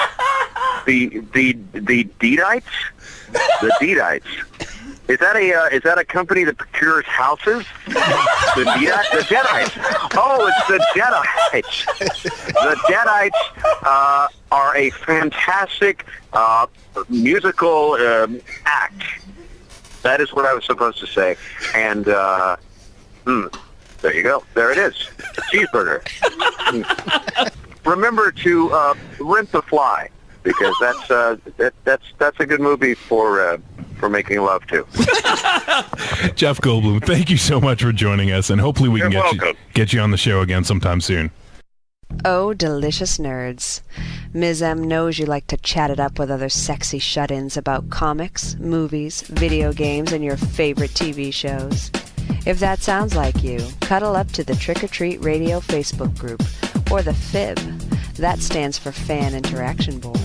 Deedites, is that a company that procures houses? The Deadites. Oh, it's the Deadites. The Deadites are a fantastic musical act. That is what I was supposed to say. And there you go. There it is. A cheeseburger. Remember to Rent the Fly, because that's a good movie for making love to. Jeff Goldblum, thank you so much for joining us, and hopefully we can get you on the show again sometime soon. Oh, delicious nerds. Ms. M knows you like to chat it up with other sexy shut-ins about comics, movies, video games, and your favorite TV shows. If that sounds like you, cuddle up to the Trick or Treat Radio Facebook group, or the FIB. That stands for Fan Interaction Board.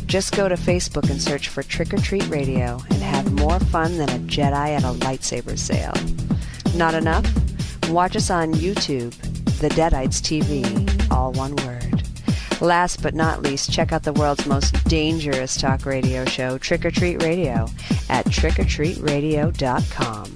Just go to Facebook and search for Trick or Treat Radio and have more fun than a Jedi at a lightsaber sale. Not enough? Watch us on YouTube, The Deadites TV, all one word. Last but not least, check out the world's most dangerous talk radio show, Trick or Treat Radio, at trickortreatradio.com.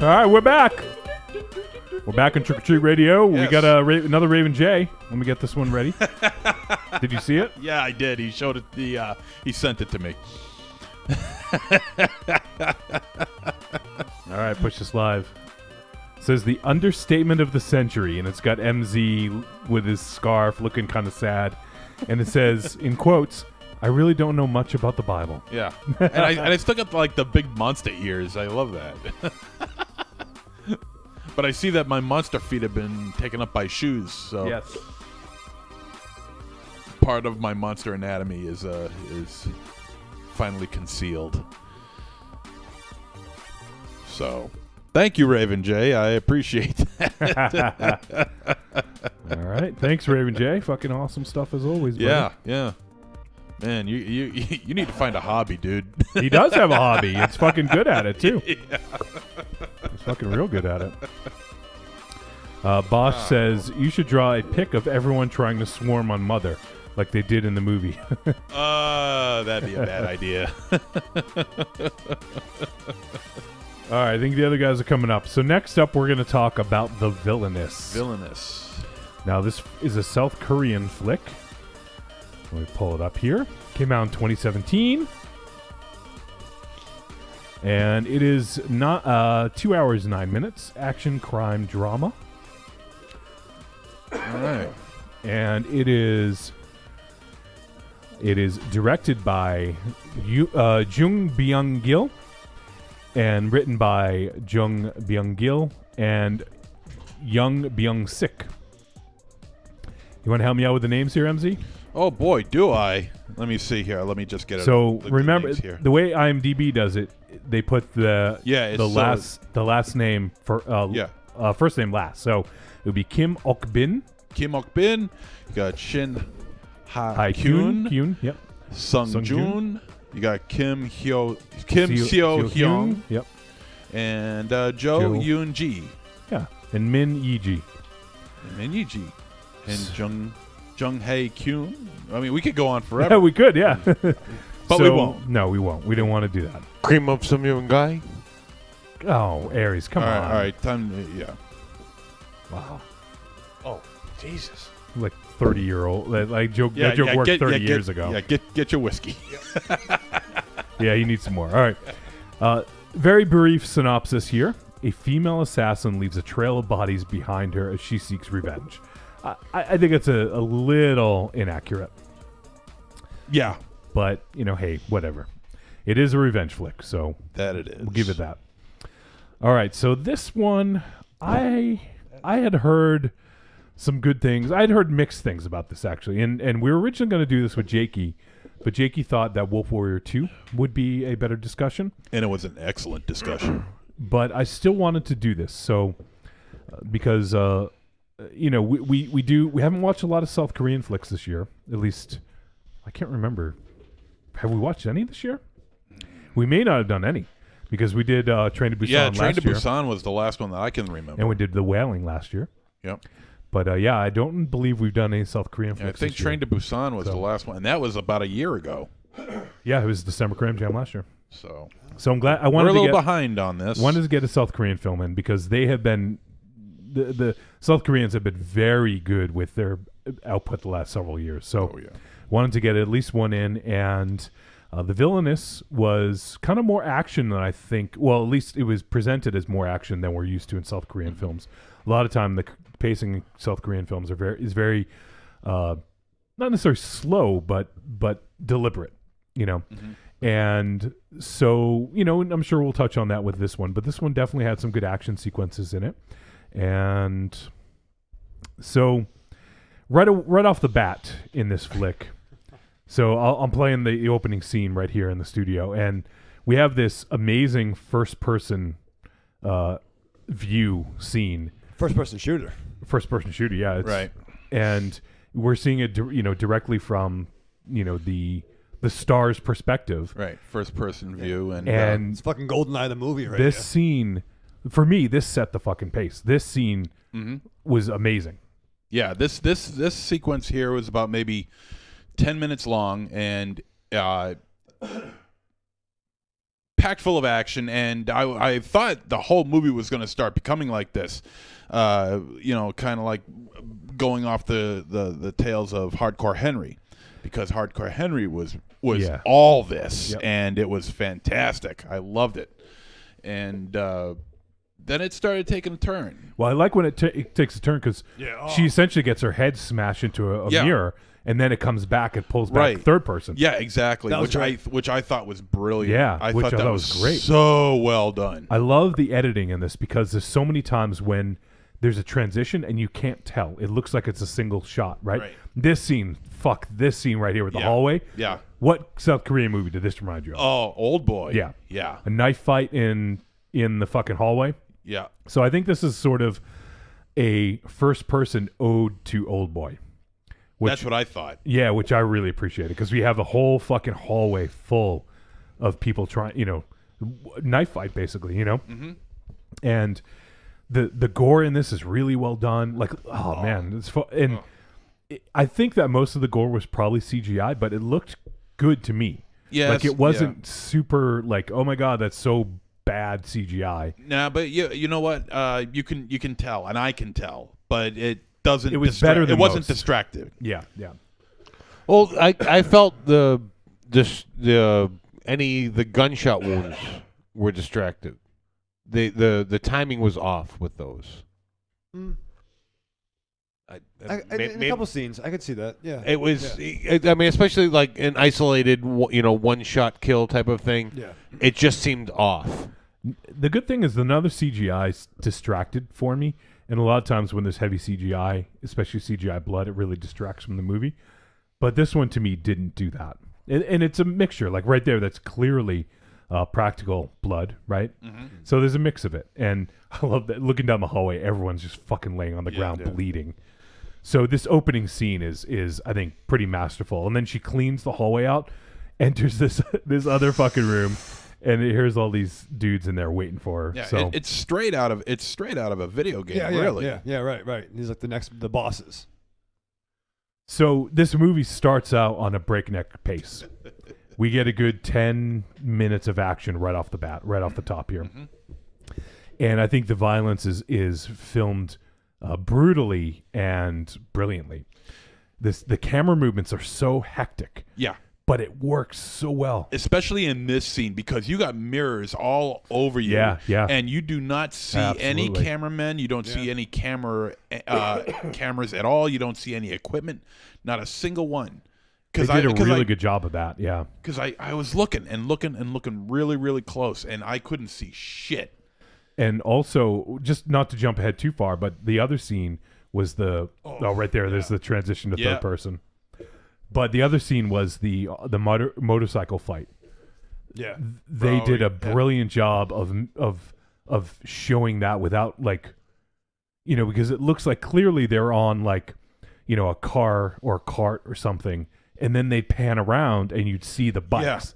All right, we're back. We're back on Trick or Treat Radio. Yes. We got another Raven J. Let me get this one ready. Did you see it? Yeah, I did. He showed it. He sent it to me. All right, push this live. It says the understatement of the century, and it's got MZ with his scarf looking kind of sad. And it says, in quotes, I really don't know much about the Bible. Yeah. And I still got like the big monster ears. I love that. But I see that my monster feet have been taken up by shoes. So Yes. part of my monster anatomy is finally concealed. So, thank you, Raven J. I appreciate that. All right. Thanks, Raven J. Fucking awesome stuff as always, brother. Yeah. Man, you need to find a hobby, dude. He does have a hobby. It's fucking good at it, too. Yeah. He's fucking real good at it. Bosch says, you should draw a pic of everyone trying to swarm on Mother, like they did in the movie. That'd be a bad idea. All right, I think the other guys are coming up. So next up, we're going to talk about The Villainess. Villainous. Now, this is a South Korean flick. Let me pull it up here. Came out in 2017. And it is not 2 hours, 9 minutes. Action, crime, drama. All right. And it is directed by Jung Byung-gil and written by Jung Byung-gil and Young Byung-sik. You want to help me out with the names here, MZ? Oh boy, do I! Let me see here. Let me just get it. So the remember, names here. the way IMDb does it, they put the last name for first name last. So it would be Kim Ok-bin. Kim Ok-bin. You got Shin Ha-kyun. Kyun. Yep. Sung Joon. You got Kim Seo Hyun. Yep. And Jo Yoon Ji. Yeah. And Min Yi-ji. And Jung Hae Kyun. I mean, we could go on forever. Yeah, we could, yeah. But we won't. No, we won't. We didn't want to do that. Cream up some young guy. Oh, Aries, come on. All right, time. Yeah. Wow. Oh, Jesus. Like 30-year-old. That joke worked 30 years ago. Yeah, get your whiskey. Yeah, you need some more. All right. Very brief synopsis here. A female assassin leaves a trail of bodies behind her as she seeks revenge. I think it's a little inaccurate. Yeah. But, hey, whatever. It is a revenge flick, so that it is. We'll give it that. All right, so this one, I had heard some good things. I had heard mixed things about this, actually. And we were originally going to do this with Jakey, but Jakey thought that Wolf Warrior 2 would be a better discussion. And it was an excellent discussion. But I still wanted to do this, so because we haven't watched a lot of South Korean flicks this year. At least I can't remember. Have we watched any this year? We may not have done any because we did Train to Busan last year. Yeah, Train to Busan was the last one that I can remember. And we did The Wailing last year. Yep. But I don't believe we've done any South Korean flicks. I think Train to Busan was the last one, and that was about a year ago. Yeah, it was December Cram Jam last year. So I'm glad. We're a little behind on this. Wanted to get a South Korean film in because they have been the South Koreans have been very good with their output the last several years. So wanted to get at least one in, and The Villainous was kind of more action than I think. Well, at least it was presented as more action than we're used to in South Korean films. A lot of time the pacing in South Korean films is very not necessarily slow, but deliberate. And so, I'm sure we'll touch on that with this one, but this one definitely had some good action sequences in it. And so right off the bat in this flick, so I'm playing the opening scene right here in the studio, and we have this amazing first-person view scene. First-person shooter. First-person shooter, yeah. Right. And we're seeing it, directly from, the star's perspective. Right, first-person view. And it's fucking GoldenEye the movie right This here. scene, for me, this set the fucking pace. This scene was amazing. Yeah, this sequence here was about maybe 10 minutes long and packed full of action, and I thought the whole movie was going to start becoming like this. Kind of like going off the tales of Hardcore Henry, because Hardcore Henry was was Yeah. all this, Yep. and it was fantastic. I loved it. And then it started taking a turn. Well, I like when it takes a turn because she essentially gets her head smashed into a mirror, and then it comes back and pulls back third person. Yeah, exactly. Which I thought was brilliant. Yeah, I which thought I that thought was great. So well done. I love the editing in this because there's so many times when there's a transition and you can't tell. It looks like it's a single shot, right? This scene right here with the hallway. Yeah. What South Korean movie did this remind you of? Oh, Old Boy. Yeah. Yeah. A knife fight in the fucking hallway. Yeah. So I think this is sort of a first-person ode to Old Boy. That's what I thought. Yeah, which I really appreciated because we have the whole fucking hallway full of people trying, knife fight basically, Mm-hmm. and the gore in this is really well done. Like, man, it's and I think that most of the gore was probably CGI, but it looked good to me. Yes, like it wasn't super like, oh my god, that's so bad CGI. Nah, but you know what? You can tell, and I can tell, but it doesn't. It was better than it wasn't most. distracting. Yeah. Well, I felt the gunshot wounds were distracted. The timing was off with those. In a couple scenes, I could see that. Yeah, it was. I mean, especially like an isolated, one shot kill type of thing. Yeah, it just seemed off. The good thing is another CGI distracted for me, and a lot of times when there's heavy CGI, especially CGI blood, it really distracts from the movie. But this one to me didn't do that, and it's a mixture. Like right there, that's clearly practical blood, right? Mm-hmm. So there's a mix of it, and I love that. Looking down the hallway, everyone's just fucking laying on the ground bleeding. So this opening scene is I think pretty masterful, and then she cleans the hallway out, enters this other fucking room, and here's all these dudes in there waiting for her. Yeah, so it's straight out of a video game. Really. Yeah, right. These like the bosses. So this movie starts out on a breakneck pace. We get a good 10 minutes of action right off the bat, right off the top here. Mm-hmm. And I think the violence is filmed brutally and brilliantly. The camera movements are so hectic. Yeah. But it works so well. Especially in this scene because you got mirrors all over you. Yeah. And you do not see any cameramen. You don't see any cameras at all. You don't see any equipment. Not a single one. They did a really good job of that, yeah. Because I was looking really, really close, and I couldn't see shit. And also, just not to jump ahead too far, but the other scene was right there. There's the transition to third person. But the other scene was the motorcycle fight. Yeah, they did a brilliant job of showing that without because it looks like clearly they're on a car or a cart or something, and then they'd pan around and you'd see the bikes.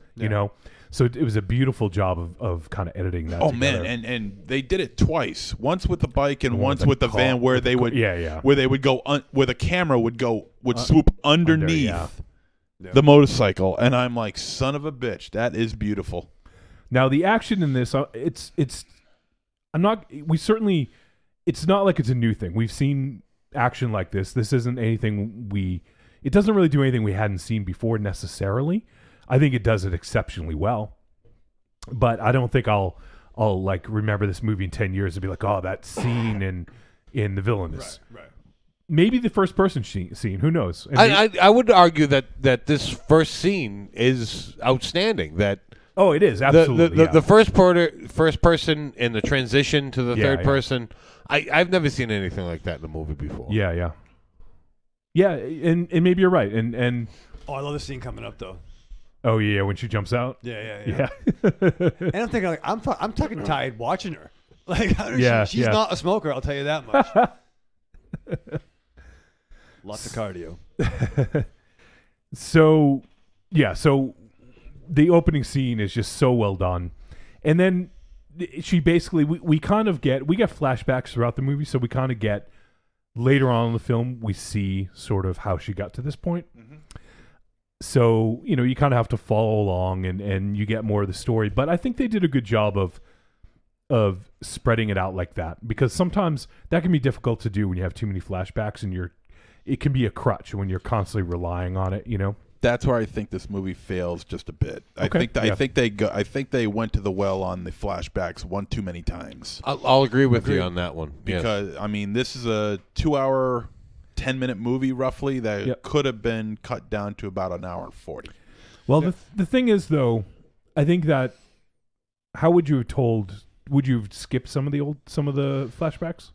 So it was a beautiful job of kind of editing that. Oh together. man, and they did it twice. Once with the bike and once with the van, where they would where they would go where the camera would swoop underneath the motorcycle, and I'm like, son of a bitch, that is beautiful. Now the action in this, it's not like it's a new thing. We've seen action like this. This isn't anything it doesn't really do anything we hadn't seen before necessarily. I think it does it exceptionally well, but I don't think I'll remember this movie in 10 years and be like, oh, that scene in The Villainous. Right. Maybe the first person scene. Who knows? I would argue that this first scene is outstanding. That it is absolutely the first person and the transition to the third person. I've never seen anything like that in a movie before. Yeah, and maybe you're right. And I love the scene coming up though. Oh yeah, when she jumps out. Yeah. And I'm thinking I'm fucking tired watching her. She's not a smoker. I'll tell you that much. Lots of cardio. So the opening scene is just so well done, and then she basically we get flashbacks throughout the movie, so we kind of get later on in the film we see sort of how she got to this point. Mm-hmm. So, you kind of have to follow along and you get more of the story. But I think they did a good job of spreading it out like that, because sometimes that can be difficult to do when you have too many flashbacks and it can be a crutch when you're constantly relying on it, That's where I think this movie fails just a bit. Okay. I think they went to the well on the flashbacks one too many times. I'll agree with you on that one. Because I mean, this is a 2-hour, 10-minute movie roughly that could have been cut down to about an hour and 40. Well, the thing is, though, I think that how would you have told? Would you have skipped some of the flashbacks?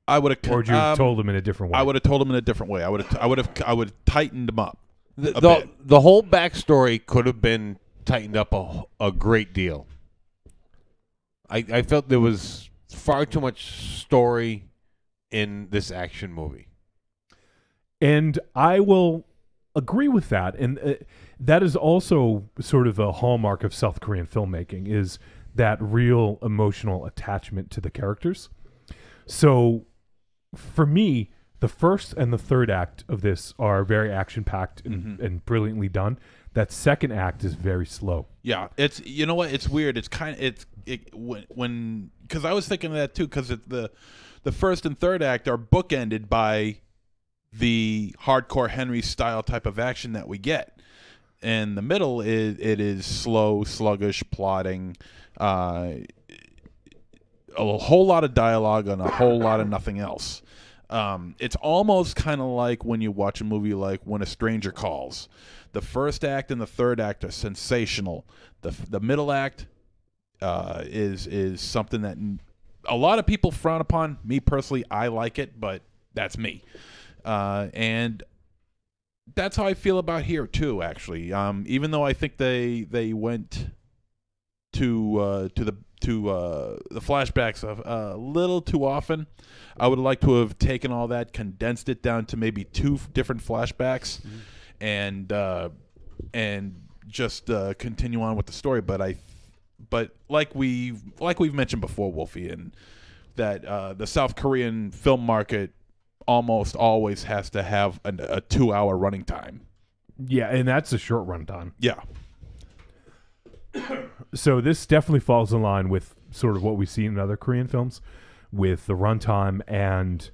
I would have. Or would you have told them in a different way? I would have told them in a different way. I would have tightened them up. The whole backstory could have been tightened up a great deal. I felt there was far too much story in this action movie. And I will agree with that. And that is also sort of a hallmark of South Korean filmmaking, is that real emotional attachment to the characters. So for me, the first and the third act of this are very action-packed and brilliantly done. That second act is very slow. Yeah, it's, you know what? It's weird. It's kind of when because I was thinking of that too, because the first and third act are bookended by the hardcore Henry style type of action that we get. And the middle is slow, sluggish, plodding, a whole lot of dialogue and a whole lot of nothing else. It's almost kind of like when you watch a movie like When a Stranger Calls. The first act and the third act are sensational. The middle act is something that a lot of people frown upon. Me personally, I like it, but that's me. And that's how I feel about here too. Actually, even though I think they went to the flashbacks a little too often, I would like to have taken all that, condensed it down to maybe 2 different flashbacks, and just continue on with the story. But like we've mentioned before, Wolfie, and that the South Korean film market almost always has to have a 2-hour running time. Yeah, and that's a short run time. Yeah. So this definitely falls in line with sort of what we see in other Korean films, with the runtime and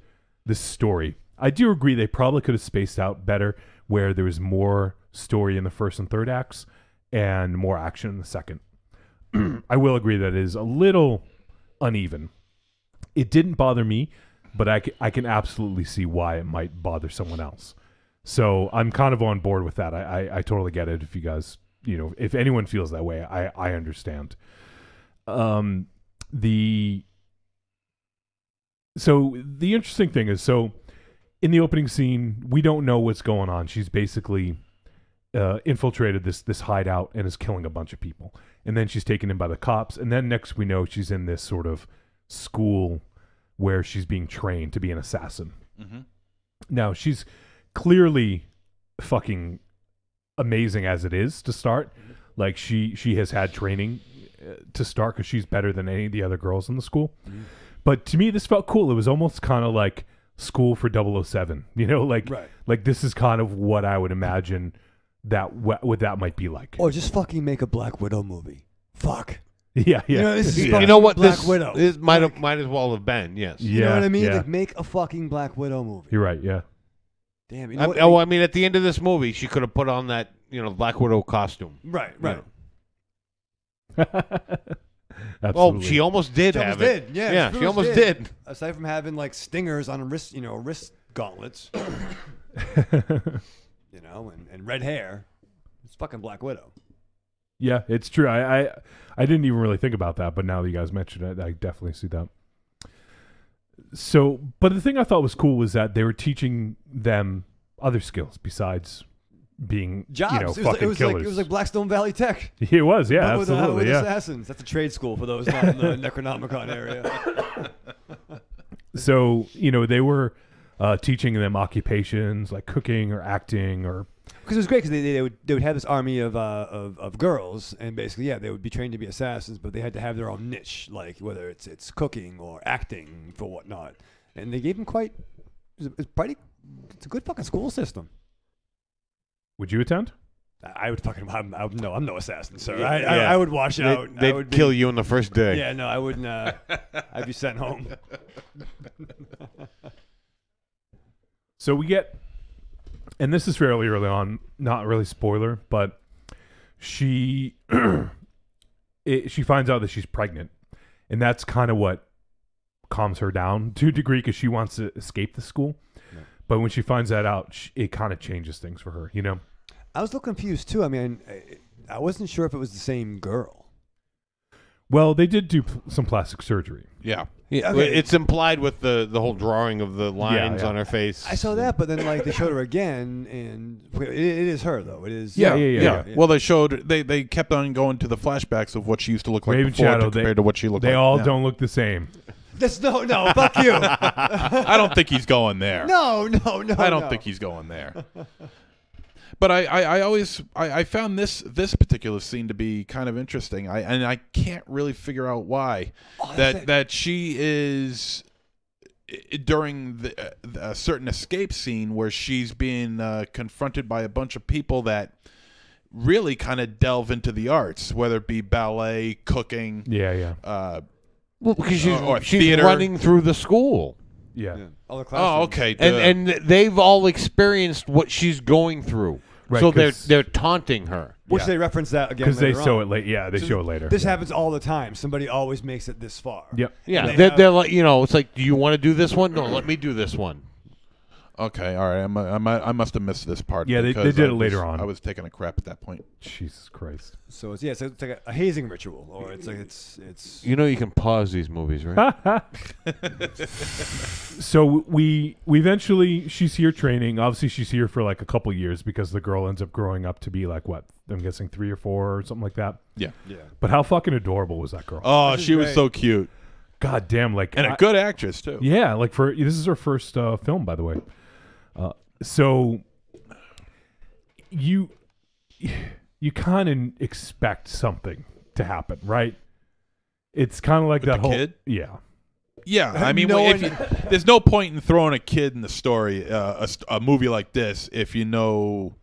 the story. I do agree they probably could have spaced out better, where there was more story in the first and third acts and more action in the second. I will agree that it is a little uneven. It didn't bother me, but I can absolutely see why it might bother someone else. So I'm kind of on board with that. I totally get it. If you guys, if anyone feels that way, I understand. So the interesting thing is, in the opening scene, we don't know what's going on. She's basically infiltrated this hideout and is killing a bunch of people. And then she's taken in by the cops. And then next we know she's in this sort of school where she's being trained to be an assassin. Mm-hmm. Now, she's clearly fucking amazing as it is to start. Like, she has had training to start because she's better than any of the other girls in the school. Mm-hmm. But to me, this felt cool. It was almost kind of like school for 007. Like this is kind of what I would imagine what that might be like. Or just fucking make a Black Widow movie. Fuck. Yeah. This is you know what? Black Widow. This might as well have been. Yes. You know what I mean? Yeah. Like, make a fucking Black Widow movie. You're right. Yeah. Damn. You know I mean, at the end of this movie, she could have put on that Black Widow costume. Right. Well, she almost did have it. Yeah, she almost did. Aside from having like stingers on wrist gauntlets, and red hair, it's fucking Black Widow. Yeah, it's true. I didn't even really think about that, but now that you guys mentioned it, I definitely see that. So, but the thing I thought was cool was that they were teaching them other skills besides being jobs. Fucking killers. It was like Blackstone Valley Tech. It was, yeah, but absolutely, with yeah. assassins. That's a trade school for those not in the Necronomicon area. So they were teaching them occupations like cooking or acting or. Because it was great because they would have this army of girls, and basically they would be trained to be assassins, but they had to have their own niche, like whether it's cooking or acting for whatnot, and they gave them it's a good fucking school system. Would you attend? I would fucking. I'm no assassin, sir. Yeah, I would wash out. They'd kill you on the first day. Yeah, no, I wouldn't. I'd be sent home. So we get and this is fairly early on, not really spoiler, but she she finds out that she's pregnant, and that's kind of what calms her down to a degree because she wants to escape the school. Yeah. But when she finds that out, it kind of changes things for her, you know? I was a little confused too. I mean, I wasn't sure if it was the same girl. Well, they did do some plastic surgery. Yeah. Okay. It's implied with the whole drawing of the lines on her face. I saw that, but then like they showed her again, and it is her though. It is. Yeah. Well, they kept on going to the flashbacks of what she used to look like Raven before Shadow, compared to what she looked they like. They all don't look the same. No, fuck you. I don't think he's going there. No. I don't think he's going there. But I always found this particular scene to be kind of interesting. I can't really figure out why that she is during a certain escape scene where she's being confronted by a bunch of people that really kind of delve into the arts, whether it be ballet, cooking. Well, because she's theater. running through the school. Yeah. Oh, okay. And they've all experienced what she's going through. Right, so they're taunting her. Which they reference that again because they show on. it late. Yeah, they show it later. This happens all the time. Somebody always makes it this far. Yep. Yeah, they're like, it's like, do you want to do this one? No, let me do this one. Okay, all right. I must have missed this part. Yeah, they did it later on. I was taking a crap at that point. Jesus Christ. So it's like a hazing ritual, or it's like it's. You know, you can pause these movies, right? So we eventually, she's here training. Obviously, she's here for like a couple years because the girl ends up growing up to be like what? I'm guessing 3 or 4 or something like that. Yeah. But how fucking adorable was that girl? Oh, she was so cute. God damn, like, and a good actress too. Yeah, like this is her first film, by the way. So you kind of expect something to happen, right? It's kind of like With that the whole kid? Yeah. Yeah, I mean, there's no point in throwing a kid in the story, a movie like this, if you know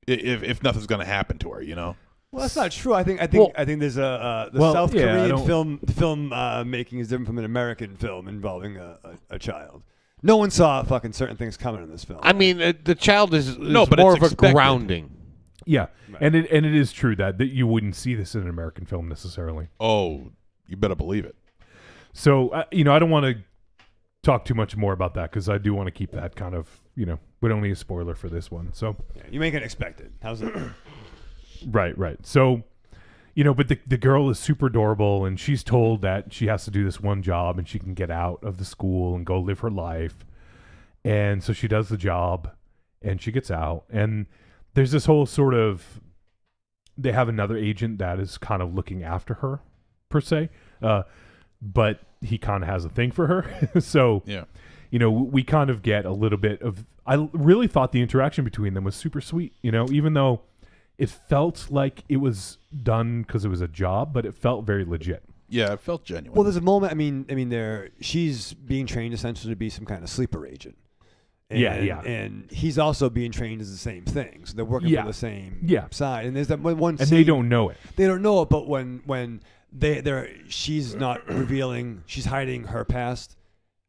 if nothing's going to happen to her, you know. Well, that's not true. I think there's the South Korean film making is different from an American film involving a child. No one saw fucking certain things coming in this film. I mean, the child is but more it's of a grounding. Yeah, right. and it is true that you wouldn't see this in an American film necessarily. Oh, you better believe it. So I don't want to talk too much more about that because I do want to keep that kind of we don't need a spoiler for this one. So you make it expected. How's it? Right. So, but the girl is super adorable, and she's told that she has to do this one job, and she can get out of the school and go live her life. And so she does the job, and she gets out. And there's this whole sort of, they have another agent that is kind of looking after her, per se. But he kind of has a thing for her. So, yeah. We kind of get a little bit of, I really thought the interaction between them was super sweet, even though it felt like it was done because it was a job, but it felt very legit. Yeah, it felt genuine. Well, there's a moment. I mean, she's being trained essentially to be some kind of sleeper agent. And, yeah. And he's also being trained as the same thing, so they're working for the same side. And there's that one and scene, they don't know it. They don't know it, but when she's not revealing, she's hiding her past,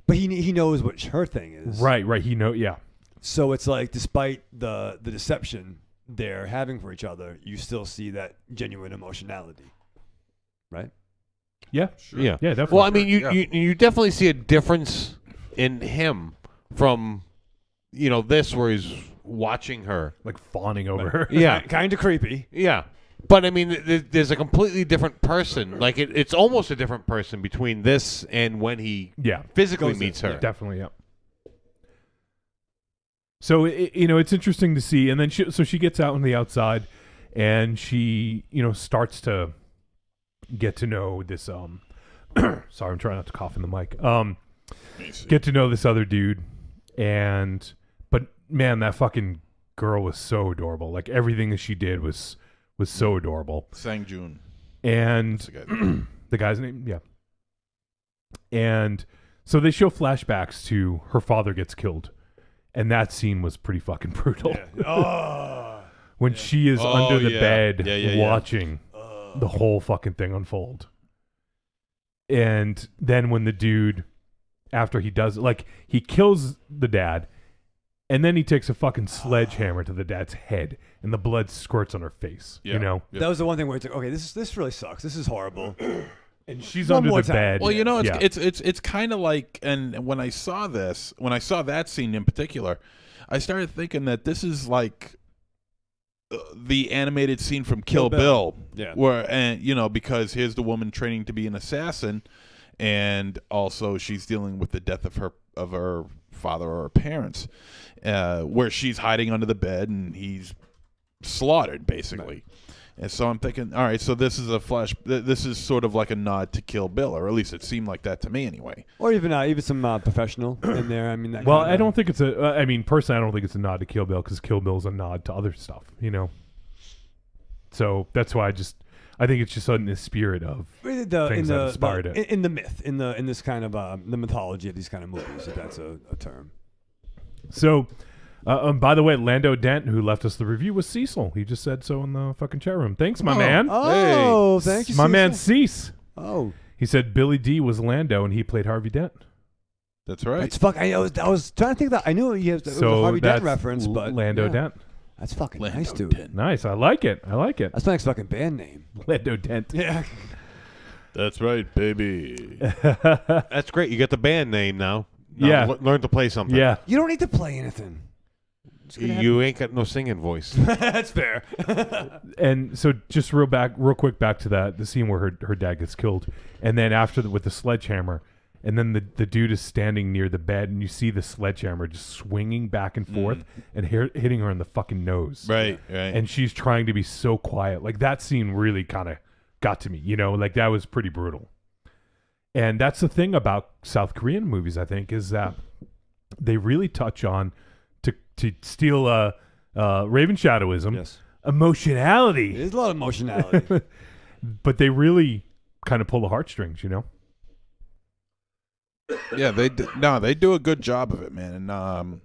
but he knows what her thing is. Right. He know. Yeah. So it's like, despite the deception they're having for each other, you still see that genuine emotionality, right? Yeah, sure. Yeah, definitely. Well, I mean, you definitely see a difference in him from, this where he's watching her, like fawning over her. Yeah, kind of creepy. Yeah, but I mean, there's a completely different person. Like it's almost a different person between this and when he physically meets her. Definitely, yeah. So it's interesting to see, and then she gets out on the outside, and she starts to get to know this sorry, I'm trying not to cough in the mic. Get to know this other dude, but man, that fucking girl was so adorable. Like everything that she did was so adorable. Sang Jun, and the guy's name, yeah. And so they show flashbacks to her father gets killed. And that scene was pretty fucking brutal. Yeah. When she is under the bed watching the whole fucking thing unfold. And then when the dude, after he does it, like he kills the dad, And then he takes a fucking sledgehammer to the dad's head, and the blood squirts on her face. Yeah. You know, That was the one thing where it's like, okay, this really sucks. This is horrible. and she's One under more the time. bed. Well, you know, Yeah. it's kind of like, and when I saw that scene in particular, I started thinking that this is like the animated scene from Kill Bill. Yeah. Where, and you know, because here's the woman training to be an assassin, and also she's dealing with the death of her father or her parents, where she's hiding under the bed and he's slaughtered basically. Right. And so I'm thinking, all right, so this is this is sort of like a nod to Kill Bill, or at least it seemed like that to me anyway. Or even some professional in there. I mean, that Well, kinda, I don't think it's a. I mean, personally, I don't think it's a nod to Kill Bill because Kill Bill's a nod to other stuff. You know. So that's why I think it's just in the spirit of things that inspired it. In the myth, in this kind of the mythology of these kind of movies, if that's a term. So, by the way, Lando Dent, who left us the review, was Cecil. He just said so in the fucking chat room. Thanks, my man. Oh, thank you, my Cecil. man, Cease. Oh, he said Billy D was Lando and he played Harvey Dent. That's right. That's I was trying to think that I knew it was a Harvey Dent reference, but Lando Dent. That's fucking Lando nice, dude. Dent. Nice. I like it. That's my next fucking band name. Lando Dent. Yeah. That's right, baby. That's great. You get the band name now. Yeah. Learn to play something. Yeah. You don't need to play anything. You ain't got no singing voice. That's fair. And so, just real quick back to the scene where her dad gets killed, and then after with the sledgehammer, and then the dude is standing near the bed, and you see the sledgehammer just swinging back and forth and hitting her in the fucking nose. Right. And she's trying to be so quiet. Like that scene really kind of got to me. You know, like that was pretty brutal. And that's the thing about South Korean movies, I think, is that they really touch on to steal Raven Shadowism. Yes. Emotionality. There's a lot of emotionality. But they really kind of pull the heartstrings, you know? Yeah, they do a good job of it, man. And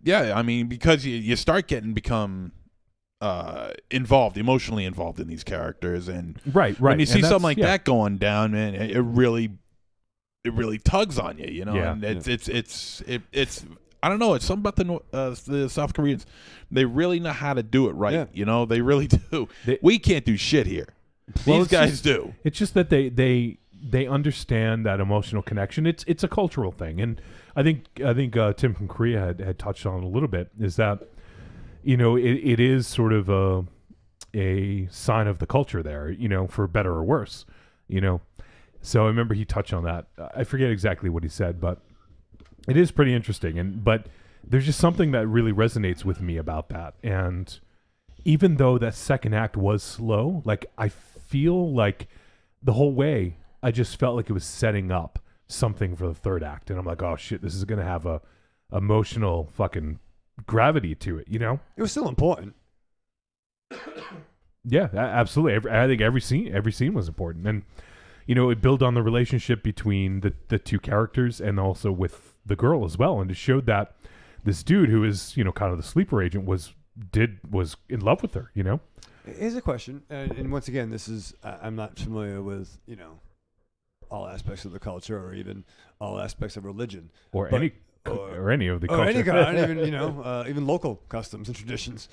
yeah, I mean, because you start become emotionally involved in these characters, and right. When you see something like yeah. that going down, man, it really tugs on you, you know. Yeah. And it's I don't know. It's something about the South Koreans. They really know how to do it right. Yeah. You know, they really do. We can't do shit here. These guys do. It's just that they understand that emotional connection. It's a cultural thing, and I think Tim from Korea had touched on a little bit. Is that you know it is sort of a sign of the culture there. You know, for better or worse. You know, so I remember he touched on that. I forget exactly what he said, but it is pretty interesting. But there's just something that really resonates with me about that. And even though that second act was slow, like I feel like the whole way I just felt like it was setting up something for the third act. And I'm like, oh shit, this is going to have a emotional fucking gravity to it, you know? It was still important. Yeah, absolutely. I think every scene was important. And, you know, it built on the relationship between the two characters and also with the girl as well. And it showed that this dude who is, you know, kind of the sleeper agent was in love with her, you know? Here's a question. And once again, this is, I'm not familiar with, you know, all aspects of the culture or even all aspects of religion. Or any of the culture. Or any kind, even, you know, even local customs and traditions.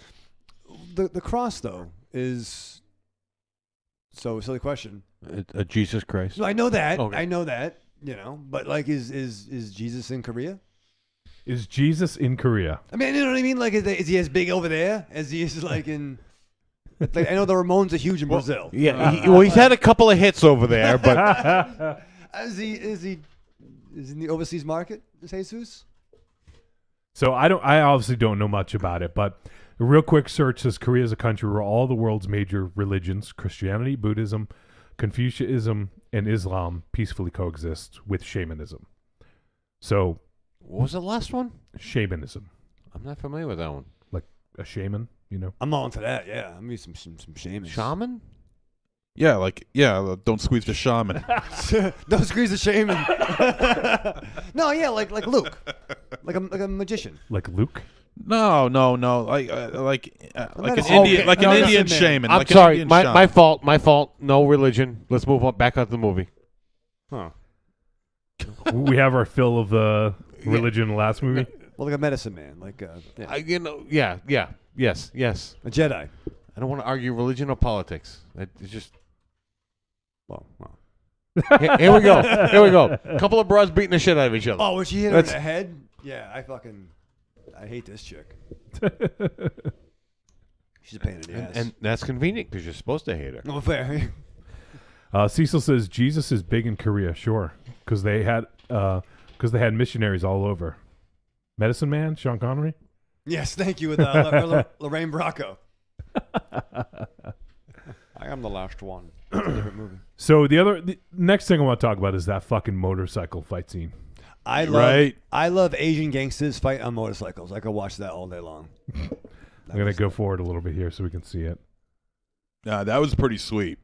The cross, though, is so silly question. Jesus Christ. No, I know that. Okay. I know that. You know, but like, is Jesus in Korea? Is Jesus in Korea? I mean, you know what I mean. Like, is he as big over there as he is like in? Like, I know the Ramones are huge in Brazil. Yeah. He's had a couple of hits over there, but is he in the overseas market? Is Jesus? So I obviously don't know much about it, but a real quick search says Korea is a country where all the world's major religions, Christianity, Buddhism, Confucianism, and Islam peacefully coexist with shamanism. So, what was the last one? Shamanism. I'm not familiar with that one. Like a shaman, you know? I'm all into that. Yeah, I mean some shamans. Shaman? Yeah, don't squeeze the shaman. Don't squeeze the shaman. No, yeah, like Luke, like a magician. Like Luke? No, like an Okay. Indian shaman. I'm like sorry, an Indian my fault. No religion. Let's move on back onto the movie. Huh. We have our fill of the religion in the last movie. Well, like a medicine man, like yes. a Jedi. I don't want to argue religion or politics. It's just. Well. Here we go. A couple of bros beating the shit out of each other. Oh, when she hit her in the head? Yeah, I hate this chick. She's a pain in the ass. And that's convenient because you're supposed to hate her. Oh, fair. Cecil says Jesus is big in Korea, sure, because they had missionaries all over. Medicine Man, Sean Connery. Yes, thank you with Lorraine Bracco. I am the last one. It's a different movie. So the next thing I want to talk about is that fucking motorcycle fight scene. I love Asian gangsters fight on motorcycles. I could watch that all day long. I'm gonna go forward a little bit here so we can see it. That was pretty sweet.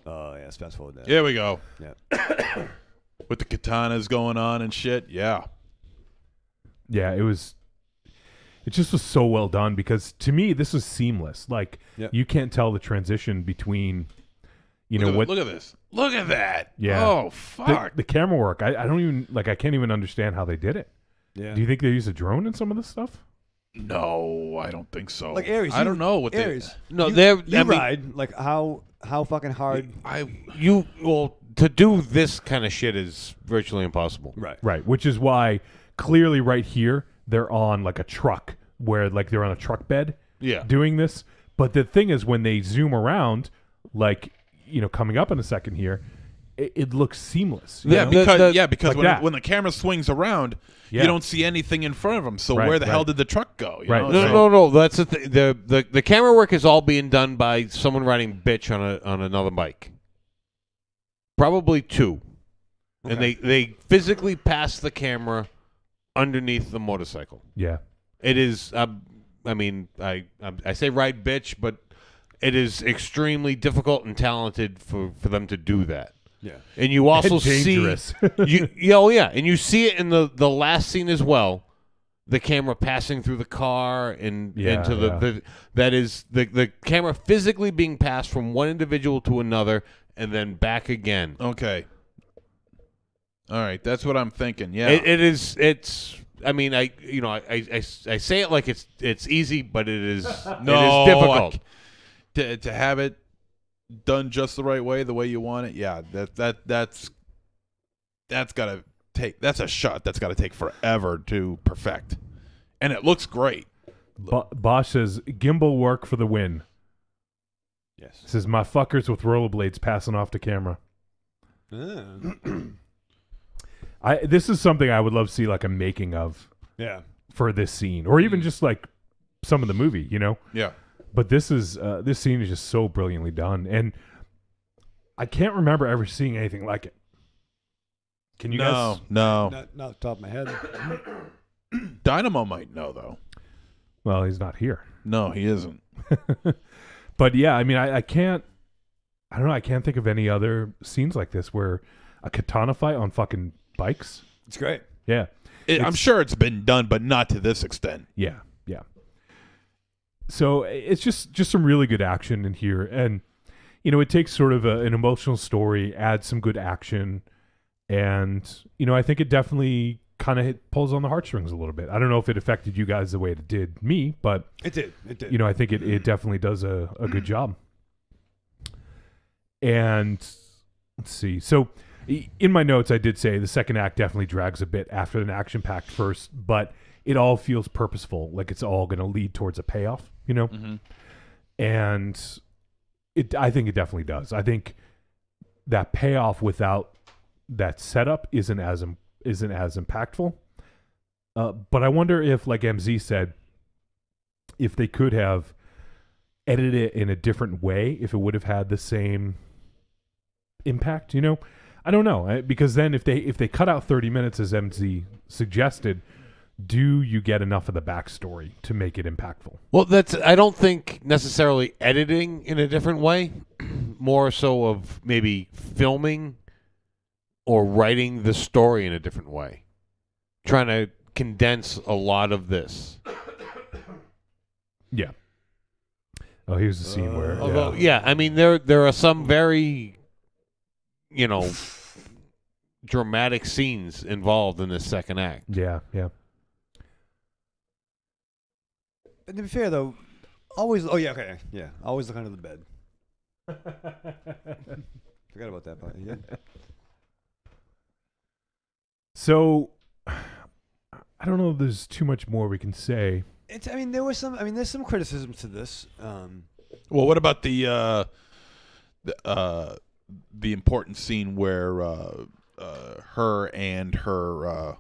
Oh yeah, fast forward that. Here we go. Yeah. With the katanas going on and shit. Yeah. Yeah, it just was so well done because to me this was seamless. Like you can't tell the transition between, Look at this. Look at that. Yeah. Oh fuck. The camera work. I don't even I can't even understand how they did it. Yeah. Do you think they used a drone in some of this stuff? No, I don't think so. Like Aries, I don't know what Aries. No, you ride like how fucking hard. To do this kind of shit is virtually impossible. Right. Which is why clearly right here they're on like a truck where like they're on a truck bed. Yeah. Doing this, but the thing is when they zoom around, like coming up in a second here, it looks seamless. Yeah, because like when the camera swings around, you don't see anything in front of them. So where the hell did the truck go? You know? No. That's the thing. The camera work is all being done by someone riding bitch on another bike. Probably two, and they physically pass the camera underneath the motorcycle. Yeah, it is. I mean, I say ride bitch, but it is extremely difficult and talented for them to do that. Yeah, and you also dangerous. and you see it in the last scene as well. The camera passing through the car and into the camera physically being passed from one individual to another and then back again. Okay. All right, that's what I'm thinking. Yeah, it is. It's. I mean, I say it like it's easy, but it is. No, it is difficult to have it done just the right way, the way you want it. Yeah, that's gotta take. That's a shot that's got to take forever to perfect, and it looks great. Bosch says gimbal work for the win. Yes. Says my fuckers with rollerblades passing off the camera. This is something I would love to see like a making of. Yeah. For this scene, or even just like some of the movie, Yeah. But this scene is just so brilliantly done, and I can't remember ever seeing anything like it. Can you guys? No. Not off the top of my head. Dynamo might know though. Well, he's not here. No, he isn't. But yeah, I mean, I can't. I don't know. I can't think of any other scenes like this where a katana fight on fucking bikes. It's great. Yeah, I'm sure it's been done, but not to this extent. Yeah. So it's just some really good action in here, and it takes sort of an emotional story, adds some good action, and I think it definitely kind of pulls on the heartstrings a little bit. I don't know if it affected you guys the way it did me, but it did. I think it definitely does a good job. And let's see. So in my notes, I did say the second act definitely drags a bit after an action-packed first, but it all feels purposeful, like it's all going to lead towards a payoff, Mm-hmm. And I think it definitely does. I think that payoff without that setup isn't as impactful. But I wonder if, like MZ said, if they could have edited it in a different way, if it would have had the same impact. I don't know, because then if they cut out 30 minutes as MZ suggested, do you get enough of the backstory to make it impactful? Well, I don't think necessarily editing in a different way, more so of maybe filming or writing the story in a different way. Trying to condense a lot of this. Yeah. Oh, here's the scene where... Although, I mean, there are some very, dramatic scenes involved in this second act. Yeah. But to be fair though, always. Oh yeah, okay, yeah. Always look under the bed. Forgot about that part. Yeah. So, I don't know if there's too much more we can say. I mean, there's some criticism to this. Well, what about the important scene where her and her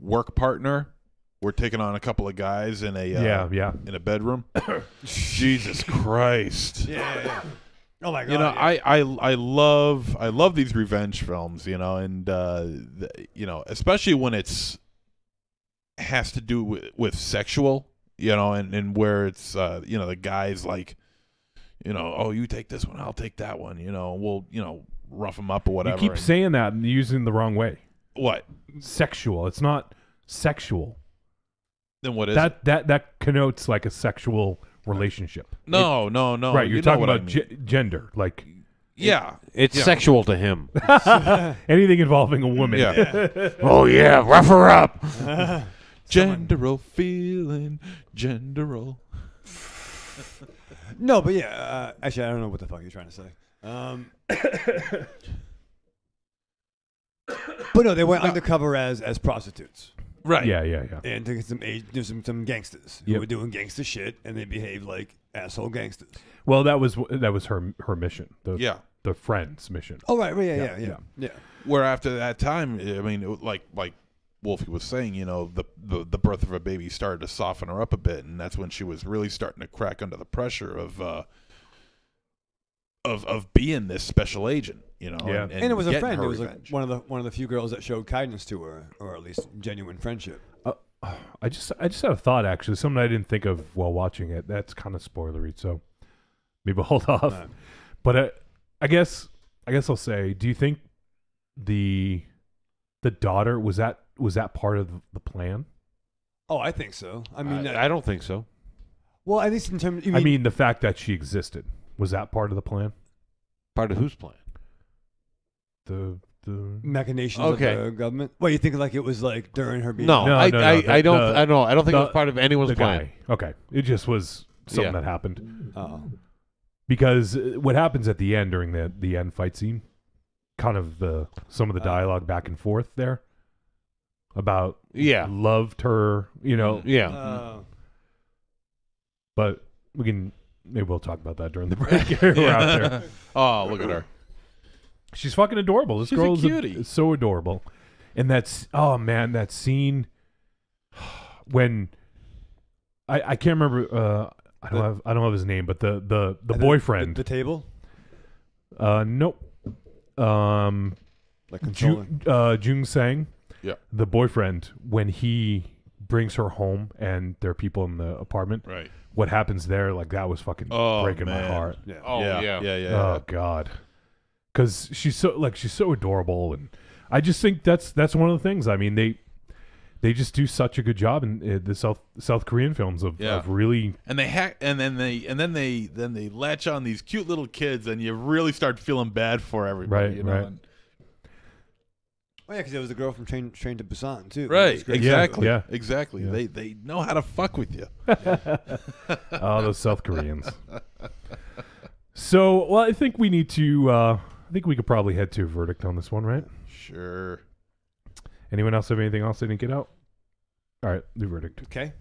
work partner were taking on a couple of guys in a in a bedroom? Jesus Christ! Yeah. Oh my God! You know, I love these revenge films. You know, and you know, especially when it's has to do with sexual. You know, and where it's you know, the guy's like, you know, oh, you take this one, I'll take that one. You know, we'll, you know, rough them up or whatever. You keep saying that and using the wrong way. What? Sexual. It's not sexual. Then what is that? That connotes like a sexual relationship. No. Right, you're talking about gender, like. Yeah, it's sexual to him. Anything involving a woman. Yeah. Oh yeah, rough her up. Genderal feeling, genderal. No, but yeah. Actually, I don't know what the fuck you're trying to say. But no, they went undercover as prostitutes. Right. Yeah. And to get some gangsters who were doing gangster shit, and they behaved like asshole gangsters. Well, that was her mission. The friend's mission. Oh right, yeah. Where after that time, I mean, like Wolfie was saying, you know, the birth of her baby started to soften her up a bit, and that's when she was really starting to crack under the pressure of being this special agent, you know. Yeah. And it was a friend. It was revenge. one of the few girls that showed kindness to her, or at least genuine friendship. I just had a thought, actually, something I didn't think of while watching it. That's kind of spoilery, so maybe hold off. No. But I guess I'll say, do you think the daughter was that part of the plan? Oh, I think so. I mean, I don't think so. Well, at least in terms. I mean, the fact that she existed, was that part of the plan? Part of whose plan? The machinations of the government. Well, you think like it was like during her being? No, I don't think it was part of anyone's plan. Guy. Okay, it just was something that happened. Oh. Because what happens at the end during the end fight scene, kind of some of the dialogue back and forth there about loved her, you know. But maybe we'll talk about that during the break. We're out there. Oh, look at her. She's fucking adorable. This girl is so adorable. And that scene when I can't remember I don't have his name, but the boyfriend. The table? Nope. Like controlling. Jung Sang. Yeah. The boyfriend, when he brings her home and there are people in the apartment. Right. What happens there, like that was fucking breaking my heart. Yeah. Oh yeah. Oh God. Because she's so adorable, and I just think that's one of the things. I mean, they just do such a good job in the South Korean films of really. And then they latch on these cute little kids, and you really start feeling bad for everybody. Right, you know? right. Oh yeah, because it was the girl from Train to Busan too. Right. Exactly. Yeah. Exactly. Yeah. They know how to fuck with you. Oh, those South Koreans. So, well, I think we need to. I think we could probably head to a verdict on this one, right? Sure. Anyone else have anything else they didn't get out? All right, the verdict. Okay.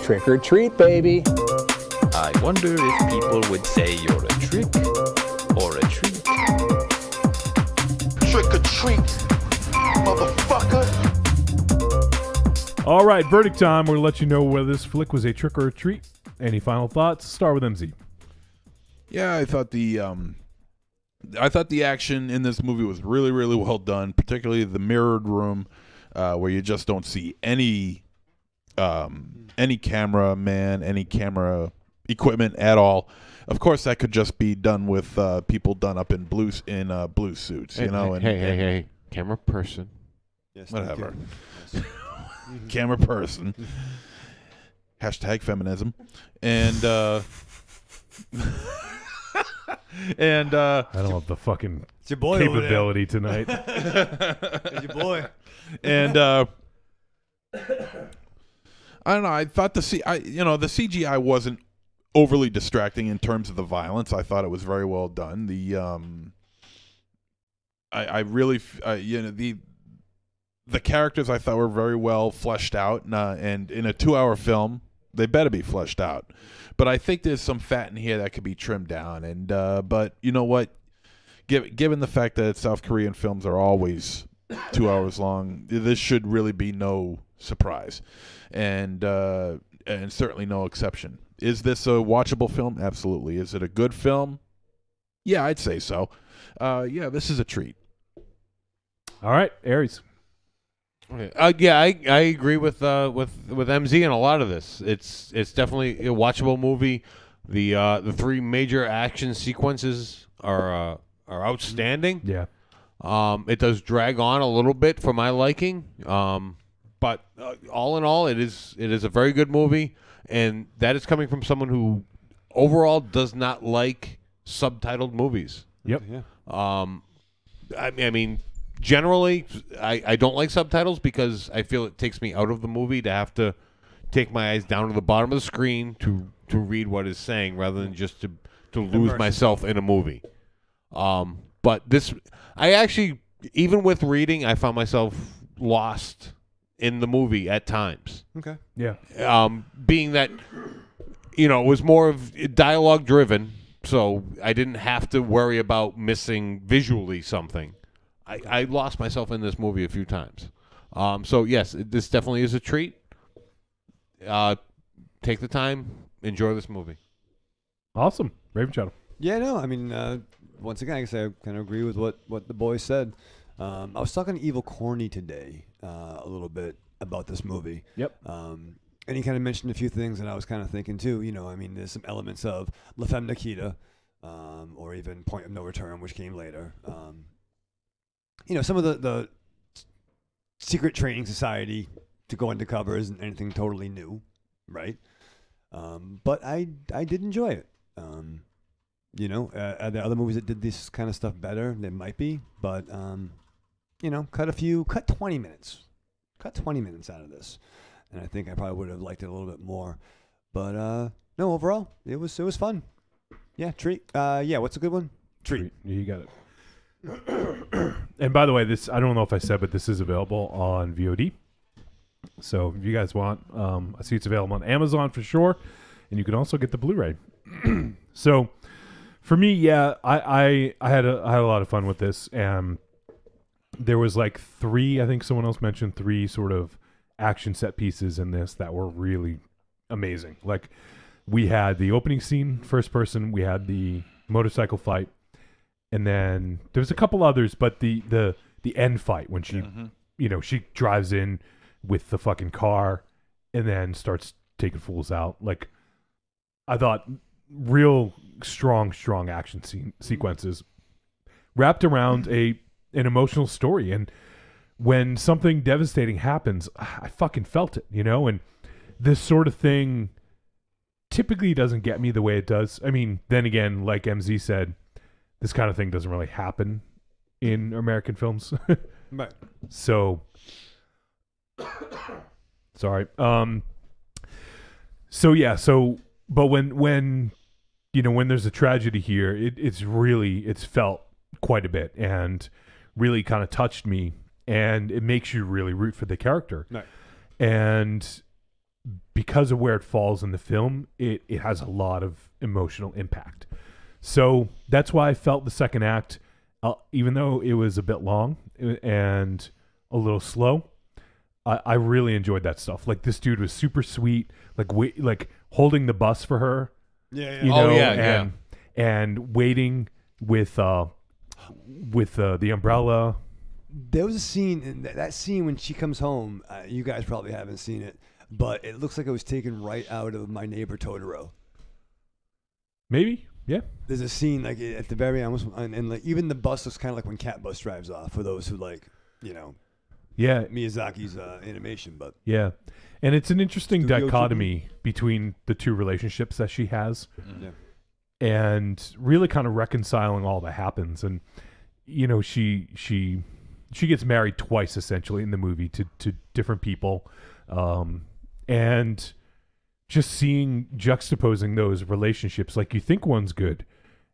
Trick or treat, baby. I wonder if people would say you're a trick or a treat. Trick or treat, motherfucker. All right, verdict time. We're going to let you know whether this flick was a trick or a treat. Any final thoughts? Start with MZ. Yeah, I thought the action in this movie was really, really well done, particularly the mirrored room, where you just don't see any cameraman, any camera equipment at all. Of course, that could just be done with people done up in blue suits, you know. Hey, camera person. Yes, whatever. Camera person. Hashtag feminism, and and I don't have the fucking it's your boy capability tonight. It's your boy. And I don't know. I thought the CGI wasn't overly distracting in terms of the violence. I thought it was very well done. The characters I thought were very well fleshed out, and in a 2-hour film, they better be fleshed out. But I think there's some fat in here that could be trimmed down. And but you know what? Given the fact that South Korean films are always 2 hours long, this should really be no surprise, and certainly no exception. Is this a watchable film? Absolutely. Is it a good film? Yeah, I'd say so. Yeah, this is a treat. All right, Aries. Okay. Yeah, I agree with MZ in a lot of this. It's definitely a watchable movie. The 3 major action sequences are outstanding. Yeah. It does drag on a little bit for my liking. But all in all, it is a very good movie, and that is coming from someone who overall does not like subtitled movies. Yep. Yeah. I mean, generally, I don't like subtitles because I feel it takes me out of the movie to have to take my eyes down to the bottom of the screen to read what it's saying rather than just to lose myself in a movie. But this, I actually, even with reading, I found myself lost in the movie at times. Okay. Yeah. Being that, it was more of dialogue driven, so I didn't have to worry about missing visually something. I lost myself in this movie a few times. So yes, this definitely is a treat. Take the time, enjoy this movie. Awesome. Raven Shadow. Yeah, no, I mean, once again, I guess I kind of agree with what the boys said. I was talking to Evil Corny today a little bit about this movie. Yep. And he kind of mentioned a few things that I was kind of thinking too. I mean, there's some elements of La Femme Nikita, or even Point of No Return, which came later. Some of the secret training society to go undercover isn't anything totally new, right? But I did enjoy it. Are there other movies that did this kind of stuff better? There might be, but cut 20 minutes. Cut 20 minutes out of this. And I think I probably would have liked it a little bit more. But no, overall, it was fun. Yeah, treat. Yeah, what's a good one? Treat. You got it. And by the way, this, I don't know if I said, but this is available on VOD. So if you guys want, I see it's available on Amazon for sure, and you can also get the Blu-ray. So for me, yeah, I had a lot of fun with this, and there was like 3, I think someone else mentioned 3 sort of action set pieces in this that were really amazing. Like, we had the opening scene, first person, we had the motorcycle fight, and then there was a couple others, but the end fight when she she drives in with the fucking car and then starts taking fools out. Like, I thought real strong action sequences wrapped around an emotional story. And when something devastating happens, I fucking felt it, and this sort of thing typically doesn't get me the way it does. I mean, then again, like MZ said, this kind of thing doesn't really happen in American films. Right. So, sorry. So yeah. So, but when there's a tragedy here, it's felt quite a bit and really kind of touched me, and it makes you really root for the character. Right. And because of where it falls in the film, it has a lot of emotional impact. So that's why I felt the second act, even though it was a bit long and a little slow, I really enjoyed that stuff. Like, this dude was super sweet, like holding the bus for her. Yeah. And waiting with the umbrella. There was a scene in that scene when she comes home. You guys probably haven't seen it, but it looks like it was taken right out of My Neighbor Totoro. Maybe, yeah. There's a scene like at the very end, and like even the bus looks kind of like when Cat Bus drives off. For those who yeah, Miyazaki's animation, but yeah, and it's an interesting Studio dichotomy between the 2 relationships that she has, yeah. And really kind of reconciling all that happens. And she gets married twice essentially in the movie to different people, And just juxtaposing those relationships, like you think one's good,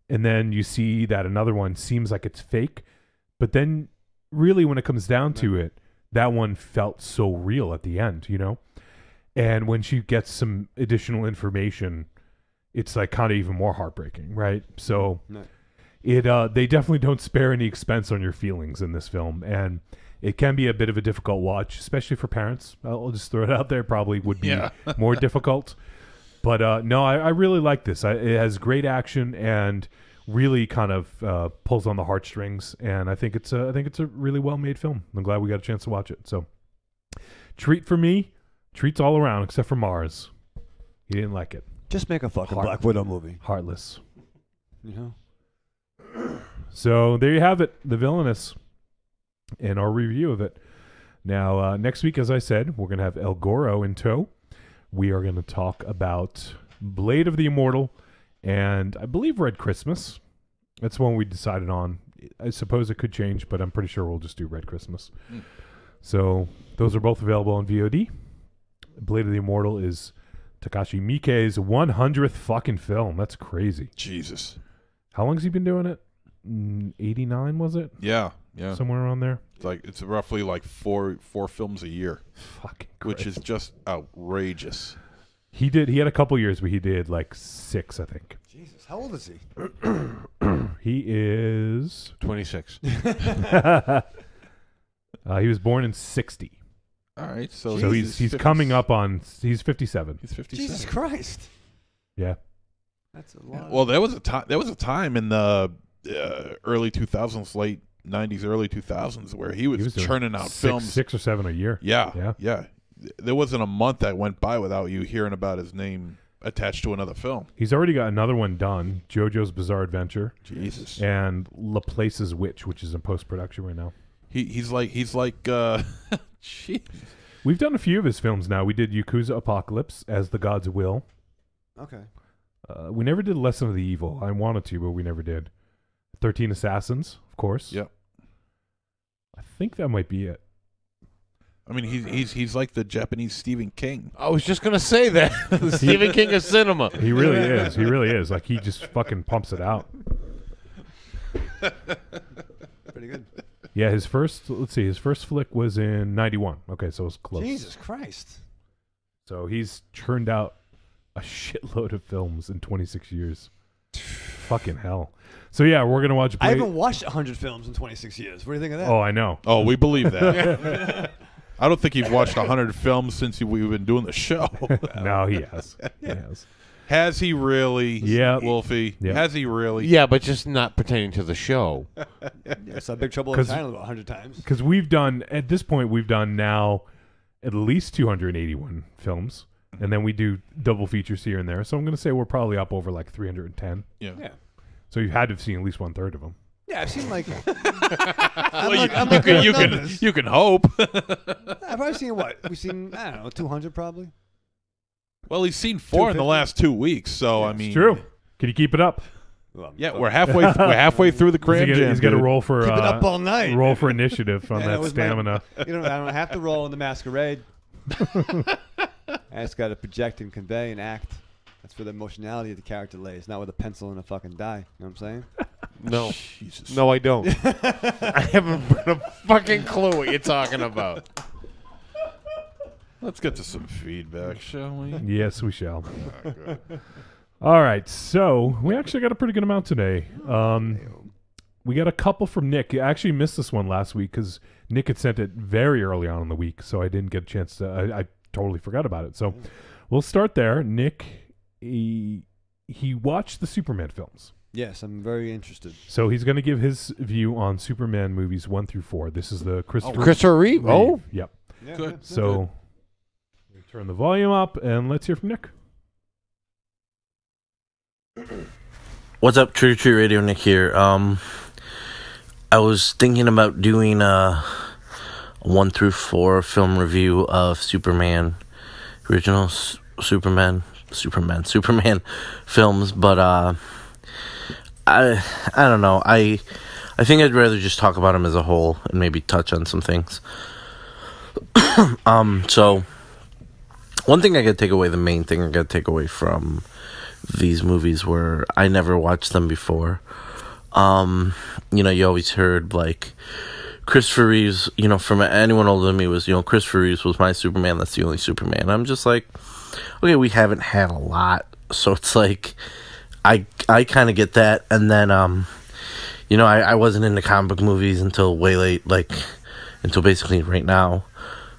and then you see that another one seems like it's fake, but then really when it comes down to it, that one felt so real at the end, you know? And when she gets some additional information, it's like kind of even more heartbreaking, right? So they definitely don't spare any expense on your feelings in this film, and it can be a bit of a difficult watch, especially for parents. I'll just throw it out there. Probably would be more difficult. But no, I really like this. It has great action and really kind of pulls on the heartstrings. And I think it's a really well made film. I'm glad we got a chance to watch it. So, treat for me, treats all around except for Mars. He didn't like it. Just make a fucking Black Widow movie. Heartless. You know. So there you have it, The Villainess, and our review of it. Now, next week, as I said, we're going to have El Goro in tow. We are going to talk about Blade of the Immortal and I believe Red Christmas. That's one we decided on. I suppose it could change, but I'm pretty sure we'll just do Red Christmas. So those are both available on VOD. Blade of the Immortal is Takashi Miike's 100th fucking film. That's crazy. Jesus. How long has he been doing it? 89, was it? Yeah. Somewhere around there. It's roughly like four films a year. Fucking which is just outrageous. He had a couple years where he did like 6, I think. Jesus, how old is he? He is 26. He was born in 60. All right, so he's coming up on. He's 57. He's 57. Jesus Christ. Yeah. That's a lot. Well, there was a time in the early 2000s, late 90s, early 2000s where he was churning out films 6 or 7 a year. Yeah. There wasn't a month that went by without you hearing about his name attached to another film. He's already got another one done, JoJo's Bizarre Adventure. Jesus. And Laplace's Witch, which is in post-production right now. He's like Jeez. We've done a few of his films now. We did Yakuza Apocalypse, As the Gods Will. Okay. We never did Lesson of the Evil. I wanted to, but we never did. 13 Assassins, of course. Yep. I think that might be it. I mean, he's like the Japanese Stephen King. I was just gonna say that. The Stephen King of cinema. He really is. He really is. Like, he just fucking pumps it out. Pretty good. Yeah, his first flick was in 91. Okay, so it was close. Jesus Christ. So he's churned out a shitload of films in 26 years. Fucking hell. So yeah, we're going to watch Blade. I haven't watched 100 films in 26 years. What do you think of that? Oh, I know. Oh, we believe that. I don't think you've watched 100 films since we've been doing the show. No, he has. He has. Has he really? Yeah. Wolfie? Yep. Has he really? Yeah, but just not pertaining to the show. Yeah, so Big Trouble in China about 100 times. Because we've done, at this point, we've done now at least 281 films. And then we do double features here and there. So I'm going to say we're probably up over like 310. Yeah. So you had to have seen at least 1/3 of them. Yeah, I've seen like. You can hope. I've probably seen what? We've seen, I don't know, 200 probably. Well, he's seen 4 in the last 2 weeks, so I mean, It's true. Can you keep it up? Well, yeah, we're halfway through the cram jam. He's got to roll for keep it up all night. Roll for initiative on that stamina. I don't have to roll in the masquerade. I just got to project and convey and act. That's where the emotionality of the character lays, not with a pencil and a fucking die. You know what I'm saying? No. Jesus. No, I don't. I haven't got a fucking clue what you're talking about. Let's get to some feedback, shall we? Yes, we shall. All right, so we actually got a pretty good amount today. We got a couple from Nick. I actually missed this one last week because Nick had sent it very early on in the week, so I didn't get a chance to. I totally forgot about it. So we'll start there. Nick, he watched the Superman films. Yes, I'm very interested. So he's going to give his view on Superman movies 1 through 4. This is the Christopher Reeve. Oh, yep. Yeah, Good. So turn the volume up and let's hear from Nick. What's up, Trick or Treat Radio? Nick here. I was thinking about doing a 1 through 4 film review of Superman, original Superman films, but I don't know. I think I'd rather just talk about them as a whole and maybe touch on some things. So one thing I got to take away, the main thing I got to take away from these movies were I never watched them before. You know, you always heard like Christopher Reeves, you know, from anyone older than me was, you know, Christopher Reeves was my Superman. That's the only Superman. I'm just like, okay, we haven't had a lot. So it's like, I kind of get that. And then, you know, I wasn't into comic book movies until way late, like until basically right now.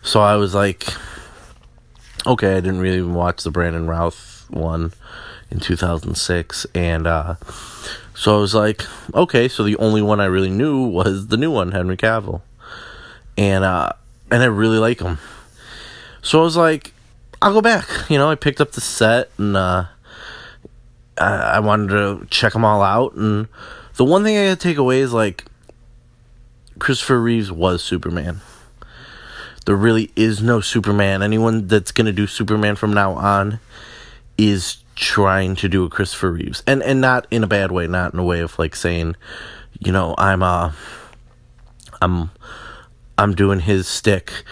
So I was like, okay, I didn't really even watch the Brandon Routh one in 2006. And, so I was like, okay, so the only one I really knew was the new one, Henry Cavill. And I really like him. So I was like, I'll go back. You know, I picked up the set and I wanted to check them all out. And the one thing I got to take away is like, Christopher Reeves was Superman. There really is no Superman. Anyone that's going to do Superman from now on is trying to do a Christopher Reeves, and not in a bad way, not in a way of like saying, you know, I'm doing his stick.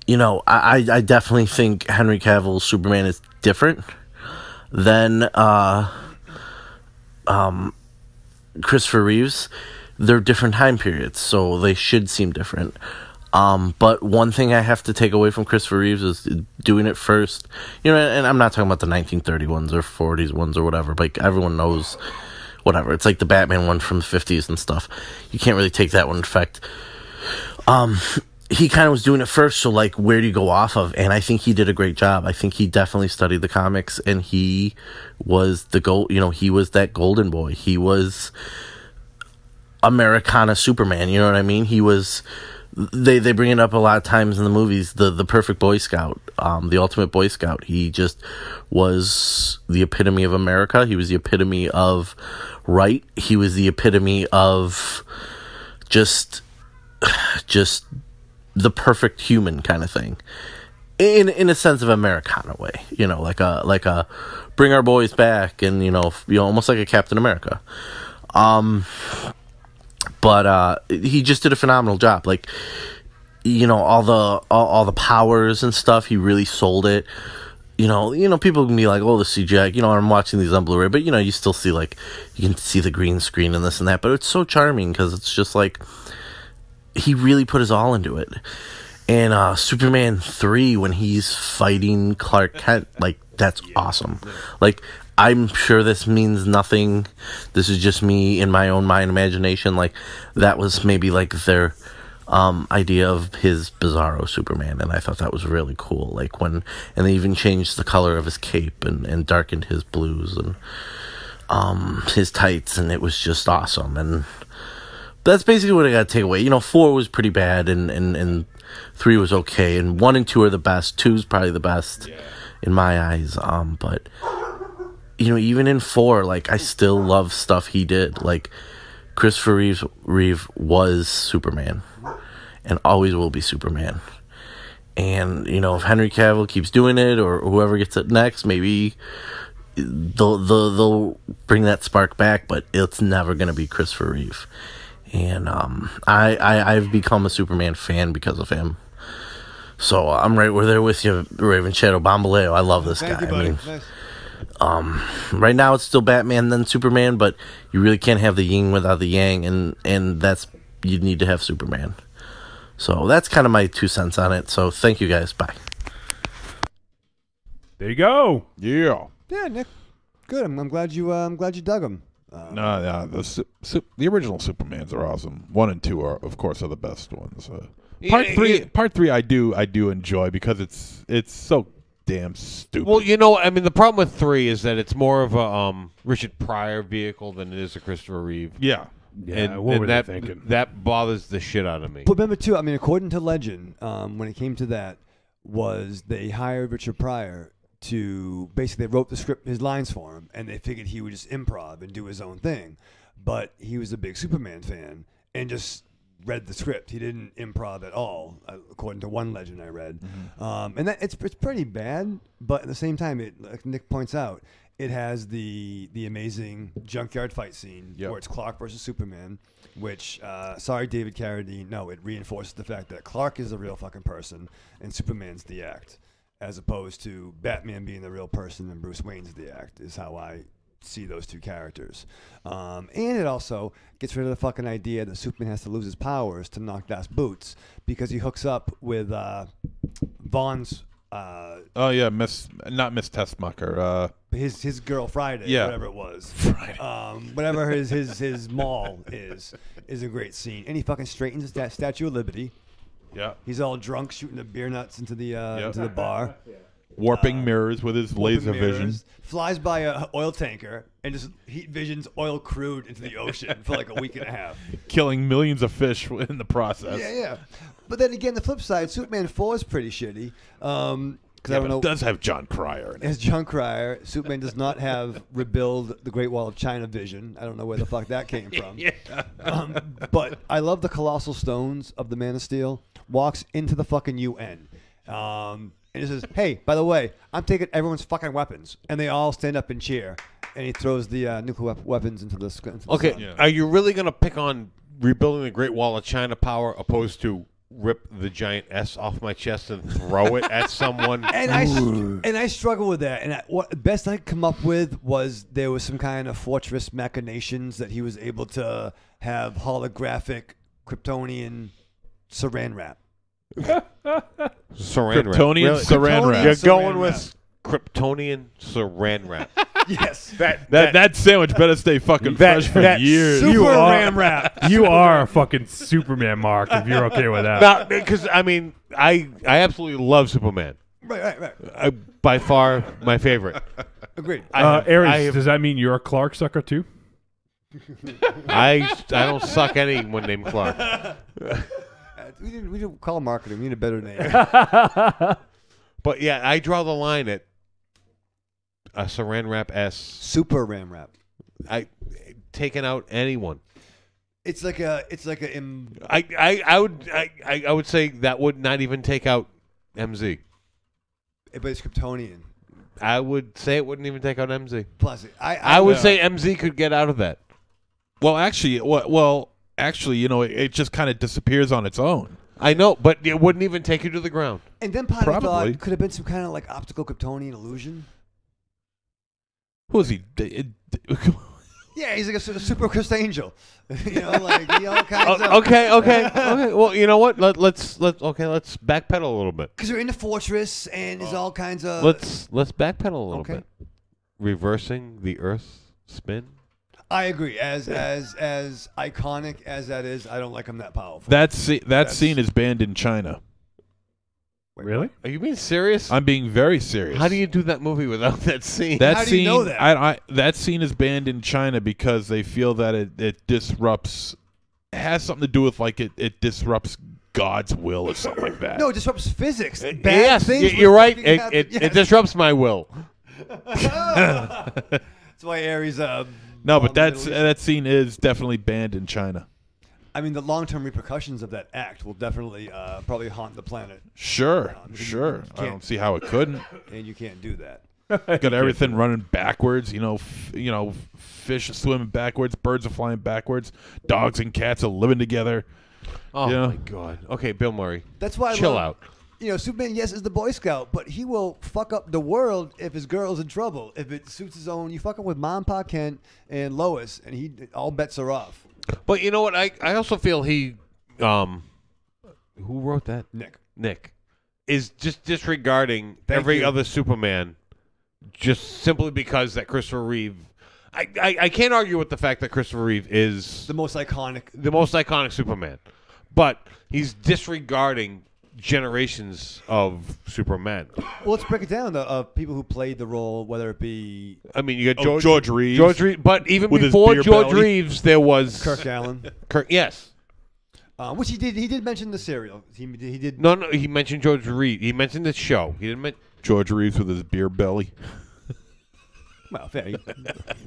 You know, I definitely think Henry Cavill's Superman is different than Christopher Reeves. They're different time periods, so they should seem different. But one thing I have to take away from Christopher Reeves is doing it first. You know, and I'm not talking about the 1930 ones or 40s ones or whatever. Like, everyone knows whatever. It's like the Batman one from the 50s and stuff. You can't really take that one in effect. He kind of was doing it first, so, like, where do you go off of? And I think he did a great job. I think he definitely studied the comics, and he was he was that golden boy. He was Americana Superman, you know what I mean? He was... They bring it up a lot of times in the movies, the perfect Boy Scout, the ultimate Boy Scout. He just was the epitome of America. He was the epitome of right. He was the epitome of just the perfect human kind of thing. In a sense of Americana way, you know, like a bring our boys back, and you know almost like a Captain America. But he just did a phenomenal job. Like, you know, all the powers and stuff, he really sold it. You know, people can be like, oh, the CGI, you know, I'm watching these on Blu-ray, but, you know, you still see, like, you can see the green screen and this and that, but it's so charming because it's just, like, he really put his all into it. And Superman 3, when he's fighting Clark Kent, like, that's awesome. Like, I'm sure this means nothing. This is just me in my own mind imagination. Like, that was maybe like their idea of his Bizarro Superman, and I thought that was really cool. Like and they even changed the color of his cape and darkened his blues and his tights, and it was just awesome. And that's basically what I got to take away. You know, 4 was pretty bad, and 3 was okay, and 1 and 2 are the best. 2 is probably the best in my eyes. But you know, even in 4, like, I still love stuff he did. Like, Christopher Reeve was Superman and always will be Superman. And, you know, if Henry Cavill keeps doing it or whoever gets it next, maybe they'll bring that spark back, but it's never going to be Christopher Reeve. And I've become a Superman fan because of him. So I'm right there with you, Raven Shadow Bombaleo. I love this guy. I mean, right now it's still Batman then Superman, but you really can't have the yin without the yang, and that's, you need to have Superman. So that's kind of my 2 cents on it. So thank you guys. Bye. There you go. Yeah. Yeah, Nick. Good. I'm glad you dug him. No, the original Supermans are awesome. 1 and 2 are, of course, are the best ones. Part three, I do enjoy because it's so damn stupid. Well, you know, I mean, the problem with 3 is that it's more of a Richard Pryor vehicle than it is a Christopher Reeve. Yeah. Yeah, what were they thinking? That bothers the shit out of me. But remember, too, I mean, according to legend, when it came to that, was they hired Richard Pryor to basically, they wrote the script, his lines for him, and they figured he would just improv and do his own thing. But he was a big Superman fan and just read the script. He didn't improv at all, according to one legend I read. Mm-hmm. And that it's pretty bad, but at the same time, like Nick points out, it has the amazing junkyard fight scene where it's Clark versus Superman, which, sorry, David Carradine, no, it reinforces the fact that Clark is a real fucking person and Superman's the act. as opposed to Batman being the real person and Bruce Wayne's the act, is how I see those two characters. And it also gets rid of the fucking idea that Superman has to lose his powers to knock Das boots, because he hooks up with Vaughn's oh yeah, not Miss Tessmacher. his girl Friday, Yeah. whatever it was. Friday. Whatever his mall is a great scene. And he fucking straightens that Statue of Liberty. Yeah. He's all drunk, shooting the beer nuts into the bar. Warping mirrors with his laser vision. Flies by a oil tanker and just heat visions oil crude into the ocean for like a week and a half. Killing millions of fish in the process. Yeah. But then again, the flip side, Superman 4 is pretty shitty. Because I don't know. It does have John Cryer in it. As John Cryer, Superman does not have rebuild the Great Wall of China vision. I don't know where the fuck that came from. But I love the colossal stones of the Man of Steel. Walks into the fucking UN. And he says, hey, by the way, I'm taking everyone's fucking weapons. And they all stand up and cheer. And he throws the nuclear weapons into the sun. Are you really going to pick on rebuilding the Great Wall of China power opposed to rip the giant S off my chest and throw it at someone? And I struggle with that. And what best I could come up with was there was some kind of fortress machinations that he was able to have holographic Kryptonian saran wrap. Saran wrap. Kryptonian saran wrap. You're saran going wrap. with Kryptonian saran wrap. Yes. That sandwich better stay fucking fresh for years. Super You are- Ram wrap. You are a fucking Superman, Mark, if you're okay with that. Now, because I mean, I absolutely love Superman. Right. By far my favorite. Agreed. Aries, does that mean you're a Clark sucker too? I don't suck anyone named Clark. We didn't call him marketing. We need a better name. But yeah, I draw the line at a saran wrap S. Super Ram wrap. Taking out anyone. It's like a. I would say that would not even take out MZ. But it's Kryptonian. I would say it wouldn't even take out MZ. Plus, I would say MZ could get out of that. Well, actually, it just kind of disappears on its own. I know, but it wouldn't even take you to the ground. And then part of me Probably. thought could have been some kind of like optical Kryptonian illusion. Who is he? Yeah, he's like a super Chris Angel. Like all kinds of. Okay. Well, you know what? Let's backpedal a little bit. Because you're in the fortress and there's all kinds of. Let's backpedal a little Okay. bit. Reversing the Earth's spin. I agree. As iconic as that is, I don't like him that powerful. That scene is banned in China. Really? Are you being serious? I'm being very serious. How do you do that movie without that scene? That How do scene, you know that? That scene is banned in China because they feel that it disrupts. It has something to do with like it disrupts God's will or something like that. No, it disrupts physics. Bad Yes, things you're would right. fucking happen. It Yes. disrupts my will. That's why Aries. No, but that scene is definitely banned in China. I mean, the long-term repercussions of that act will definitely probably haunt the planet. Sure. You I don't see how it couldn't. And you can't do that. Got everything running backwards. Fish are swimming backwards. Birds are flying backwards. Dogs and cats are living together. Oh Yeah. my God. Okay, Bill Murray. That's why Chill I love, out. Superman, yes, is the Boy Scout, but he will fuck up the world if his girl's in trouble. If it suits his own, you fucking with Mom, Pa Kent, and Lois, and all bets are off. But you know what? I also feel he, who wrote that? Nick is just disregarding every other Superman, just simply because that Christopher Reeve. I can't argue with the fact that Christopher Reeve is the most iconic Superman, but he's disregarding generations of Superman. Well, let's break it down. The people who played the role, whether it be, I mean, you got George Reeves. George Reeves, but even with his before beer George belly. Reeves, there was Kirk Allen. Yes. Which he did. He did mention the serial. He did. No. He mentioned George Reeves. He mentioned the show. He didn't mention George Reeves with his beer belly. Well, fair. He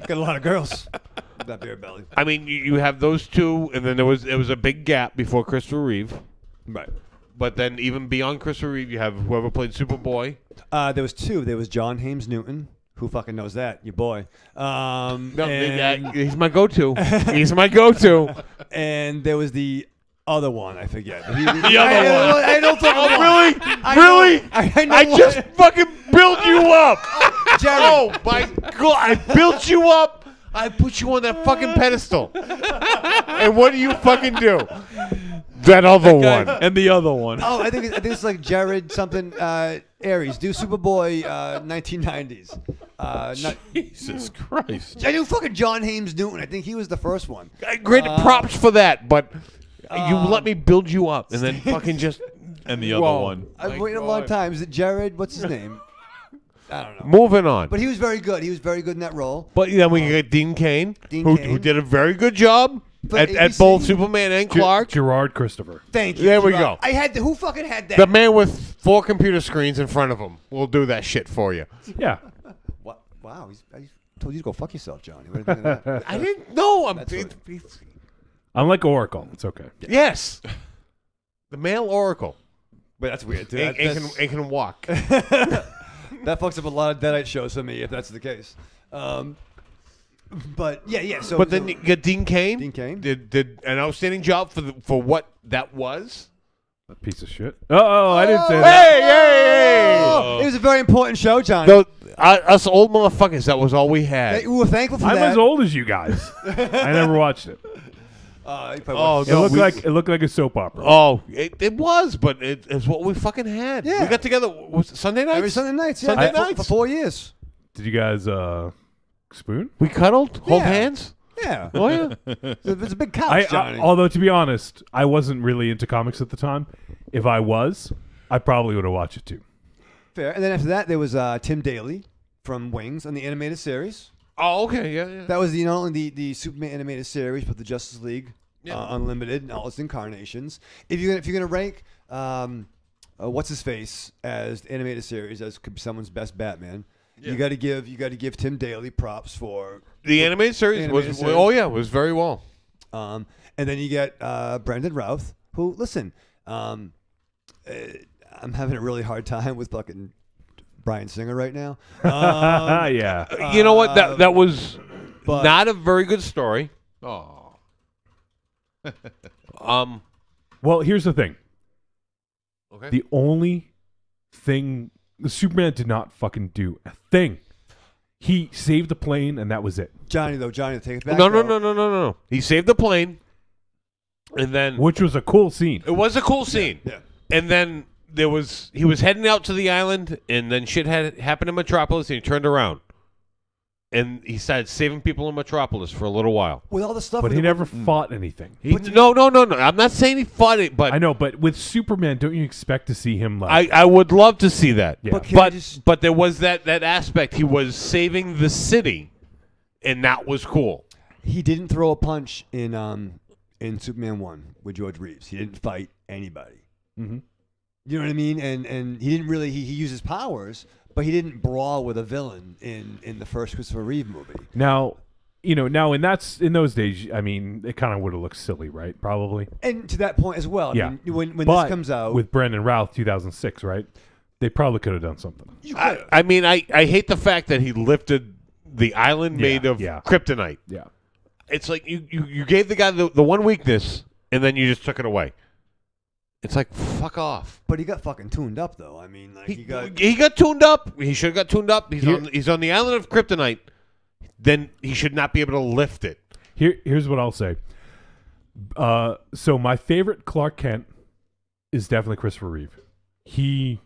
got a lot of girls with that beer belly. I mean, you have those two, and then there was a big gap before Christopher Reeve. Right. But then even beyond Christopher Reeve, you have whoever played Superboy. There was two. There was John Hames Newton. Who fucking knows that? Your boy. No, he's my go-to. He's my go-to. And there was the other one, I forget. The other one. I don't think. Really? I just fucking built you up. Jerry. Oh my God! I built you up. I put you on that fucking pedestal. And what do you fucking do? That other one. And the other one. Oh, I think it's like Jared something Aries. Do Superboy 1990s. Jesus Christ. I knew fucking John Haymes Newton. I think he was the first one. Great props for that, but you let me build you up and then fucking just. And the other one. I've waited a long time. Is it Jared? What's his name? I don't know. Moving on. But he was very good. He was very good in that role. But then we get Dean Cain, who Cain. did a very good job But at both Superman and Clark. Gerard Christopher. Thank you. There we Gerard. go. I had who fucking had that? The man with 4 computer screens in front of him will do that shit for you. Yeah. What? Wow. I told you to go fuck yourself, Johnny. What do you think of that? I didn't know. I'm like Oracle. It's okay. Yes. The male Oracle. But that's weird, too. And can walk. That fucks up a lot of Deadite shows for me, if that's the case. But yeah. So, but then you get Dean Cain. Dean Cain did an outstanding job for what that was. A piece of shit. I didn't say that. Hey! It was a very important show, Johnny. Us old motherfuckers, that was all we had. We were thankful for I'm that. as old as you guys. I never watched it. It looked like a soap opera. Oh, it was, but it's what we fucking had. Yeah. We got together. Was it Sunday nights? Every Sunday nights. Yeah. Sunday nights for 4 years. Did you guys spoon? We cuddled, hold hands. Yeah. Oh yeah. There's a big couch, Johnny. Although to be honest, I wasn't really into comics at the time. If I was, I probably would have watched it too. Fair. And then after that, there was Tim Daly from Wings on the animated series. Oh, okay, yeah. That was not only the Superman animated series, but the Justice League Unlimited and all its incarnations. If you're gonna rank what's his face as the animated series as could be someone's best Batman, you got to give Tim Daly props for the animated series. Was very well. And then you get Brandon Routh, who listen, I'm having a really hard time with fucking Bryan Singer right now. Yeah. You know what? That was not a very good story. Oh. Well, here's the thing. Okay. The only thing the Superman did not fucking do a thing. He saved the plane, and that was it. Johnny, take it back. No. He saved the plane, and then which was a cool scene. It was a cool scene. Yeah. And then he was heading out to the island, and then shit had happened in Metropolis, and he turned around. And he started saving people in Metropolis for a little while. With all the stuff, but he never fought anything. No. I'm not saying he fought it, but I know. But with Superman, don't you expect to see him like? I would love to see that. Yeah. But there was that aspect. He was saving the city, and that was cool. He didn't throw a punch in Superman 1 with George Reeves. He didn't fight anybody. Mm-hmm. You know what I mean? And he didn't really he used his powers. But he didn't brawl with a villain in the first Christopher Reeve movie. Now, in those days, I mean, it kind of would have looked silly, right? Probably. And to that point as well. Yeah. I mean, when this comes out with Brandon Routh, 2006, right? They probably could have done something. I mean, I hate the fact that he lifted the island made of kryptonite. Yeah. It's like you gave the guy the one weakness, and then you just took it away. It's like, fuck off. But he got fucking tuned up, though. I mean, like he got tuned up. He should have got tuned up. He's on the island of kryptonite. Then he should not be able to lift it. Here's what I'll say. So my favorite Clark Kent is definitely Christopher Reeve. He,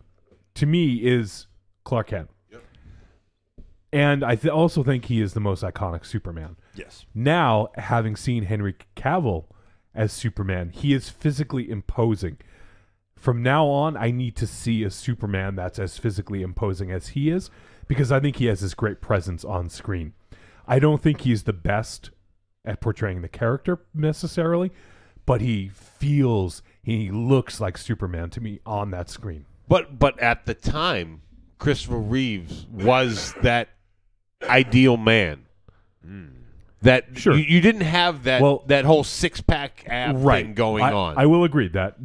to me, is Clark Kent. Yep. And I also think he is the most iconic Superman. Yes. Now, having seen Henry Cavill as Superman, he is physically imposing. From now on, I need to see a Superman that's as physically imposing as he is, because I think he has this great presence on screen. I don't think he's the best at portraying the character necessarily, but he looks like Superman to me on that screen. But at the time, Christopher Reeves was that ideal man. That sure. You didn't have that that whole six-pack ab thing going on. I will agree that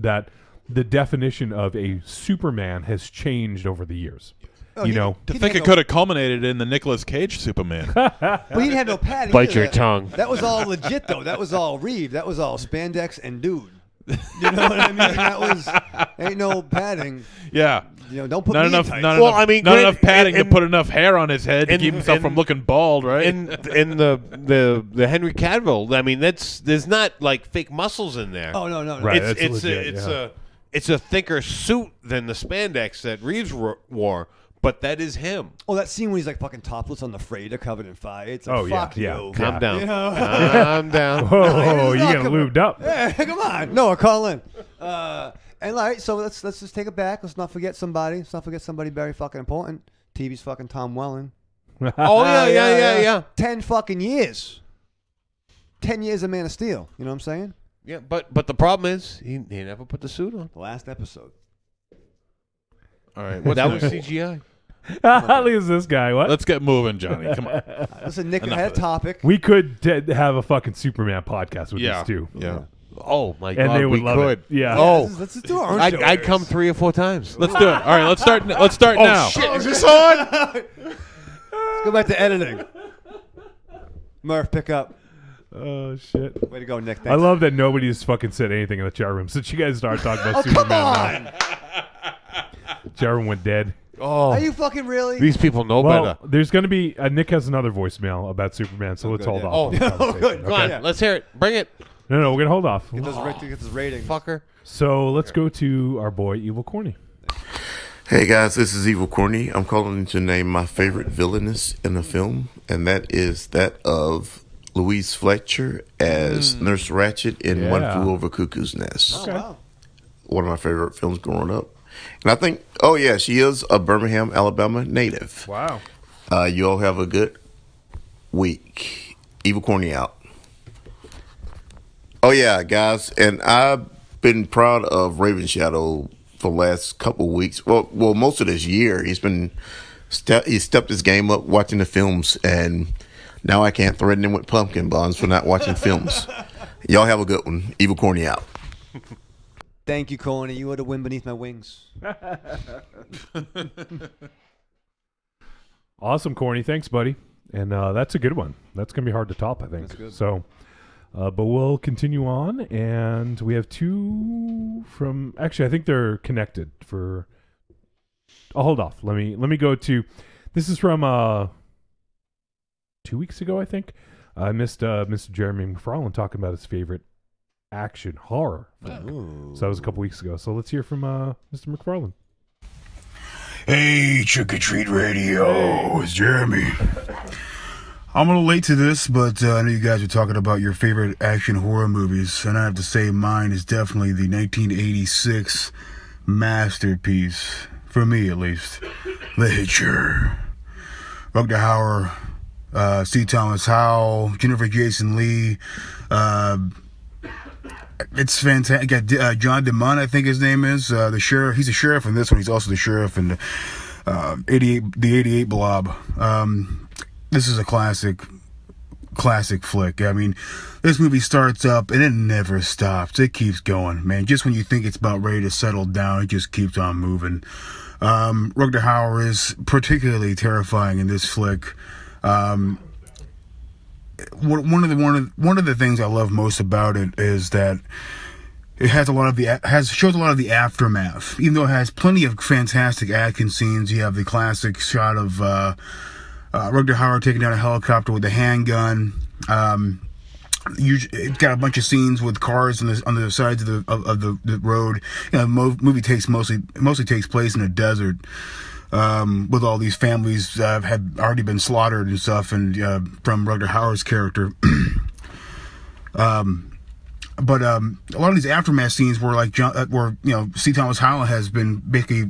the definition of a Superman has changed over the years. To think it could have culminated in the Nicolas Cage Superman. But he didn't have no padding. Bite your tongue. That was all legit, though. That was all Reeve. That was all spandex and dude. You know what I mean? That was ain't no padding. Yeah. You know, don't put not me enough. in tights. Not Well, enough. I mean, not granted, enough padding to and- put enough hair on his head to and- keep himself and- from looking bald, right? In the Henry Cavill, I mean, there's not like fake muscles in there. Oh no. Right. It's that's legit, yeah. it's a thicker suit than the spandex that Reeves wore, but that is him. Oh, that scene when he's like fucking topless on the freighter covered in fire. It's like, Oh, yeah, fuck yeah. you. Calm down. You know? Calm down. Oh, you not getting coming- lubed up. Yeah, come on. No, call in. And all right, so let's just take it back. Let's not forget somebody. Let's not forget somebody very fucking important. TV's fucking Tom Welling. Oh yeah. 10 fucking years. 10 years of Man of Steel. You know what I'm saying? Yeah, but the problem is he never put the suit on. The last episode. All right. That What's was next? CGI. How is this guy? What? Let's get moving, Johnny. Come on. Listen, Nick, Enough I had a of this. topic. We could have a fucking Superman podcast with Yeah. these two. Yeah. Oh my And God, they would we love could. it. Yeah. Oh, Let's just do our own show. I'd come 3 or 4 times. Let's do it. All right. Let's start. Let's start now. Shit, is this on? Let's go back to editing. Murph, pick up. Oh shit. Way to go, Nick. I Thanks. love that nobody's fucking said anything in the chat room since you guys started talking about Oh, Superman. come now. on. Chat room went dead. Oh, Are you fucking really? these people know Well, better. there's going to be Nick has another voicemail about Superman, so let's good, hold yeah. off. Oh, on the conversation, good. Come on, Yeah. let's hear it. Bring it, No, we're gonna hold off. Get this rating. fucker. So let's go to our boy Evil Corny. Hey guys, this is Evil Corny. I'm calling to name my favorite villainess in a film, and that is that of Louise Fletcher as Nurse Ratched in One Yeah. Flew Over Cuckoo's Nest. Oh, wow. One of my favorite films growing up. And I think, oh yeah, she is a Birmingham, Alabama native. Wow. You all have a good week. Evil Corny out. Oh yeah, guys, and I've been proud of Raven Shadow for the last couple of weeks. Well, most of this year he's been he stepped his game up watching the films, and now I can't threaten him with pumpkin bombs for not watching films. Y'all have a good one. Evil Corny out. Thank you, Corny. You are the wind beneath my wings. Awesome, Corny. Thanks, buddy. And that's a good one. That's gonna be hard to top, I think. That's good. So, but we'll continue on, and we have two from. Actually, I think they're connected. I'll hold off. Let me go to. This is from 2 weeks ago, I think. I missed Mr. Jeremy McFarlane talking about his favorite action horror film. So that was a couple weeks ago. So let's hear from Mr. McFarlane. Hey, Trick or Treat Radio, it's Jeremy. I'm a little late to this, but I know you guys are talking about your favorite action horror movies, and I have to say mine is definitely the 1986 masterpiece, for me at least, The Hitcher. Rutger Hauer, C. Thomas Howell, Jennifer Jason Leigh. It's fantastic. Got John DeMont, I think his name is, the sheriff. He's a sheriff in this one. He's also the sheriff in the 88 Blob. This is a classic flick. I mean, this movie starts up and it never stops. It keeps going, man. Just when you think it's about ready to settle down, it just keeps on moving. Rutger Hauer is particularly terrifying in this flick. One of the things I love most about it is that it has shows a lot of the aftermath. Even though it has plenty of fantastic action scenes, you have the classic shot of Rutger Hauer taking down a helicopter with a handgun. It's got a bunch of scenes with cars on the sides of the road. You know, the movie mostly takes place in a desert. With all these families had already been slaughtered and stuff, and from Rutger Hauer's character. But a lot of these aftermath scenes were like C. Thomas Howell has been basically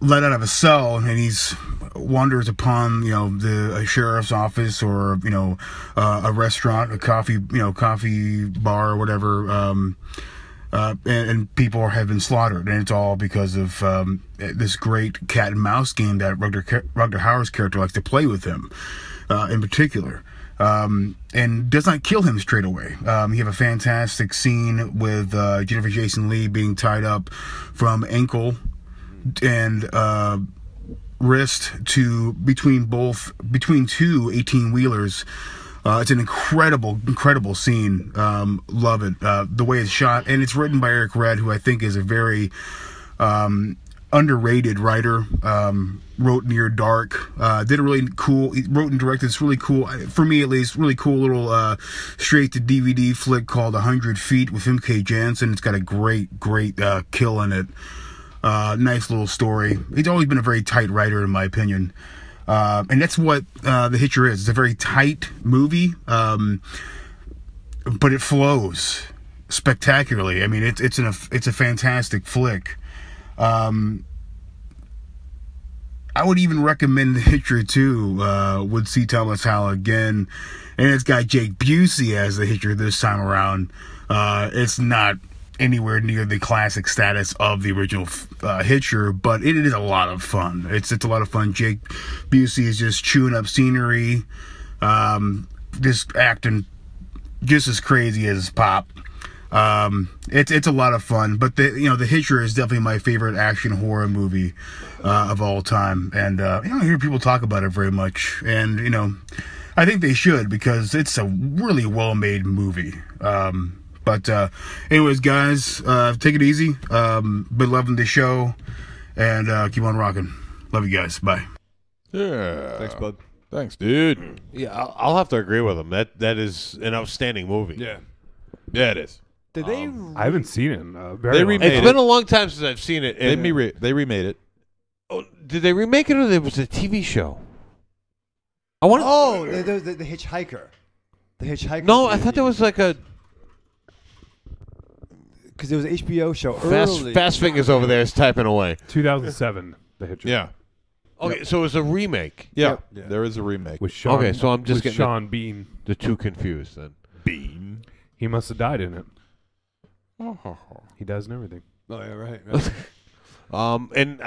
let out of a cell, and he's wanders upon a sheriff's office or a restaurant, a coffee bar or whatever. And people have been slaughtered, and it's all because of this great cat and mouse game that Rutger Hauer's character likes to play with him, in particular, and does not kill him straight away. You have a fantastic scene with Jennifer Jason Leigh being tied up from ankle and wrist to between two 18-wheelers. It's an incredible scene. Love it. The way it's shot, and it's written by Eric Red, who I think is a very underrated writer. Wrote Near Dark. Did a really cool. He wrote and directed this really cool, for me at least, really cool little straight to DVD flick called 100 Feet with K. Jansen. It's got a great kill in it. Nice little story. He's always been a very tight writer, in my opinion. And that's what The Hitcher is. It's a very tight movie, but it flows spectacularly. I mean, it's a fantastic flick. I would even recommend The Hitcher 2 with C. Thomas Howell again, and it's got Jake Busey as the Hitcher this time around. It's not anywhere near the classic status of the original Hitcher, but it is a lot of fun. It's a lot of fun. Jake Busey is just chewing up scenery, just acting just as crazy as Pop. It's a lot of fun, but The Hitcher is definitely my favorite action horror movie of all time, and I don't hear people talk about it very much, and I think they should, because it's a really well-made movie. But anyways, guys, take it easy. Been loving the show, and keep on rocking. Love you guys. Bye. Yeah. Thanks, bud. Thanks, dude. Yeah, I'll have to agree with him. That is an outstanding movie. Yeah, it is. Did they? I haven't seen it. They remade It's been a long time since I've seen it. They remade it. Oh, did they remake it, or there was a TV show? I want. Oh, the Hitchhiker. The Hitchhiker. No, I thought there was like a. Because there was an HBO show early. Fast Fingers over there is typing away. 2007, The Hitcher. Yeah. Okay, so it was a remake. Yeah, there is a remake With Sean. Okay, so I'm just with getting Sean Bean. the two confused then. Bean. He must have died in it. He does and everything. Oh yeah, right. And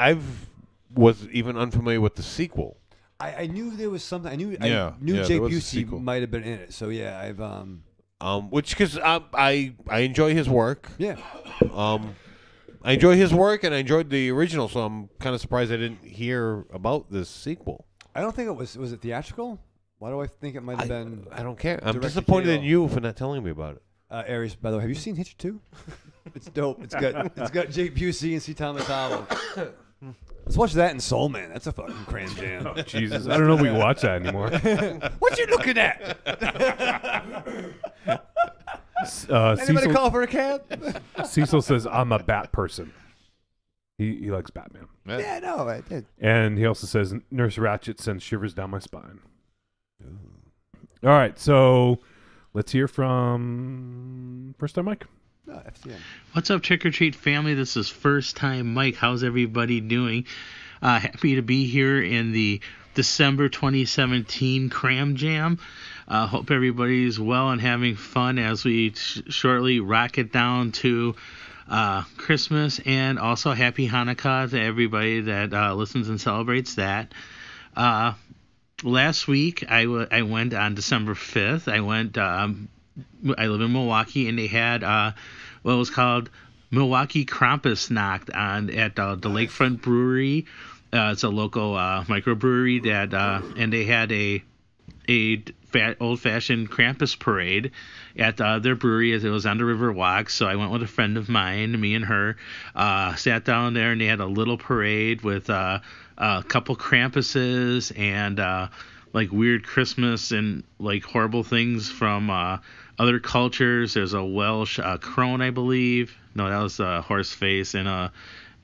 was even unfamiliar with the sequel. I knew there was something. I knew Yeah, Jake there was a Busey sequel. might have been in it. So yeah, I've Which because I enjoy his work. Yeah. I enjoy his work, and I enjoyed the original, so I'm kind of surprised I didn't hear about this sequel. I don't think it was it theatrical? Why do I think it might have been? I don't care. I'm direct to disappointed in cable? you for not telling me about it. Aries, by the way, have you seen Hitcher 2? It's dope. It's got Jake Busey and C. Thomas Howell. Let's watch that in Soul Man. That's a fucking cram jam. Oh, Jesus, I don't know if we can watch that anymore. What you looking at? Anybody Cecil, call for a cab? Cecil says, I'm a bat person. He likes Batman. Yeah, no, I did. And he also says, Nurse Ratched sends shivers down my spine. All right, so let's hear from First Time Mike. FCM. What's up, Trick or Treat family? This is First Time Mike. How's everybody doing? Happy to be here in the December 2017 Cram Jam. Hope everybody's well and having fun as we shortly rocket down to Christmas, and also Happy Hanukkah to everybody that listens and celebrates that. Last week, I went on December 5th. I live in Milwaukee, and they had what was called Milwaukee Krampusnacht at the Lakefront Brewery. It's a local microbrewery and they had a old-fashioned Krampus parade at their brewery as it was on the River Walk. So I went with a friend of mine, me and her, sat down there, and they had a little parade with a couple Krampuses and like weird Christmas and like horrible things from other cultures. There's a Welsh crone, I believe. No, that was a horse face, and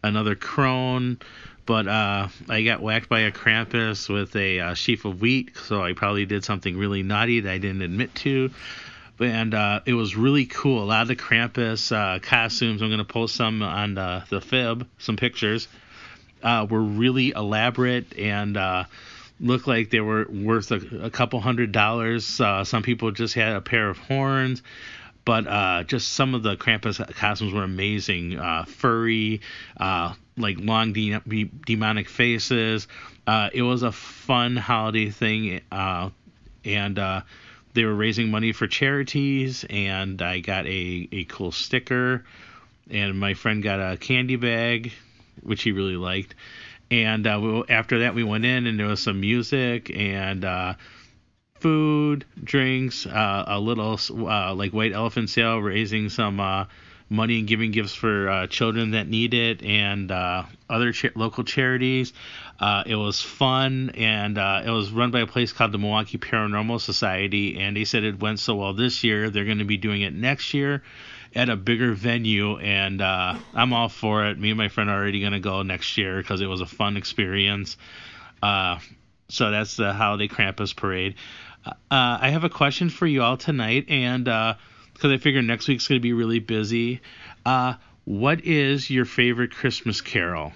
another crone. But I got whacked by a Krampus with a sheaf of wheat, so I probably did something really naughty that I didn't admit to. And it was really cool. A lot of the Krampus costumes, I'm going to post some on the Fib, some pictures, were really elaborate and looked like they were worth a couple $100. Some people just had a pair of horns. But just some of the Krampus costumes were amazing. Furry, like long demonic faces. It was a fun holiday thing. And they were raising money for charities. And I got a cool sticker. And my friend got a candy bag, which he really liked. And after that, we went in, and there was some music. And food, drinks, a little like white elephant sale, raising some money and giving gifts for children that need it, and other local charities. It was fun, and it was run by a place called the Milwaukee Paranormal Society, and they said it went so well this year, they're going to be doing it next year at a bigger venue, and I'm all for it. Me and my friend are already going to go next year because it was a fun experience. So that's the Holiday Krampus Parade. I have a question for you all tonight, and because I figure next week's going to be really busy. What is your favorite Christmas carol?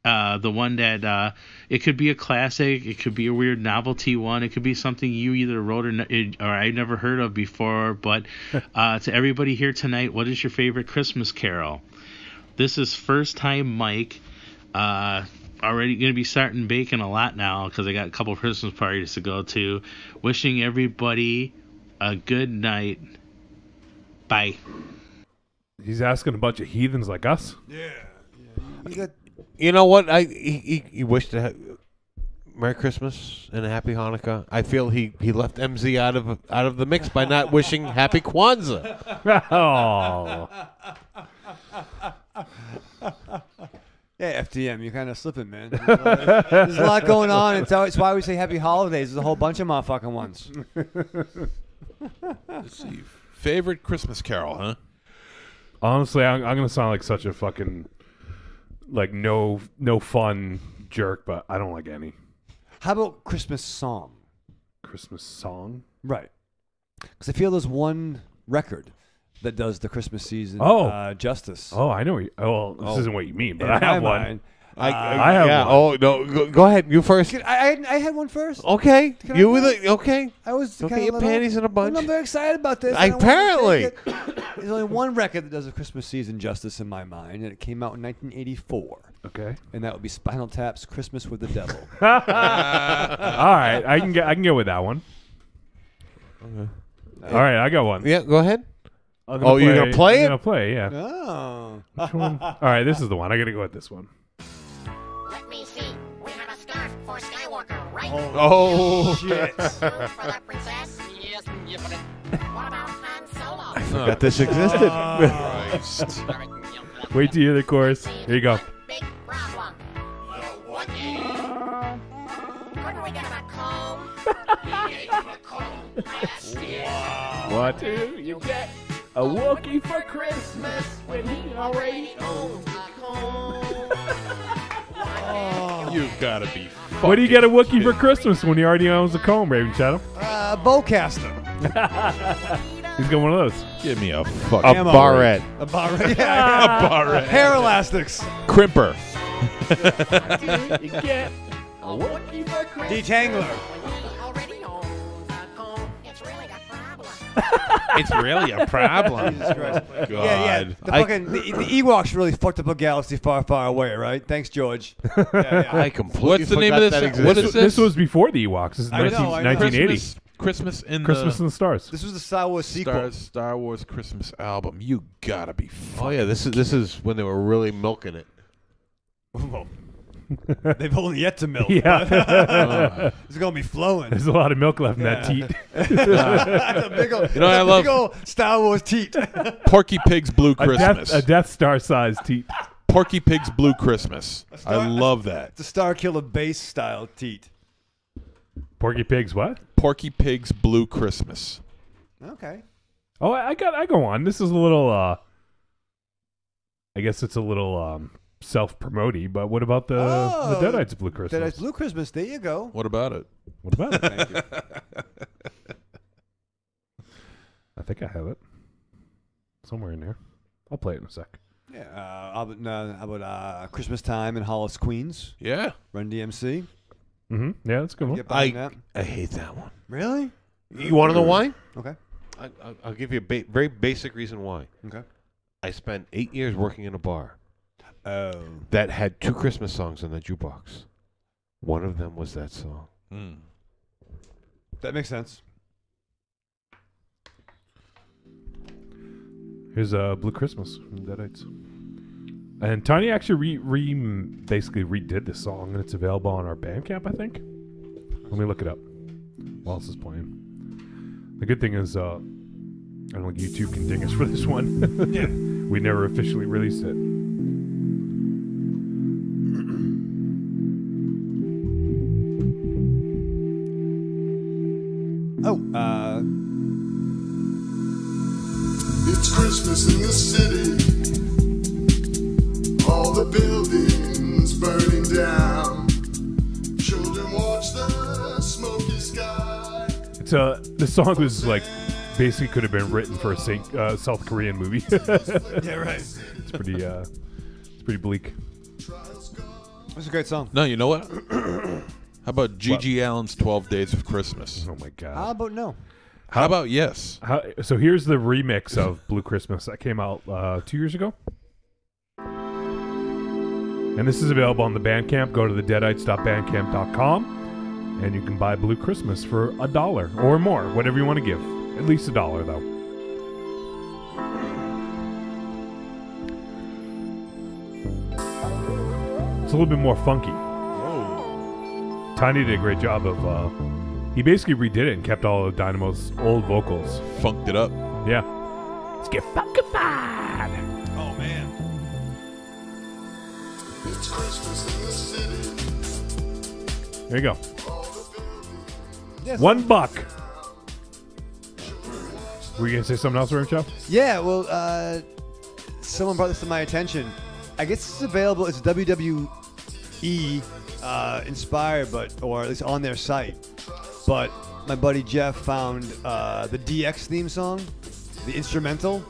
The one that it could be a classic, it could be a weird novelty one, it could be something you either wrote or I never heard of before. But to everybody here tonight, what is your favorite Christmas carol? This is first time Mike. Already going to be starting baking a lot now because I got a couple of Christmas parties to go to. Wishing everybody a good night. Bye. He's asking a bunch of heathens like us. Yeah. You know what? He wished to have Merry Christmas and a Happy Hanukkah. I feel he left MZ out of the mix by not wishing Happy Kwanzaa. Oh. Yeah, FTM, you're kind of slipping, man. There's a lot going on. It's why we say Happy Holidays. There's a whole bunch of motherfucking ones. Let's see. Favorite Christmas carol, huh? Honestly, I'm gonna sound like such a fucking like no fun jerk, but I don't like any. How about Christmas song? Christmas song? Right. Because I feel there's one record that does the Christmas season justice. Oh, I know. This isn't what you mean, but I have one. I have one. Oh no, go ahead. You first. I had one first. Okay, Can you I were go? the okay. I was okay. Your panties in a bunch. I'm very excited about this. Apparently, there's only one record that does the Christmas season justice in my mind, and it came out in 1984. Okay, and that would be Spinal Tap's "Christmas with the Devil." All right, I can go with that one. Okay. All right, I got one. Yeah, go ahead. You're gonna play it? I'm gonna play, yeah. Oh. Which one? All right, this is the one. I gotta go with this one. Let me see. We have a scarf for Skywalker, right? Oh, shit. For the princess? Yes, what about Han Solo? I forgot this existed. Christ. Wait till you hear the chorus. Here you go. Big problem. What? Couldn't we get him a comb? He gave him a comb last year. What do you get? A Wookiee for Christmas when he already owns a comb. You gotta be. What do you get a Wookiee for Christmas when he already owns a comb, Raven Shadow? Bowcaster. He's got one of those. Give me a fucking A barrette. A barrette. Yeah. A barrette. Hair elastics. Crimper. You get a Wookiee for Christmas. Detangler. It's really a problem. Jesus Christ. God. Yeah. The Ewoks really fucked up a galaxy far, far away, right? Thanks, George. Yeah. I completely What's the name of forgot this? that What is existed. This was before the Ewoks. This is I know, I know. 1980. Christmas in Christmas the in the Stars. This was the Star Wars sequel. Star Wars Christmas album. You gotta be. Oh yeah, this is when they were really milking it. They've only yet to milk. Yeah. It's going to be flowing. There's a lot of milk left in that teat. That's a big old, You know what I love? big old Star Wars teat. Porky Pig's Blue Christmas. A Death Star sized teat. Porky Pig's Blue Christmas. I love that. It's a Star Killer base style teat. Porky Pig's what? Porky Pig's Blue Christmas. Okay. Oh, I go on. This is a little. I guess it's a little self-promoty, but what about the Deadites Blue Christmas? Deadites Blue Christmas. There you go. What about it? What about it? Thank you. I think I have it somewhere in there. I'll play it in a sec. Yeah. How about Christmas Time in Hollis, Queens? Yeah. Run DMC. Mm-hmm. Yeah, that's a good one. Get behind that. I hate that one. Really? You want to know why? Okay. I'll give you a very basic reason why. Okay. I spent 8 years working in a bar Oh. that had 2 Christmas songs on the jukebox. One of them was that song. That makes sense. Here's Blue Christmas from the Deadites. And Tiny actually basically redid this song, and it's available on our Bandcamp, I think. Let me look it up. What else is playing? The good thing is, I don't think YouTube can ding us for this one. Yeah. We never officially released it. It's Christmas in the city. All the buildings burning down. Children watch the smoky sky. It's the song was like basically could have been written for a South Korean movie. Yeah, right. It's pretty bleak. That's a great song. No, you know what? How about G.G. Allen's 12 Days of Christmas? Oh my God. How about no? How about yes? So here's the remix of Blue Christmas that came out 2 years ago. And this is available on the Bandcamp. Go to the deadites.bandcamp.com and you can buy Blue Christmas for $1 or more, whatever you want to give. At least $1 though. It's a little bit more funky. Tiny did a great job of he basically redid it and kept all of Dynamo's old vocals. Funked it up. Yeah. Let's get funkified. Oh man. It's Christmas in the city. There you go. Yes. $1. Were you gonna say something else, Rimchow? Yeah, well, someone brought this to my attention. I guess it's available. It's WWE inspired, or at least on their site. But my buddy Jeff found the DX theme song, the instrumental,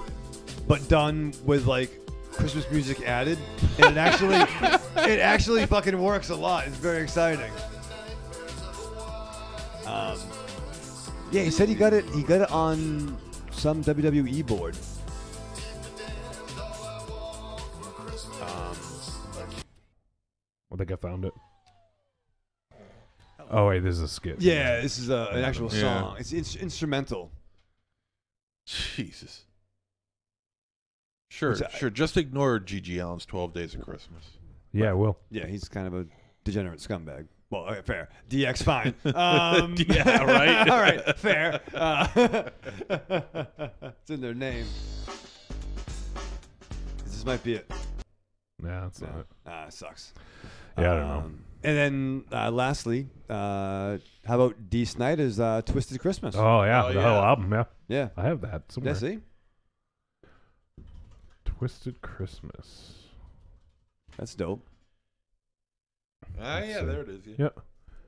but done with like Christmas music added, and it actually fucking works a lot. It's very exciting. Yeah, he said he got it on some WWE board. I think I found it. Oh wait, this is a skit. Yeah, this is an actual song. It's instrumental. Jesus. Sure. Just ignore G.G. Allen's 12 Days of Christmas. Yeah, I will. Yeah, he's kind of a degenerate scumbag. Well, okay, fair. DX, fine. Yeah, right. All right, fair. It's in their name. This might be it. Nah, that's not it. It sucks. Yeah, I don't know. And then lastly, how about Dee Snider's Twisted Christmas? Oh yeah, the whole album. Yeah, yeah, I have that somewhere. Yeah, see, Twisted Christmas. That's dope. Yeah, there it is. Yeah. Yep.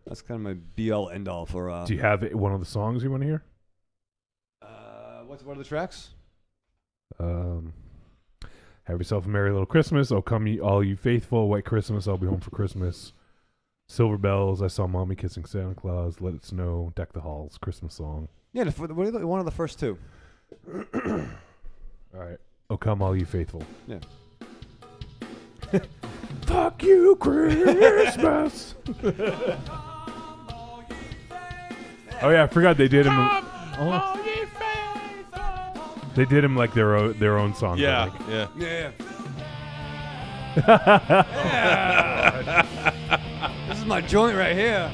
That's kind of my be-all, end-all for. Do you have one of the songs you want to hear? What's one of the tracks? Have yourself a merry little Christmas. Oh, come all you faithful. White Christmas. I'll be home for Christmas. Silver bells. I saw mommy kissing Santa Claus. Let it snow. Deck the halls. Christmas song. Yeah, one of the first two. All right. Oh, come all you faithful. Yeah. Fuck you, Christmas. Oh yeah, I forgot they did him. They did him like their own song. Yeah, like. Yeah. This is my joint right here.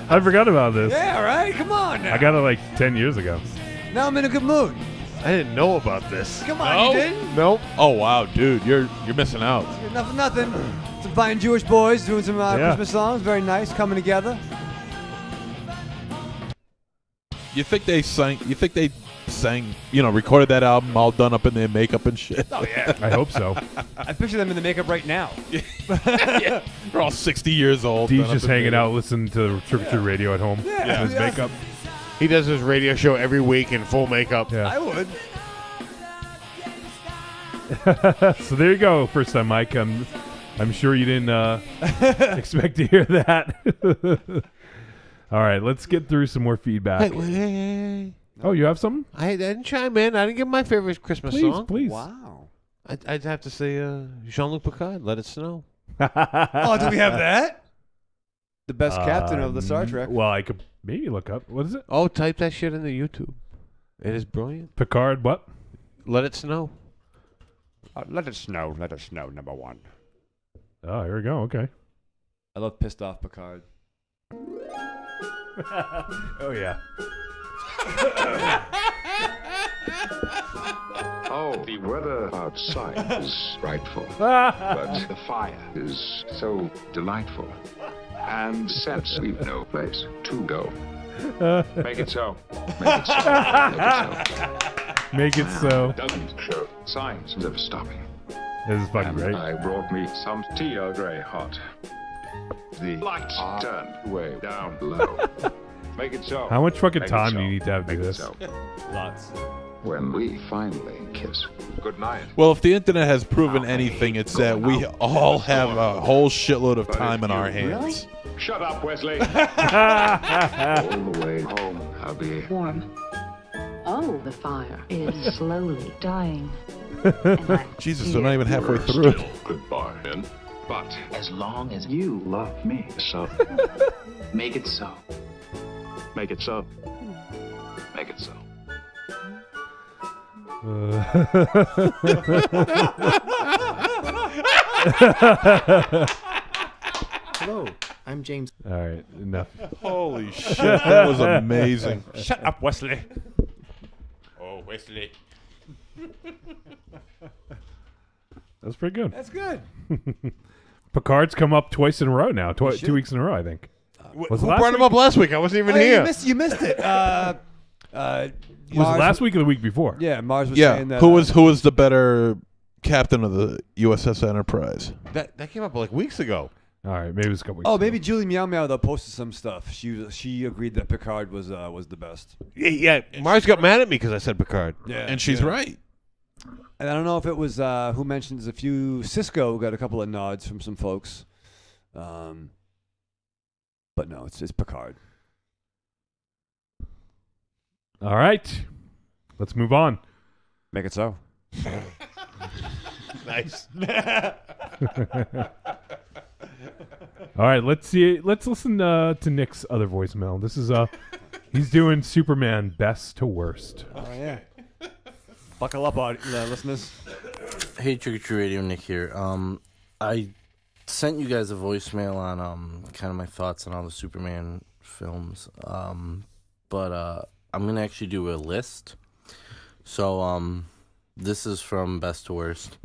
I forgot about this. Yeah, right. Come on now. I got it like 10 years ago. Now I'm in a good mood. I didn't know about this. Come on, you didn't? Nope. Oh wow, dude, you're missing out. Nothing. Some fine Jewish boys doing some Christmas songs. Very nice, coming together. You think they sang? Recorded that album all done up in their makeup and shit? Oh yeah. I hope so. I picture them in the makeup right now. Yeah. They're all 60 years old. Dee's just hanging out, listening to Trick or Treat Radio at home. Yeah. With his makeup. He does his radio show every week in full makeup. Yeah. I would. So there you go. First time, Mike. I'm sure you didn't expect to hear that. All right, let's get through some more feedback. Hey. Oh, you have something? I didn't chime in. I didn't give my favorite Christmas Please, song. please. Wow. I'd have to say Jean-Luc Picard, Let It Snow. Oh, do we have that? The best captain of the Star Trek. Well, I could maybe look up. What is it? Oh, type that shit into YouTube. It is brilliant. Picard, what? Let It Snow. Let it snow, number one. Oh, here we go. Okay. I love pissed off Picard. Oh yeah. Oh, the weather outside is frightful, but the fire is so delightful. And since we've no place to go, make it so. Make it so. Make it so. Doesn't show signs of stopping. This is fucking And great. I brought me some tea Earl Grey hot. The lights turned way down low. Make it so. How much fucking Make it time so. do you need to have to do Make it this? so. Lots. When we finally kiss. Good night. Well, if the internet has proven anything, it's that we all have a whole shitload of time in our hands. Shut up, Wesley. All the way home, I'll be warm. Oh, the fire is slowly dying. Jesus, we're not even halfway through it. Goodbye, then. But As long as you love me, so, make it so. make it so. Make it so. Hello, I'm James. All right, enough. Holy shit, that was amazing. Shut up, Wesley. Oh, Wesley. That's pretty good. That's good. Picard's come up twice in a row now. He should. 2 weeks in a row, I think. Was Who it last brought him week? up last week? I wasn't even here. You missed it. Was it last week or the week before? Yeah, Mars was Yeah, saying that. who was the better captain of the USS Enterprise? That came up like weeks ago. All right, maybe it was a couple weeks. Oh, maybe Julie Meow Meow though posted some stuff. She agreed that Picard was the best. Yeah, Mars got mad at me because I said Picard. Yeah, And she's yeah. right. And I don't know if it was who mentioned there's a few. Cisco got a couple of nods from some folks. But no, it's Picard. All right, let's move on. Make it so. Nice. All right, let's see. Let's listen to Nick's other voicemail. This is he's doing Superman best to worst. Oh yeah. Buckle up, listeners. Hey, Trick or Treat Radio, Nick here. I sent you guys a voicemail on kind of my thoughts on all the Superman films, but I'm gonna actually do a list. So this is from best to worst.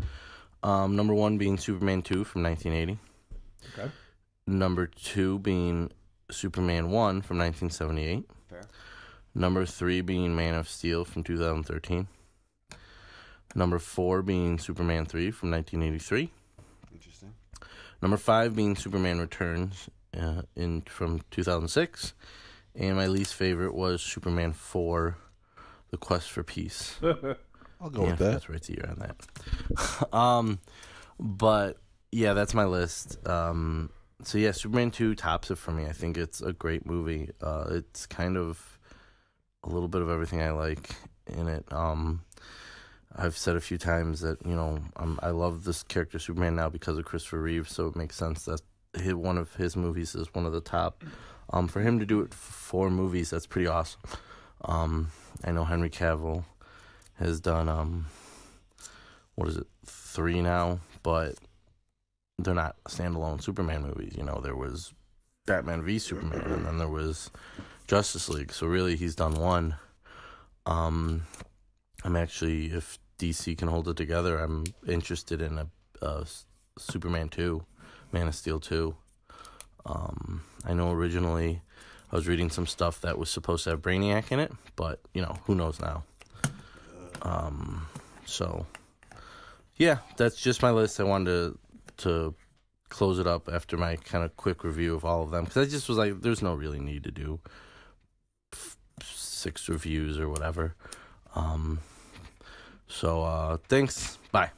Number 1 being Superman 2 from 1980. Okay. Number 2 being Superman 1 from 1978. Fair. Number 3 being Man of Steel from 2013. Number 4 being Superman 3 from 1983. Interesting. Number 5 being Superman Returns from 2006. And my least favorite was Superman 4, The Quest for Peace. I'll go with that. That's right to you on that. But yeah, that's my list. So yeah, Superman 2 tops it for me. I think it's a great movie. It's kind of a little bit of everything I like in it. I've said a few times that, I love this character Superman now because of Christopher Reeve, so it makes sense that one of his movies is one of the top. For him to do it for 4 movies, that's pretty awesome. I know Henry Cavill has done, 3 now, but they're not standalone Superman movies. There was Batman v Superman, and then there was Justice League, so really he's done 1. I'm actually, if DC can hold it together, I'm interested in a Superman 2, Man of Steel 2. I know originally I was reading some stuff that was supposed to have Brainiac in it, but, who knows now. So, yeah, that's just my list. I wanted to close it up after my kind of quick review of all of them, because I just was like, there's no really need to do 6 reviews or whatever. So thanks. Bye.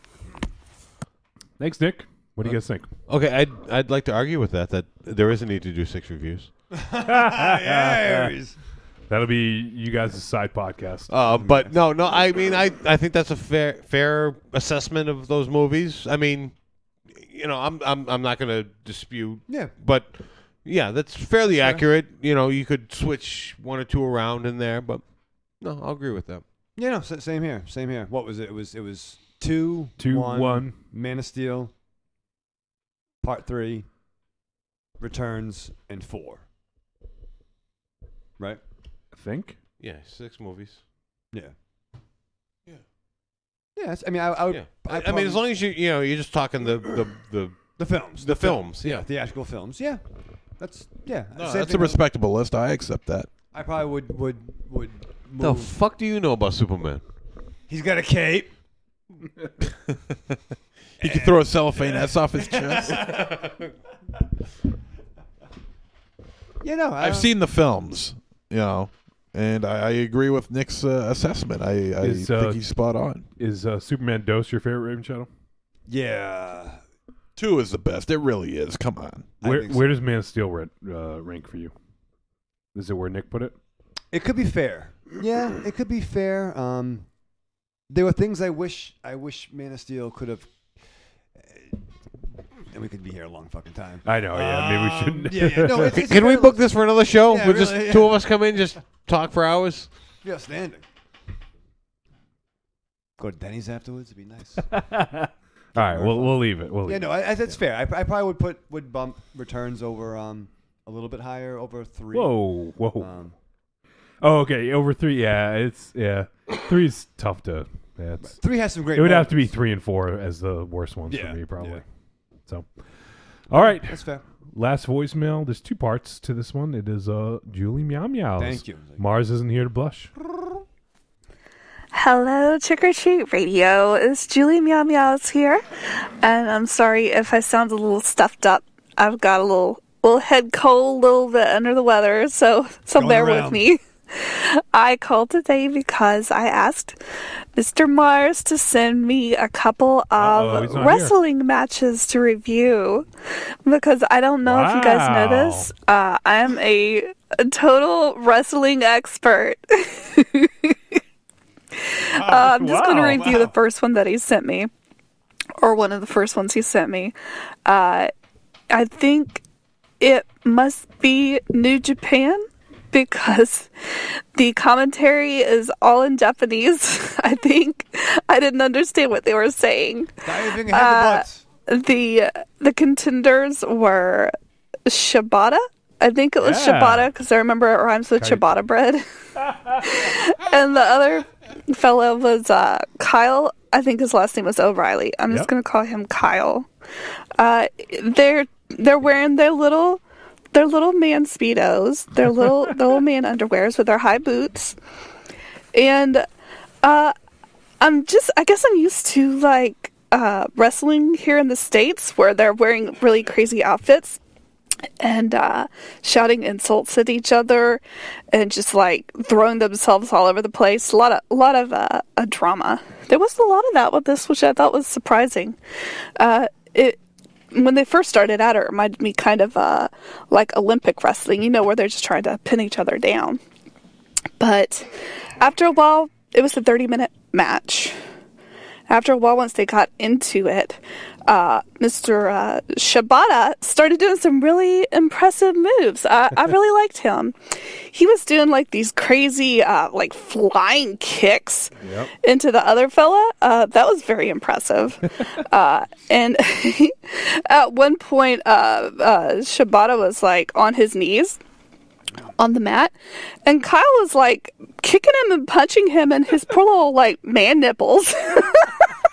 Thanks, Nick. What do you guys think? Okay, I'd like to argue with that there is a need to do 6 reviews. That'll be you guys' side podcast. But no, I mean, I think that's a fair assessment of those movies. I mean, I'm not going to dispute. Yeah. But yeah, that's fairly accurate. You could switch 1 or 2 around in there, but no, I'll agree with that. Yeah, no, same here. Same here. What was it? It was 2, 2, 1, 1. Man of Steel. Part 3, Returns, and 4. Right? I think. Yeah, 6 movies. Yeah. Yes, I mean, I would. Yeah. I mean, as long as you're just talking the films, the films, yeah, theatrical films, yeah. That's No, Same that's a thing respectable list. I accept that. I probably would. The Move. fuck do you know about Superman? He's got a cape. He can throw a cellophane S off his chest. I've seen the films, and I agree with Nick's assessment. I think he's spot on. Is Superman Dose your favorite Raven Shadow? Yeah. 2 is the best. It really is. Come on. Where does Man of Steel rank for you? Is it where Nick put it? It could be fair. Yeah, it could be fair. There were things I wish Man of Steel could have. And we could be here a long fucking time. I know. Yeah, maybe we shouldn't. Yeah. No, Can we book this for another show? Yeah, We'll really, just 2 of us come in, just talk for hours. Yeah, standing. Go to Denny's afterwards. It'd be nice. All right, we'll leave it. We'll leave That's fair. I probably would bump Returns over a little bit higher, over 3. Whoa. Oh, okay. Over 3. Yeah, 3 is tough to. Yeah, 3 has some great. It would have moments. to be 3 and 4 as the worst ones Yeah, for me, probably. yeah. So, all right. That's fair. Last voicemail. There's 2 parts to this one. It is Julie Meow Meows. Thank you. Mars isn't here to blush. Hello, Trick or Treat Radio. It's Julie Meow Meows here, and I'm sorry if I sound a little stuffed up. I've got a little head cold, a little bit under the weather, so bear with me. I called today because I asked Mr. Mars to send me a couple of wrestling matches to review, because I don't know if you guys know this. I am a total wrestling expert. I'm just going to review the first one that he sent me, or one of the first ones he sent me. I think it must be New Japan, because the commentary is all in Japanese. I think I didn't understand what they were saying. The contenders were Shibata. I think it was Shibata, because I remember it rhymes with ciabatta bread. And the other fellow was Kyle. I think his last name was O'Reilly. I'm just going to call him Kyle. They're wearing their little man speedos, their little man underwears with their high boots, and I guess I'm used to like wrestling here in the States, where they're wearing really crazy outfits and shouting insults at each other and just like throwing themselves all over the place. A lot of drama. There was a lot of that with this, which I thought was surprising. When they first started out, it reminded me kind of like Olympic wrestling, where they're just trying to pin each other down. But after a while, it was a 30-minute match. After a while, once they got into it, Mr. Shibata started doing some really impressive moves. I really liked him. He was doing like these crazy like flying kicks into the other fella. That was very impressive. And at one point, Shibata was like on his knees on the mat, and Kyle was like kicking him and punching him in his poor little like man nipples.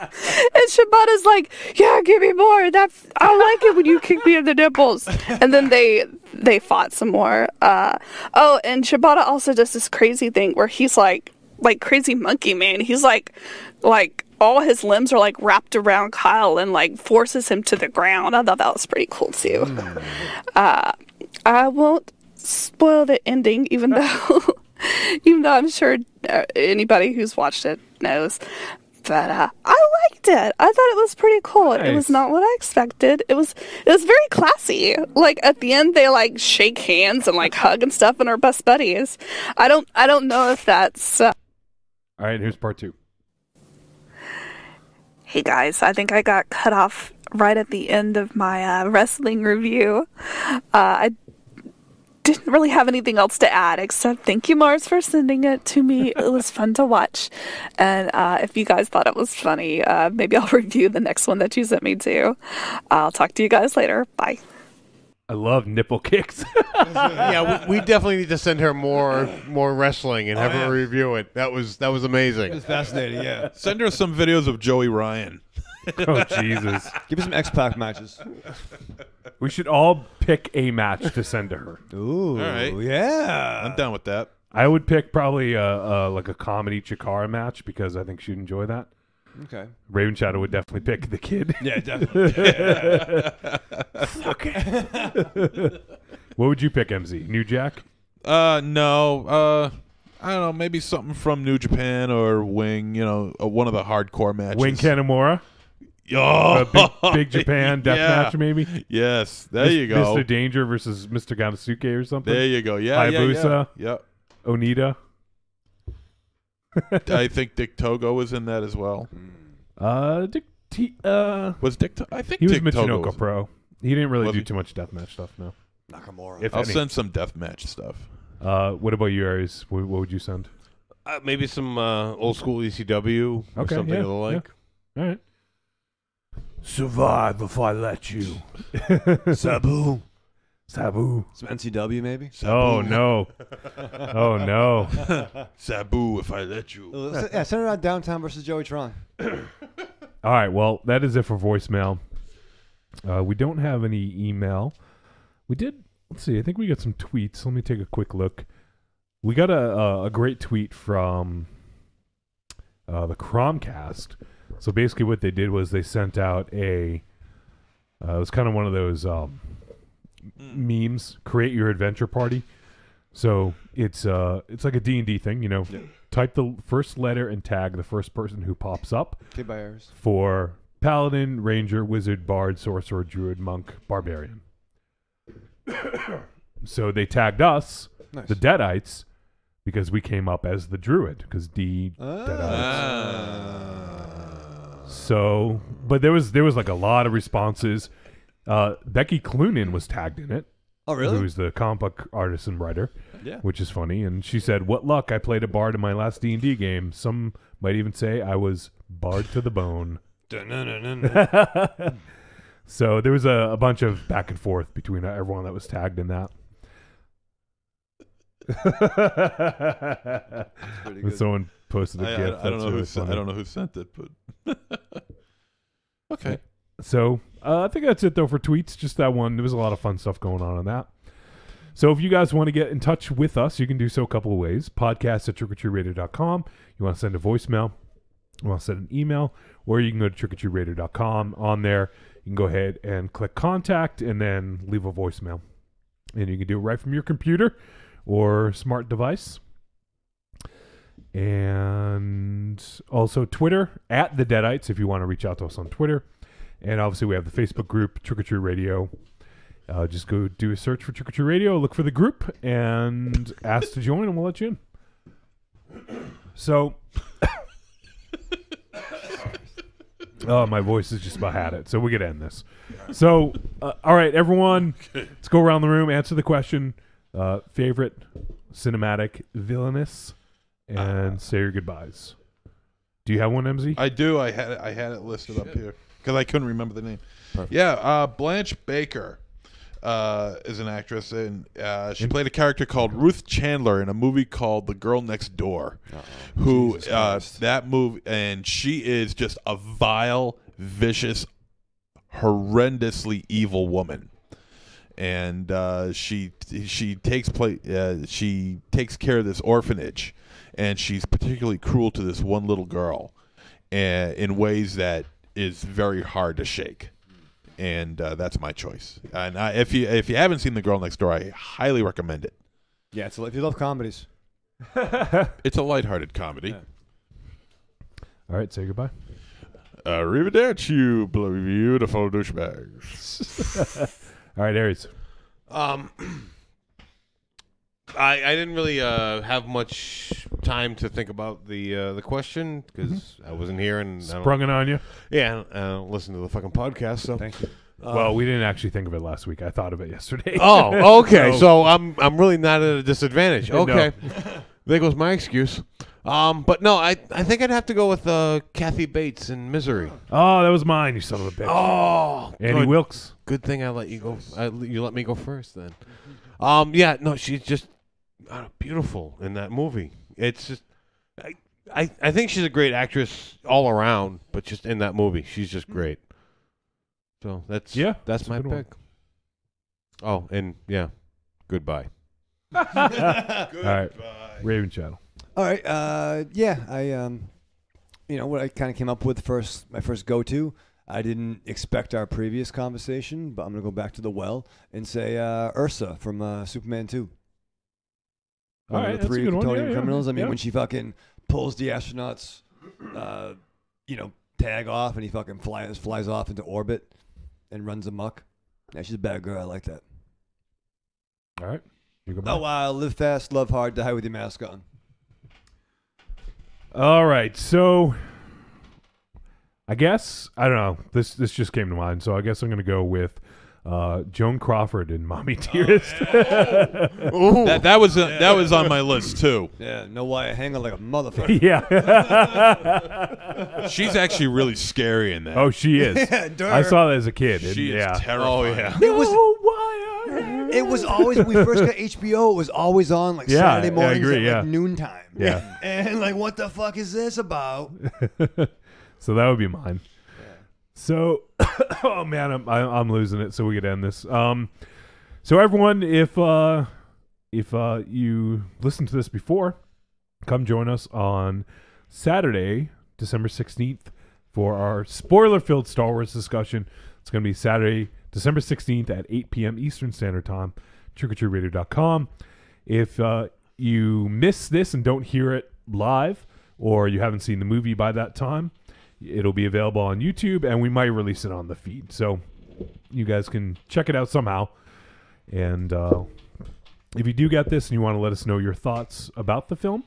And Shibata's like, yeah, give me more. I like it when you kick me in the nipples. And then they fought some more. And Shibata also does this crazy thing where he's like crazy monkey man. He's like all his limbs are like wrapped around Kyle and like forces him to the ground. I thought that was pretty cool too. I won't spoil the ending, even though I'm sure anybody who's watched it knows. But I liked it. I thought it was pretty cool. Nice. It was not what I expected. It was very classy. Like at the end, they like shake hands and like hug and stuff, and are best buddies. I don't know if that's. All right, here's part 2. Hey guys, I think I got cut off right at the end of my wrestling review. didn't really have anything else to add except thank you, Mars, for sending it to me. It was fun to watch. And if you guys thought it was funny, maybe I'll review the next one that you sent me to. I'll talk to you guys later. Bye. I love nipple kicks. Yeah, we definitely need to send her more wrestling and have her review it. That was amazing. It was fascinating, yeah. Send her some videos of Joey Ryan. Oh, Jesus. Give her some X-Pac matches. We should all pick a match to send to her. Ooh, All right. yeah. I'm down with that. I would pick probably like a comedy Chikara match because I think she'd enjoy that. Okay. Raven Shadow would definitely pick the kid. Yeah, definitely. Fuck it. What would you pick, MZ? New Jack? No. I don't know. Maybe something from New Japan or Wing. You know, one of the hardcore matches. Wing Kanemura? Oh, big Japan death match, maybe? Yes. There you go. Mr. Danger versus Mr. Gamasuke or something? There you go. Yeah, Hayabusa? Yeah. Onita? I think Dick Togo was in that as well. Was Dick I think he was Dick Togo Michinoku was Pro. He didn't really Was do he? too much deathmatch stuff, no. Nakamura. If I'll any. send some deathmatch stuff. What about you, Aries? What would you send? Maybe some old school ECW or something of the like. All right. Survive if I let you. Sabu. Sabu. Some NCW, maybe? Oh, no. Oh, no. Sabu if I let you. Yeah, send her out Downtown versus Joey Tron. All right, well, that is it for voicemail. We don't have any email. We did, let's see, I think we got some tweets. Let me take a quick look. We got a great tweet from the Cromcast. So basically what they did was they sent out it was kind of one of those memes, create your adventure party. So it's like a D&D thing, you know. Yeah. Type the first letter and tag the first person who pops up. Okay, by Aries. For Paladin, Ranger, Wizard, Bard, Sorcerer, Druid, Monk, Barbarian. So they tagged us, nice. The Deadites, because we came up as the Druid, because Deadites. So, but there was like a lot of responses. Becky Cloonan was tagged in it. Oh, really? Who's the comic book artist and writer. Yeah. Which is funny. And she said, "What luck, I played a bard in my last D&D game. Some might even say I was bard to the bone." So there was a bunch of back and forth between everyone that was tagged in that. When someone posted a GIF. I don't know who sent it, but okay. So I think that's it though for tweets. Just that one. There was a lot of fun stuff going on that. So if you guys want to get in touch with us, you can do so a couple of ways. Podcast@trickortreatradio.com. You want to send a voicemail, you want to send an email, or you can go to trickortreatradio.com. On there, you can go ahead and click contact and then leave a voicemail. And you can do it right from your computer or smart device. And also Twitter, @the Deadites, if you want to reach out to us on Twitter. And obviously we have the Facebook group, Trick or Treat Radio. Just go do a search for Trick or Treat Radio, look for the group, and ask to join, and we'll let you in. So, oh, my voice is just about had it, so we could end this. So, all right, everyone, let's go around the room, answer the question. Favorite cinematic Villainess, and say your goodbyes. Do you have one, MZ? I do. I had it listed up here because I couldn't remember the name. Perfect. Yeah, Blanche Baker is an actress, and she played a character called Ruth Chandler in a movie called The Girl Next Door. Who that movie, and she is just a vile, vicious, horrendously evil woman. And she takes care of this orphanage, and she's particularly cruel to this one little girl, in ways that is very hard to shake. And that's my choice. And if you haven't seen The Girl Next Door, I highly recommend it. Yeah, if you love comedies, it's a lighthearted comedy. Yeah. All right, say goodbye. Arrivederci, you beautiful douchebags. All right, Aries. I didn't really have much time to think about the question because I wasn't here and sprung it on you. Yeah, I don't listen to the fucking podcast. So thank you. Well, we didn't actually think of it last week. I thought of it yesterday. Oh, okay. So I'm really not at a disadvantage. No. Okay. There goes my excuse. But no, I think I'd have to go with Kathy Bates in Misery. Oh, that was mine, you son of a bitch. Oh, Annie Wilkes. Good thing I let you go. You let me go first then. Yeah, no, she's just beautiful in that movie. It's just, I think she's a great actress all around, but just in that movie, she's just great. So that's my a good pick. Oh, and yeah, goodbye. All right, Raven Channel. All right, I what I kind of came up with my first go-to. I didn't expect our previous conversation, but I'm gonna go back to the well and say Ursa from Superman 2. All right, the that's a three good one. Kryptonian Yeah, criminals. I mean, yeah. when she fucking pulls the astronauts, tag off, and he fucking flies off into orbit and runs amok. Yeah, she's a bad girl. I like that. All right, you go back. Oh, live fast, love hard, die with your mask on. All right, so I guess I don't know. This just came to mind, so I guess I'm gonna go with Joan Crawford in Mommy Dearest. Ooh. That was on my list too. Yeah, know why I hang on like a motherfucker. Yeah. She's actually really scary in that. Oh, she is. I saw that as a kid. and She is yeah. terrifying. Oh, yeah. It was always when we first got HBO. It was always on like Saturday mornings at like noontime. Yeah. And like, what the fuck is this about? So that would be mine. So, oh man, I'm losing it. So we could end this. So everyone, if you listened to this before, come join us on Saturday, December 16th, for our spoiler-filled Star Wars discussion. It's going to be Saturday, December 16th at 8 p.m. Eastern Standard Time. TrickorTreatRadio.com. If you miss this and don't hear it live, or you haven't seen the movie by that time, it'll be available on YouTube, and we might release it on the feed. So you guys can check it out somehow. And if you do get this and you want to let us know your thoughts about the film,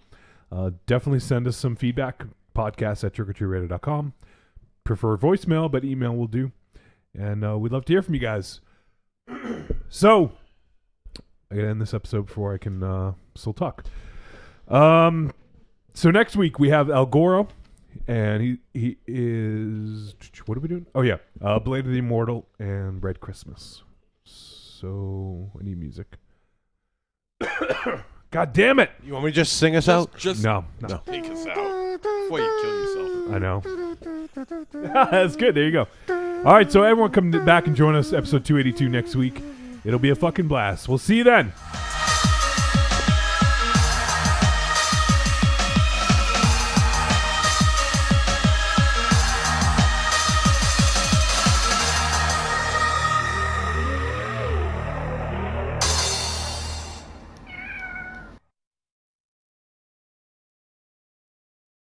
definitely send us some feedback. Podcast at TrickorTreatRadio.com. Prefer voicemail, but email will do. And we'd love to hear from you guys. So I gotta end this episode before I can still talk. So next week we have El Goro. And he is... What are we doing? Oh, yeah. Blade of the Immortal and Red Christmas. So, I need music. God damn it! You want me to just sing us out? No. Take us out before you kill yourself. I know. That's good. There you go. All right, so everyone come back and join us episode 282 next week. It'll be a fucking blast. We'll see you then.